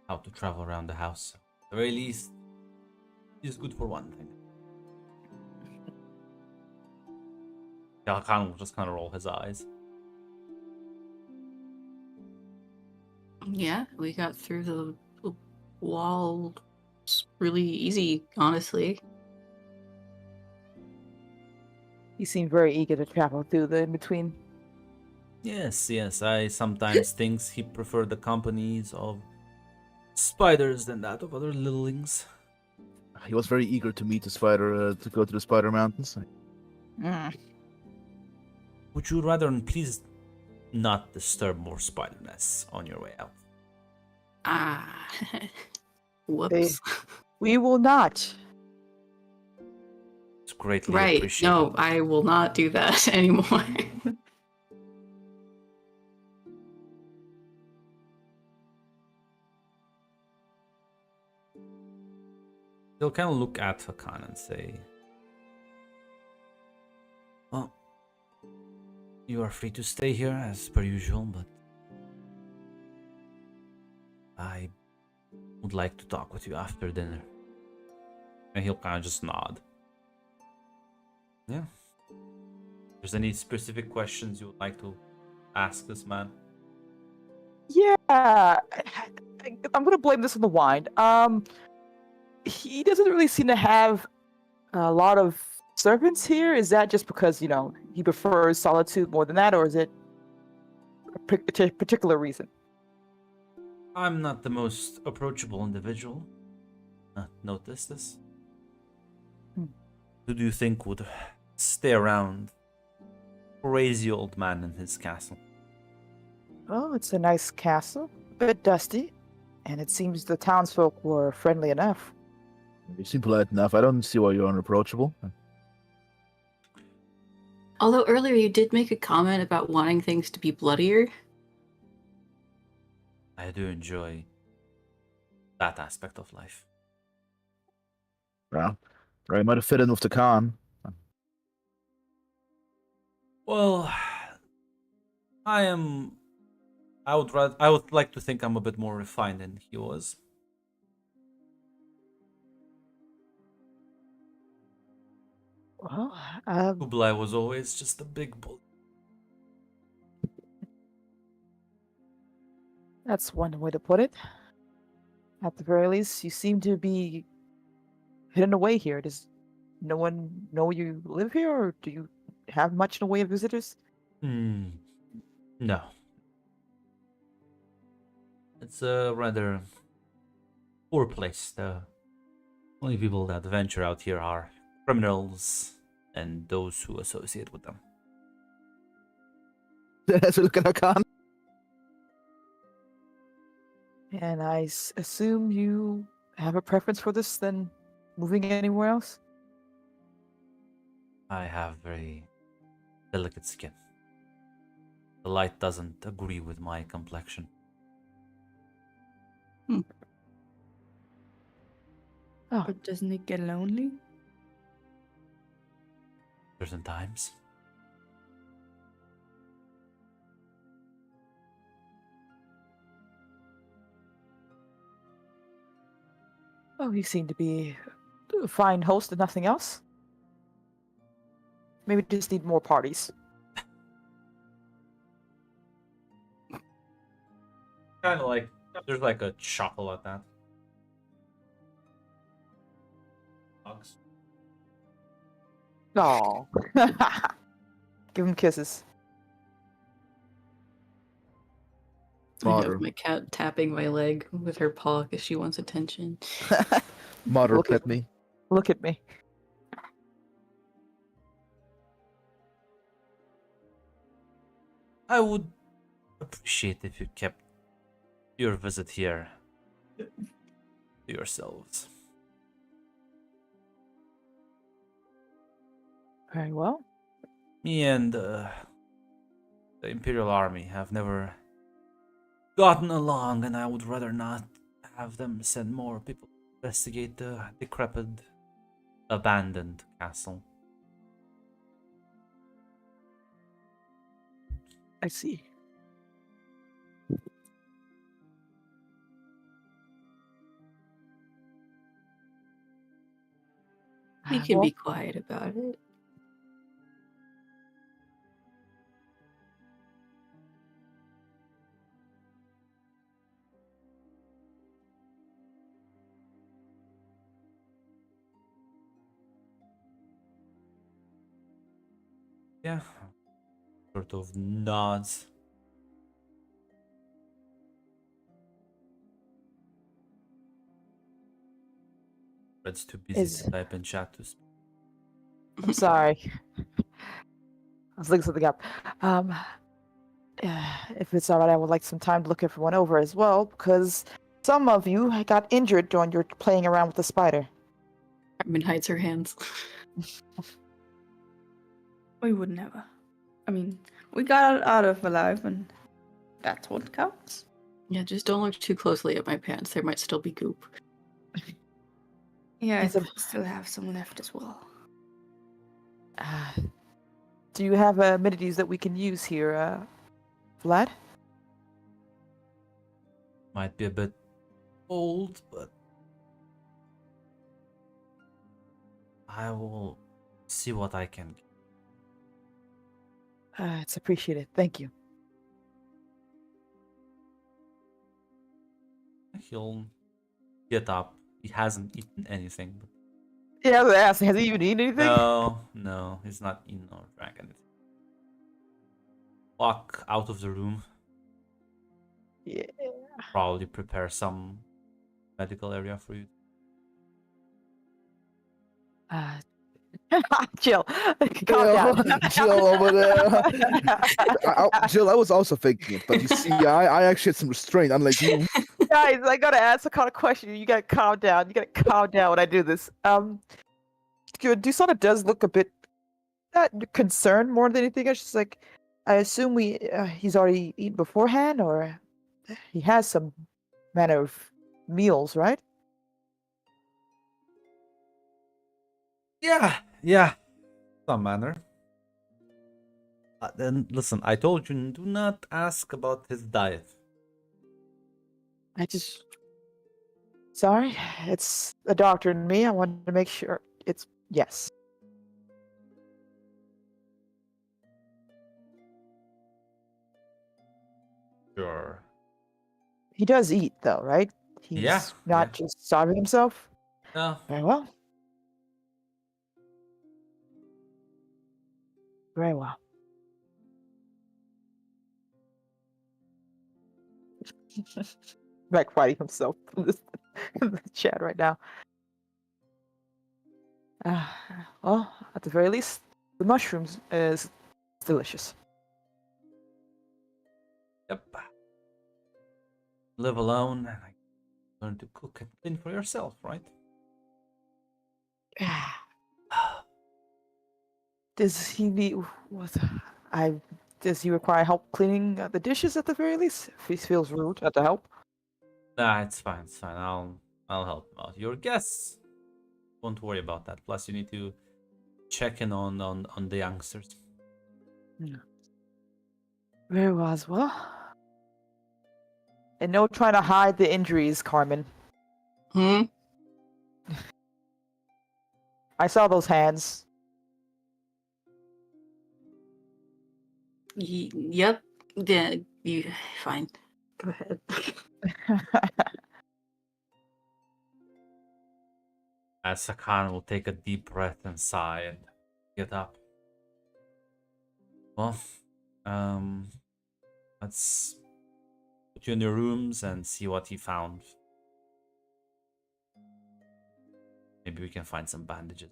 how to travel around the house. At the very least, he's good for one thing. The Khan will just kind of roll his eyes. Yeah, we got through the wall really easy, honestly. He seemed very eager to travel through the in-between. Yes, I sometimes think he preferred the companies of spiders than that of other littlings. He was very eager to meet the spider, to go to the Spider Mountains. Would you rather please not disturb more spider nests on your way out? Ah, whoops. We will not. It's greatly Right, appreciated. no, I will not do that anymore. They'll kind of look at Hakan and say, well, you are free to stay here as per usual, but I would like to talk with you after dinner. And he'll kind of just nod. Yeah. If there's any specific questions you would like to ask this man? Yeah, I'm gonna blame this on the wine. He doesn't really seem to have a lot of servants here. Is that just because he prefers solitude more than that, or is it a particular reason? I'm not the most approachable individual. Notice this? Who do you think would stay around? Crazy old man in his castle. Well, it's a nice castle, a bit dusty, and it seems the townsfolk were friendly enough. You seem polite enough. I don't see why you're unapproachable. Although earlier you did make a comment about wanting things to be bloodier. I do enjoy that aspect of life. Well, right, might have fit in with the Khan. Well, I would like to think I'm a bit more refined than he was. Well, Kublai was always just a big bully. that's one way to put it. At the very least, you seem to be hidden away here. Does no one know you live here, or do you have much in the way of visitors? No. It's a rather poor place. The only people that venture out here are criminals and those who associate with them. That's what I can. And I assume you have a preference for this than moving anywhere else? I have very delicate skin. The light doesn't agree with my complexion. Oh, But doesn't it get lonely? Certain times. oh, you seem to be a fine host and nothing else. Maybe just need more parties. Kind of like there's like a chuckle at that. Dogs. Oh, give him kisses. I Mother. have my cat tapping my leg with her paw because she wants attention. Mother, Look at pet me. Look at me. I would appreciate if you kept your visit here to yourselves. Very well. Me and the Imperial Army have never gotten along, and I would rather not have them send more people to investigate the decrepit, abandoned castle. I see. We can Well, be quiet about it. Yeah, sort of nods. Red's too busy Is- to type in chat to speak. I'm sorry. I was looking something up. If it's all right, I would like some time to look everyone over as well, because some of you got injured when you were playing around with the spider. Carmen hides her hands. We would never. I mean, we got out of alive, and that's what counts. Yeah, just don't look too closely at my pants. There might still be goop. Yeah, It's I a- still have some left as well. Do you have amenities that we can use here, Vlad? Might be a bit old, but I will see what I can get. It's appreciated. Thank you. He'll get up. He hasn't eaten anything. But Yeah, I was asking, has he even eaten anything? no, he's not eaten or drank anything. Walk out of the room. Yeah. Probably prepare some medical area for you. Jill, calm down. Jill over there. Jill, I was also thinking it, but you see, I actually had some restraint, unlike you. Guys, I gotta ask a kind of question. You gotta calm down. You gotta calm down when I do this. Dusana does look a bit concerned more than anything. It's just like, I assume he's already eaten beforehand, or he has some manner of meals, right? Yeah, some manner. Then listen, I told you, do not ask about his diet. I just. Sorry, it's the doctor and me. I wanted to make sure it's. Yes. Sure. He does eat, though, right? Yeah, He's not yeah. just starving himself. No. Very well. Very well. Like fighting himself in the chat right now. Uh, well, at the very least, the mushrooms is delicious. Yep. Live alone and I learn to cook and clean for yourself, right? Does he need what? I does he require help cleaning the dishes at the very least? If he feels rude, not to help. Nah, it's fine, it's fine. I'll help him out. Your guests. Don't worry about that. Plus you need to check in on the youngsters. Very well as well. And no trying to hide the injuries, Carmen. Hmm. I saw those hands. Yep. Yeah. You fine. Go ahead. As Sakan will take a deep breath and sigh and get up. Well, let's put you in your rooms and see what he found. Maybe we can find some bandages.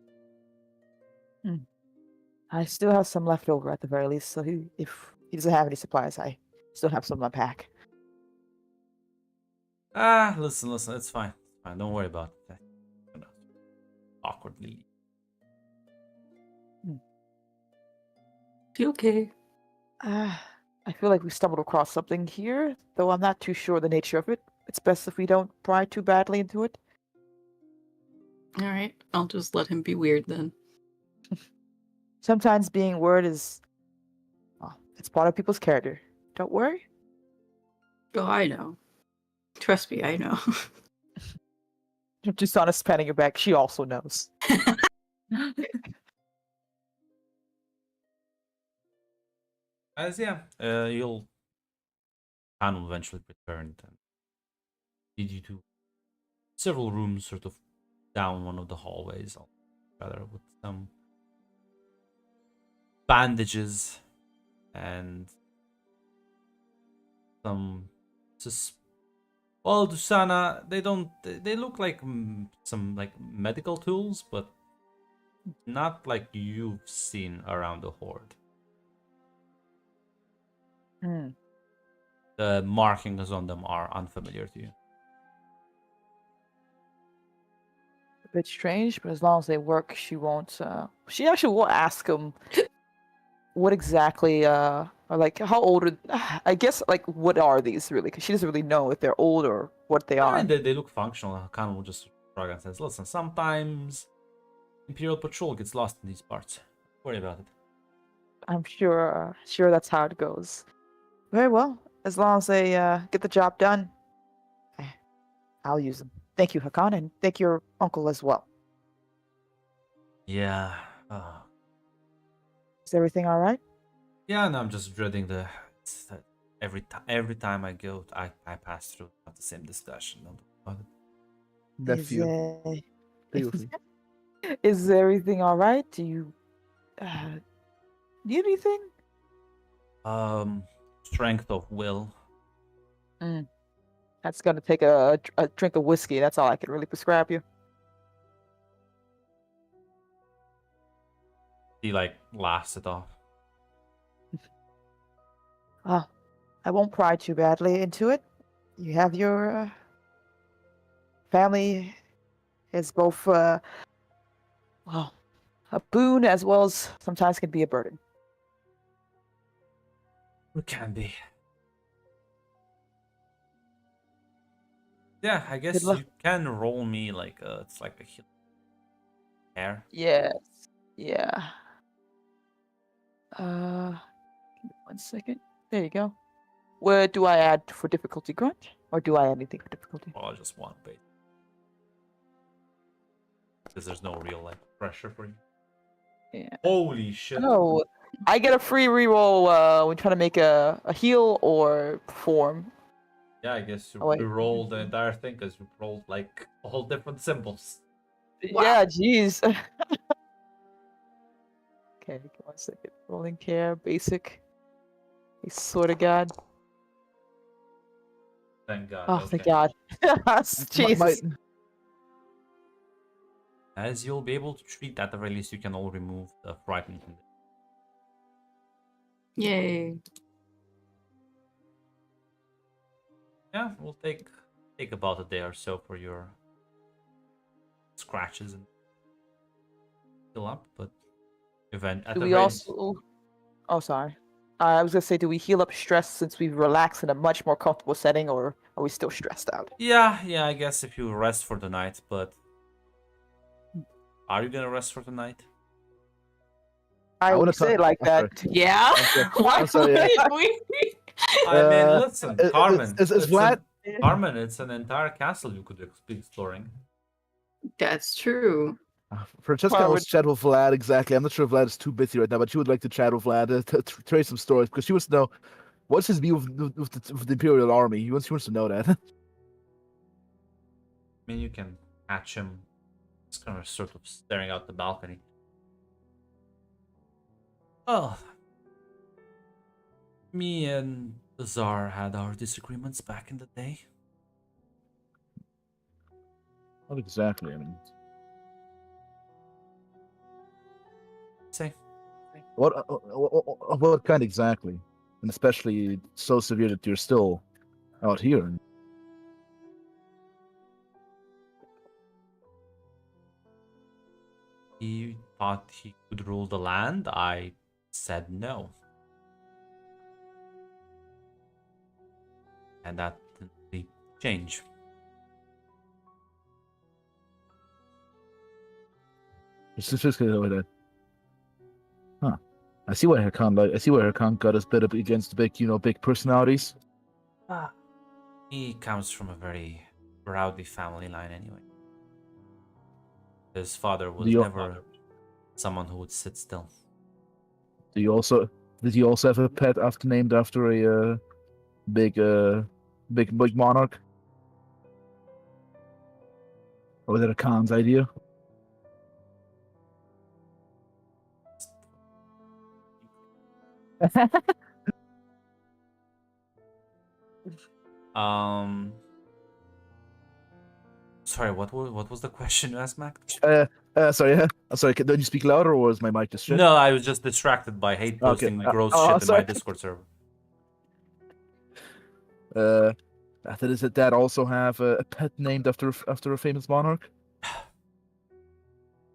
I still have some left over at the very least, so if he doesn't have any supplies, I still have some in my pack. Ah, listen, it's fine. It's fine. Don't worry about it. Awkwardly. You okay? I feel like we stumbled across something here, though I'm not too sure the nature of it. It's best if we don't pry too badly into it. All right. I'll just let him be weird then. Sometimes being weird is, well, it's part of people's character. Don't worry. Oh, I know. Trust me, I know. Just on a patting your back. She also knows. As yeah, you'll Khan will eventually return and lead you to several rooms, sort of down one of the hallways, rather with some bandages and some well, Dusana, they look like some like medical tools, but not like you've seen around the horde. The markings on them are unfamiliar to you. A bit strange, but as long as they work, she won't. She actually will ask him what exactly, or like how old are. I guess like what are these really? Because she doesn't really know if they're old or what they I are. mean, they look functional. Khan will just shrug and says, "Listen, sometimes Imperial Patrol gets lost in these parts. Don't worry about it." I'm sure that's how it goes. Very well. As long as they get the job done, I'll use them. Thank you, Hakan, and thank your uncle as well. Yeah. Is everything all right? Yeah, and I'm just dreading every time I go, I pass through the same discussion. Don't worry about it. Nephew. Feel free. Is everything all right? Do you need anything? Strength of will. That's gonna take a drink of whiskey. That's all I can really prescribe you. He like laughs it off. I won't pry too badly into it. You have your family is both well, a boon as well as sometimes can be a burden. It can be. Yeah, I guess luck. you can roll me like it's like a heal hair. Yes. Yeah. 1 second. There you go. Where do I add for difficulty, Grunt? Or do I add anything for difficulty? Well, just one base. Because there's no real like pressure for you. Yeah. Holy shit. Oh, I get a free reroll when trying to make a heal or perform. Yeah, I guess you Oh, wait. rolled the entire thing because you rolled like all different symbols. Yeah, jeez. Okay, 1 second. Rolling care, basic. I swear to God. Thank God. Oh, Okay. thank God. Jesus. As you'll be able to treat at the very least, you can all remove the frightening condition. Yay. Yeah, we'll take about a day or so for your scratches and heal up, but event at Do the we very also? Oh, sorry. I was gonna say, do we heal up stress since we've relaxed in a much more comfortable setting, or are we still stressed out? yeah, I guess if you rest for the night, but are you gonna rest for the night? I wanna would say talk- it like I'm that. sorry. Yeah. Why I'm sorry, yeah. would we? I mean, listen, Carmen. Is it's Vlad? Carmen, it's an entire castle you could be exploring. That's true. Francesca Well, was chat with Vlad exactly. I'm not sure if Vlad is too busy right now, but she would like to chat with Vlad to trade some stories because she wants to know what's his view of the Imperial Army. She wants to know that. I mean, you can catch him. It's kind of sort of staring out the balcony. Well, me and the Tsar had our disagreements back in the day. Not exactly. I mean, Say, what kind exactly? And especially so severe that you're still out here. he thought he could rule the land. I said no. And that didn't really change. Specifically over that. Huh. I see why Hakan got us bit up against the big personalities. He comes from a very rowdy family line anyway. His father was never someone who would sit still. Did you also have a pet named after a big monarch? Or was it a Khan's idea? Sorry, what was the question you asked, Mac? Sorry. I'm sorry. Don't you speak louder, or was my mic just shit? No, I was just distracted by hate posting gross shit in my sorry. Discord server. Does his dad also have a pet named after a famous monarch?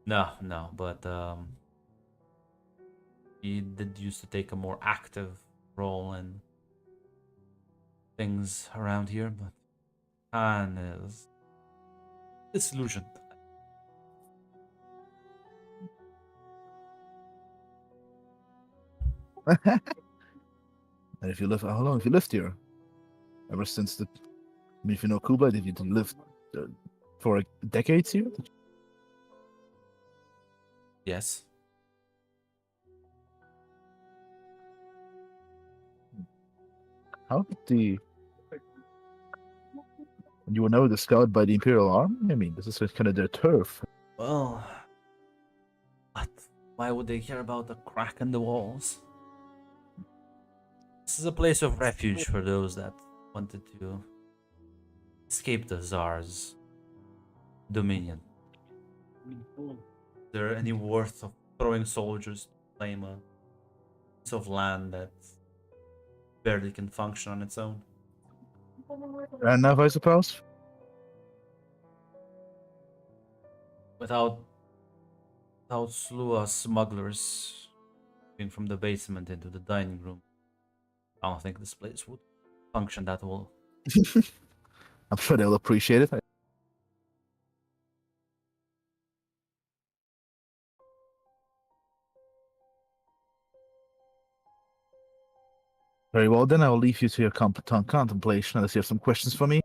No, but he did used to take a more active role in things around here, but Khan is disillusioned. And if you live, how long have you lived here? Ever since I mean, if you know Kuba, did you live for decades here? Yes. How did you were never discovered by the Imperial Army? I mean, this is kind of their turf. Well, but why would they care about a crack in the walls? This is a place of refuge for those that wanted to escape the Tsar's dominion. Is there any worth of throwing soldiers to claim a piece of land that barely can function on its own? And enough, I suppose. Without slew of smugglers going from the basement into the dining room, I don't think this place would function that well. I'm sure they'll appreciate it. Very well, then I will leave you to your contemplation unless you have some questions for me.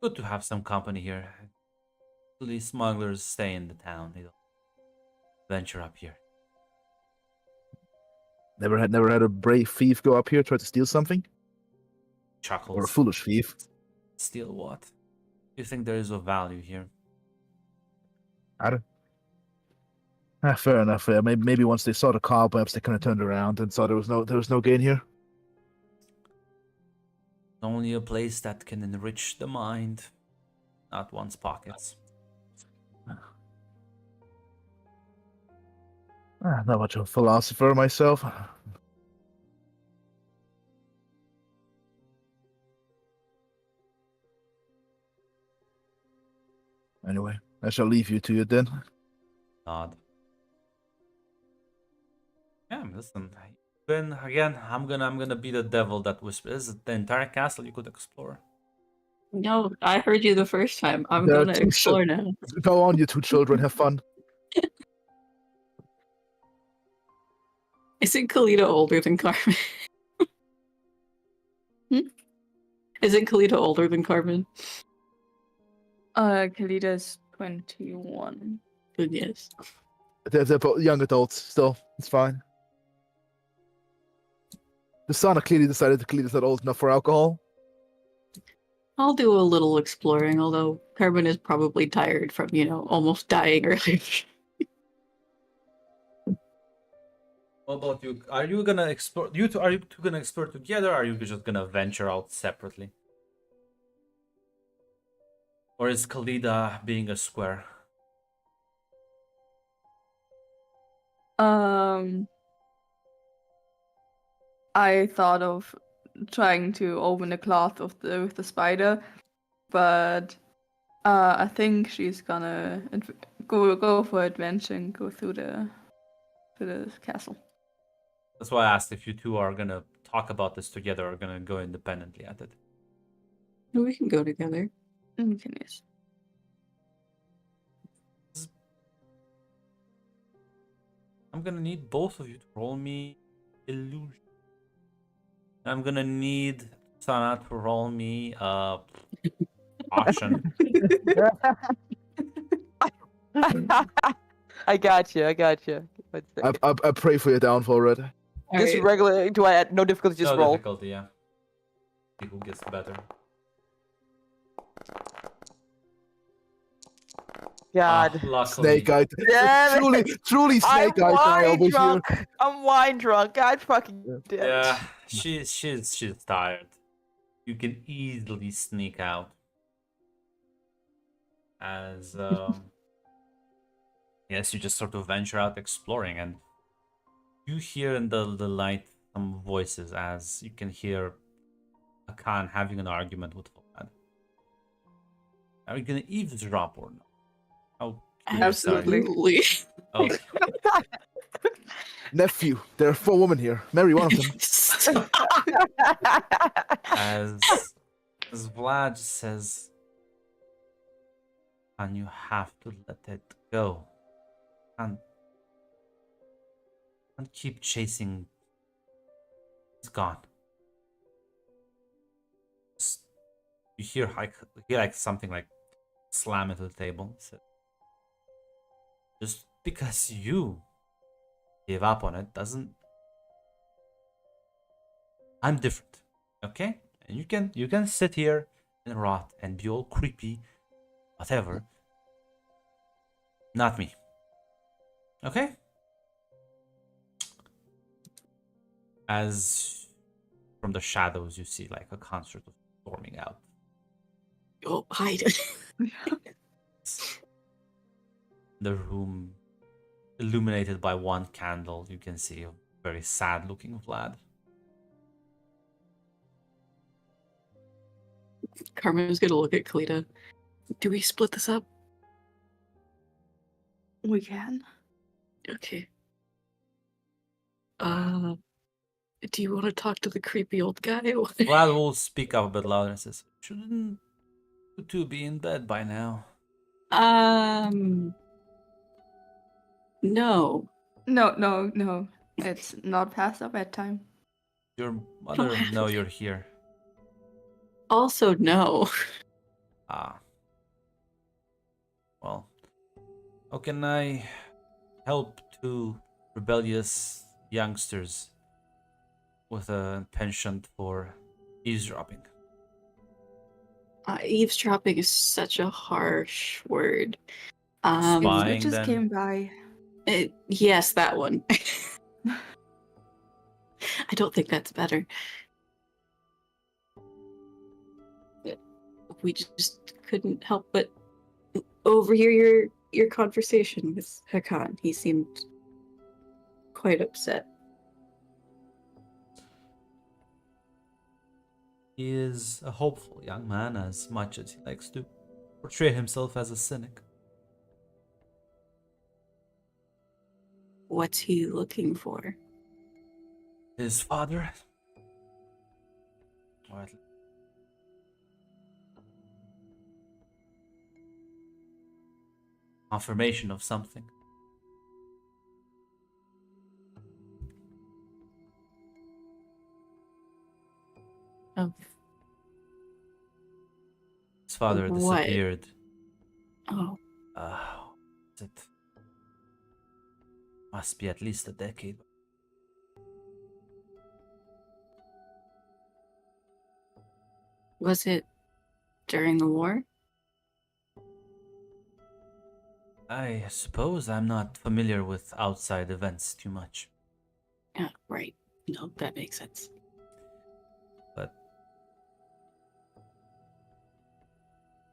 Good to have some company here. Usually smugglers stay in the town. They don't venture up here. Never had a brave thief go up here try to steal something, Chuckles. or a foolish thief. Steal what? You think there is of value here? I don't. Fair enough. Maybe once they saw the cobwebs, they kind of turned around and saw there was no gain here. Only a place that can enrich the mind, not one's pockets. Not much of a philosopher myself. Anyway, I shall leave you to it then. Nod. Yeah, listen. Then again, I'm gonna be the devil that whispers. Is it the entire castle you could explore? No, I heard you the first time. I'm There are gonna two explore now. Go on, you two children, have fun. Isn't Kalita older than Carmen? Isn't Kalita older than Carmen? Kalita's 21. Then yes. They're both young adults still. It's fine. The son clearly decided that Kalita's not old enough for alcohol. I'll do a little exploring, although Carmen is probably tired from, almost dying earlier. What about you? Are you gonna explore? Are you two gonna explore together? Or are you just gonna venture out separately? Or is Kalida being a square? I thought of trying to open the cloth with the spider, but I think she's gonna go for adventure and go through the castle. That's why I asked if you two are gonna talk about this together or gonna go independently at it. We can go together. Okay, yes. I'm gonna need both of you to roll me illusion. I'm gonna need Sana to roll me caution. I got you. I pray for your downfall, Red. Just Alright. regular. Do I add no difficulty? Just No roll. difficulty, yeah. See who gets better. God. Luckily. Snake eye. Damn it. Truly I'm snake eye wine over here. drunk. I'm wine drunk. God fucking damn. Yeah, she's tired. You can easily sneak out. As yes, you just sort of venture out exploring, and you hear in the light some voices as you can hear Akan having an argument with Vlad. Are you gonna eavesdrop or not? Oh, Absolutely. Oh, Nephew, there are 4 women here. Marry one of them. as Vlad says, and you have to let it go. And keep chasing. It's gone. You hear like something like slam into the table. So, just because you give up on it doesn't. I'm different, okay? And you can sit here and rot and be all creepy, whatever. Not me. Okay? As from the shadows you see like a concert of storming out. Oh, hide. The room illuminated by one candle, you can see a very sad looking Vlad. Carmen's gonna look at Kalita. Do we split this up? We can. Okay. Do you want to talk to the creepy old guy? Vlad will speak up a bit louder and says, shouldn't you two be in bed by now? No. No. It's not past our bedtime. Your mother have know to. you're here. Also, no. Ah. Well, how can I help two rebellious youngsters with a penchant for eavesdropping? Eavesdropping is such a harsh word. Spying, We just then? came by. Yes, that one. I don't think that's better. We just couldn't help but overhear your conversation with Hakan. He seemed quite upset. He is a hopeful young man as much as he likes to portray himself as a cynic. What's he looking for? His father, or at least confirmation of something. Of His father what? disappeared. Oh, It must be at least a decade. was it during the war? I suppose I'm not familiar with outside events too much, Yeah, right. No, that makes sense. but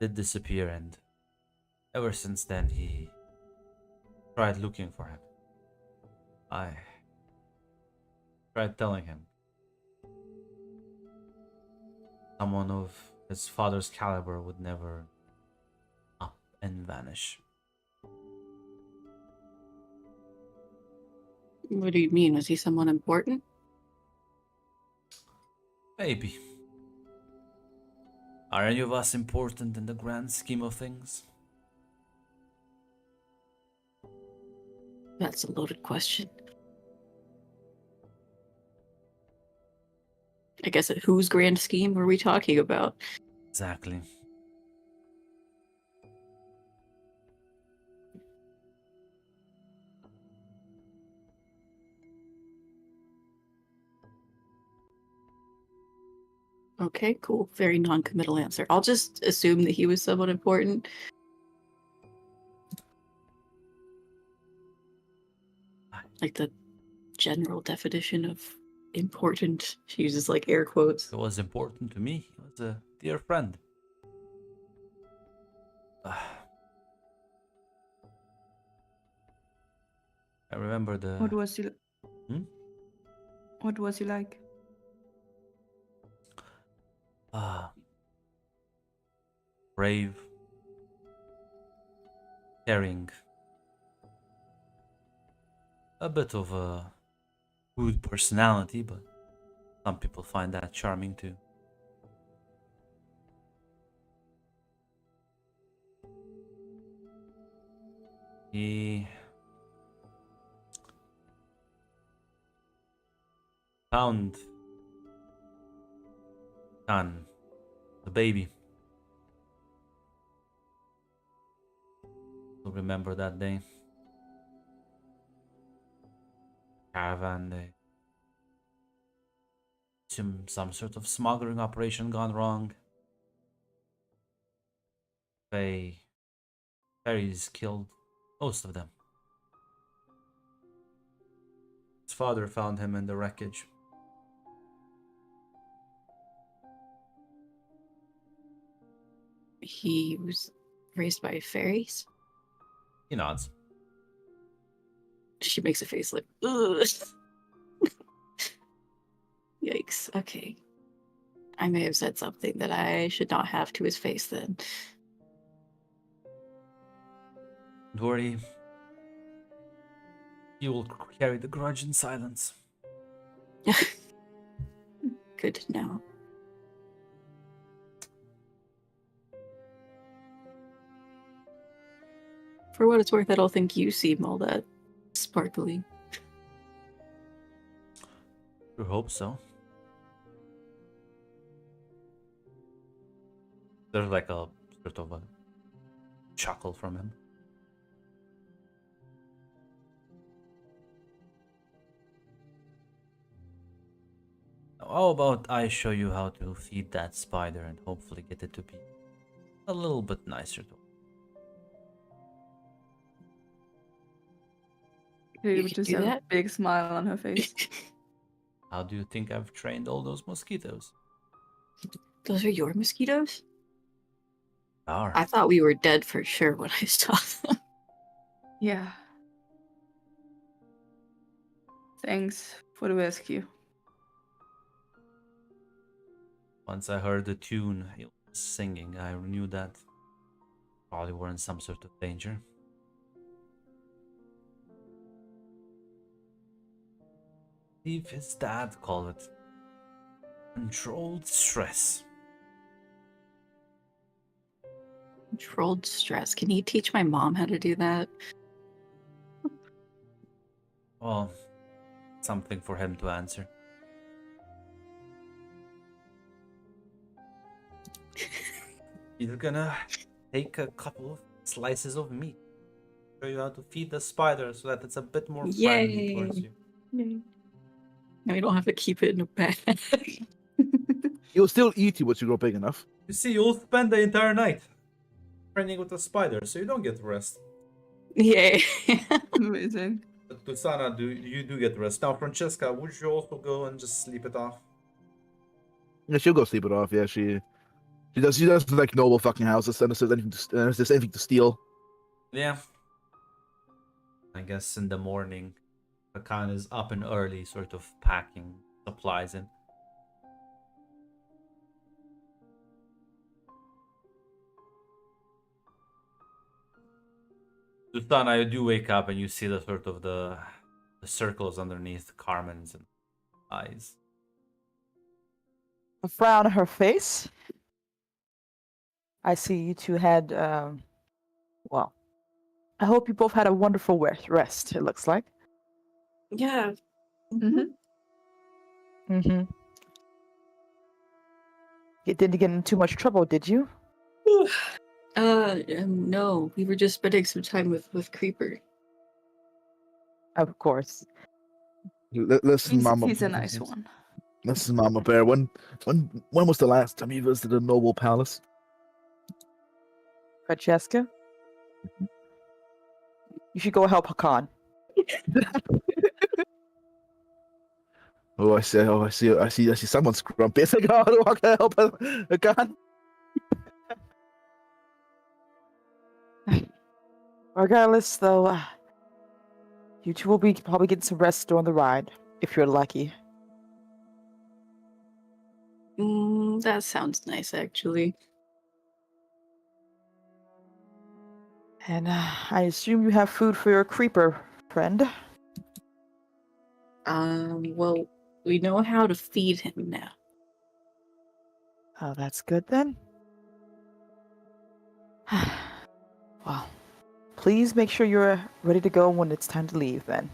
did disappear, and ever since then he tried looking for him. I tried telling him someone of his father's caliber would never up and vanish. What do you mean? Was he someone important? Maybe. Are any of us important in the grand scheme of things? That's a loaded question. I guess whose grand scheme are we talking about? Exactly. Okay, cool. Very non-committal answer. I'll just assume that he was someone important. Like the general definition of important. She uses like air quotes. It was important to me. He was a dear friend. I remember the. What was he? Hmm? What was he like? Brave, caring, a bit of a rude personality, but some people find that charming too. He found Khan, the baby. You'll remember that day. Caravan, they some sort of smuggling operation gone wrong. Ferries killed most of them. His father found him in the wreckage. He was raised by fairies. He nods. She makes a face like, ugh. Yikes. Okay. I may have said something that I should not have to his face then. Don't worry. You will carry the grudge in silence. Good to know. For what it's worth, I don't think you seem all that sparkly. I hope so. There's like a sort of a chuckle from him. How about I show you how to feed that spider and hopefully get it to be a little bit nicer to Katie You would could just do have a that? big smile on her face. How do you think I've trained all those mosquitoes? Those are your mosquitoes? Are. I thought we were dead for sure when I saw them. Yeah. Thanks for the rescue. Once I heard the tune he was singing, I knew that probably were in some sort of danger. I believe his dad called it controlled stress. Controlled stress. Can you teach my mom how to do that? Well, something for him to answer. He's gonna take a couple of slices of meat. Show you how to feed the spider so that it's a bit more friendly towards Yay. you. Now we don't have to keep it in a bag. You'll still eat you once you grow big enough. You see, you'll spend the entire night training with the spider, so you don't get rest. Yay. Amazing. But Tusana, you do get rest. Now, Francesca, would you also go and just sleep it off? Yeah, she'll go sleep it off. Yeah, she does. She does like noble fucking houses, and if there's anything to steal. Yeah. I guess in the morning, Hakan is up and early, sort of packing supplies in. Sultana, you do wake up and you see the sort of the circles underneath Carmen's eyes. A frown on her face. I see you two had, well, I hope you both had a wonderful rest, it looks like. Yeah. Mm-hmm. Mm-hmm. You didn't get in too much trouble, did you? No. We were just spending some time with Creeper. Of course. Listen, Mama. He's a nice one. Listen, Mama Bear. When was the last time you visited a noble palace? Francesca? You should go help Hakan. Oh, I see. Oh, I see. I see. Someone's grumpy. It's like, oh, how can I help Hakan? Regardless, though, you two will be probably getting some rest during the ride, if you're lucky. That sounds nice, actually. And I assume you have food for your creeper friend. Well, we know how to feed him now. Oh, that's good then. Well, please make sure you're ready to go when it's time to leave then.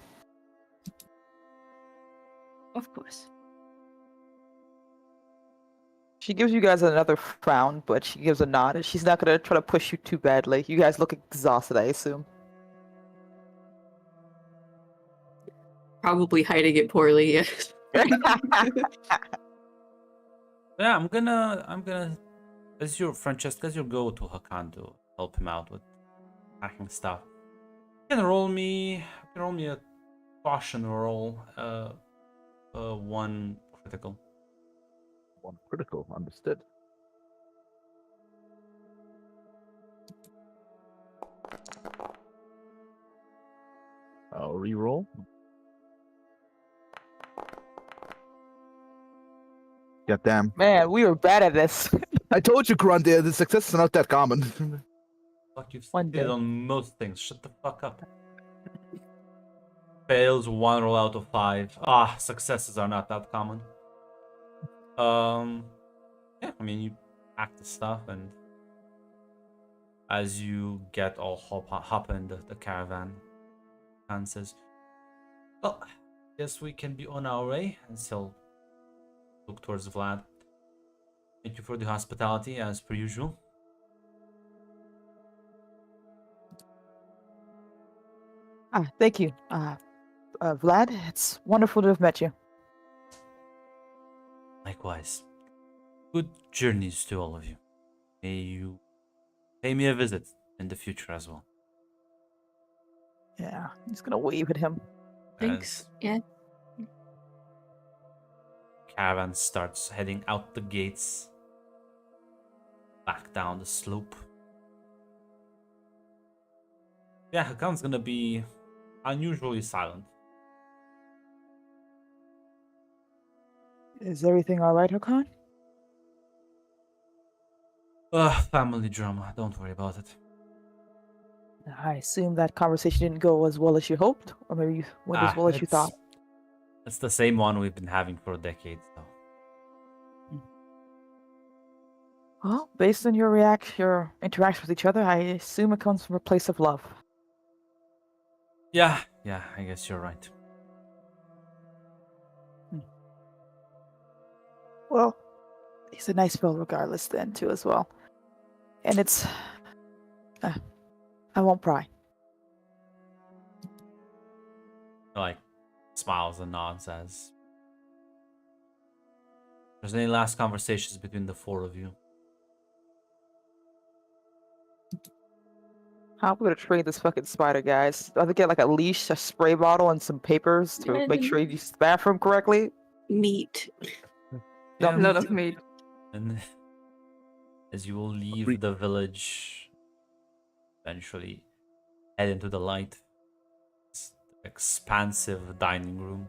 Of course. She gives you guys another frown, but she gives a nod, and she's not gonna try to push you too badly. You guys look exhausted, I assume. Probably hiding it poorly, yes. Yeah, I'm gonna as your Francesca, as you go to Hakan to help him out with packing stuff. You can roll me a caution roll, one critical. One critical. Understood. I'll re-roll. God damn. Man, we were bad at this. I told you, Grunt, the success is not that common. Fuck, you've One succeeded day. on most things. Shut the fuck up. Fails 1 roll out of 5. Successes are not that common. Yeah, I mean, you pack the stuff, and as you get all hop in the caravan, Han says, well, Guess we can be on our way. And he'll look towards Vlad. Thank you for the hospitality, as per usual. Thank you. Vlad, it's wonderful to have met you. Likewise. Good journeys to all of you. May you pay me a visit in the future as well. Yeah, I'm just gonna wave at him. Thanks. As Yeah. Caravan starts heading out the gates, back down the slope. Yeah, Hakan's gonna be unusually silent. Is everything all right, Hakan? Family drama. Don't worry about it. I assume that conversation didn't go as well as you hoped, or maybe went as well as you thought. It's the same one we've been having for decades, though. Well, based on your interaction with each other, I assume it comes from a place of love. Yeah, I guess you're right. Well, he's a nice fellow regardless then, too, as well. And it's... I won't pry. Like, smiles and nods as... If there's any last conversations between the four of you? How am I gonna train this fucking spider, guys? Do I have to get like a leash, a spray bottle, and some papers to make sure he uses the bathroom correctly? Meat. A lot of meat. And as you will leave Re- the village, eventually head into the light, this expansive dining room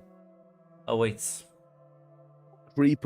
awaits. 3%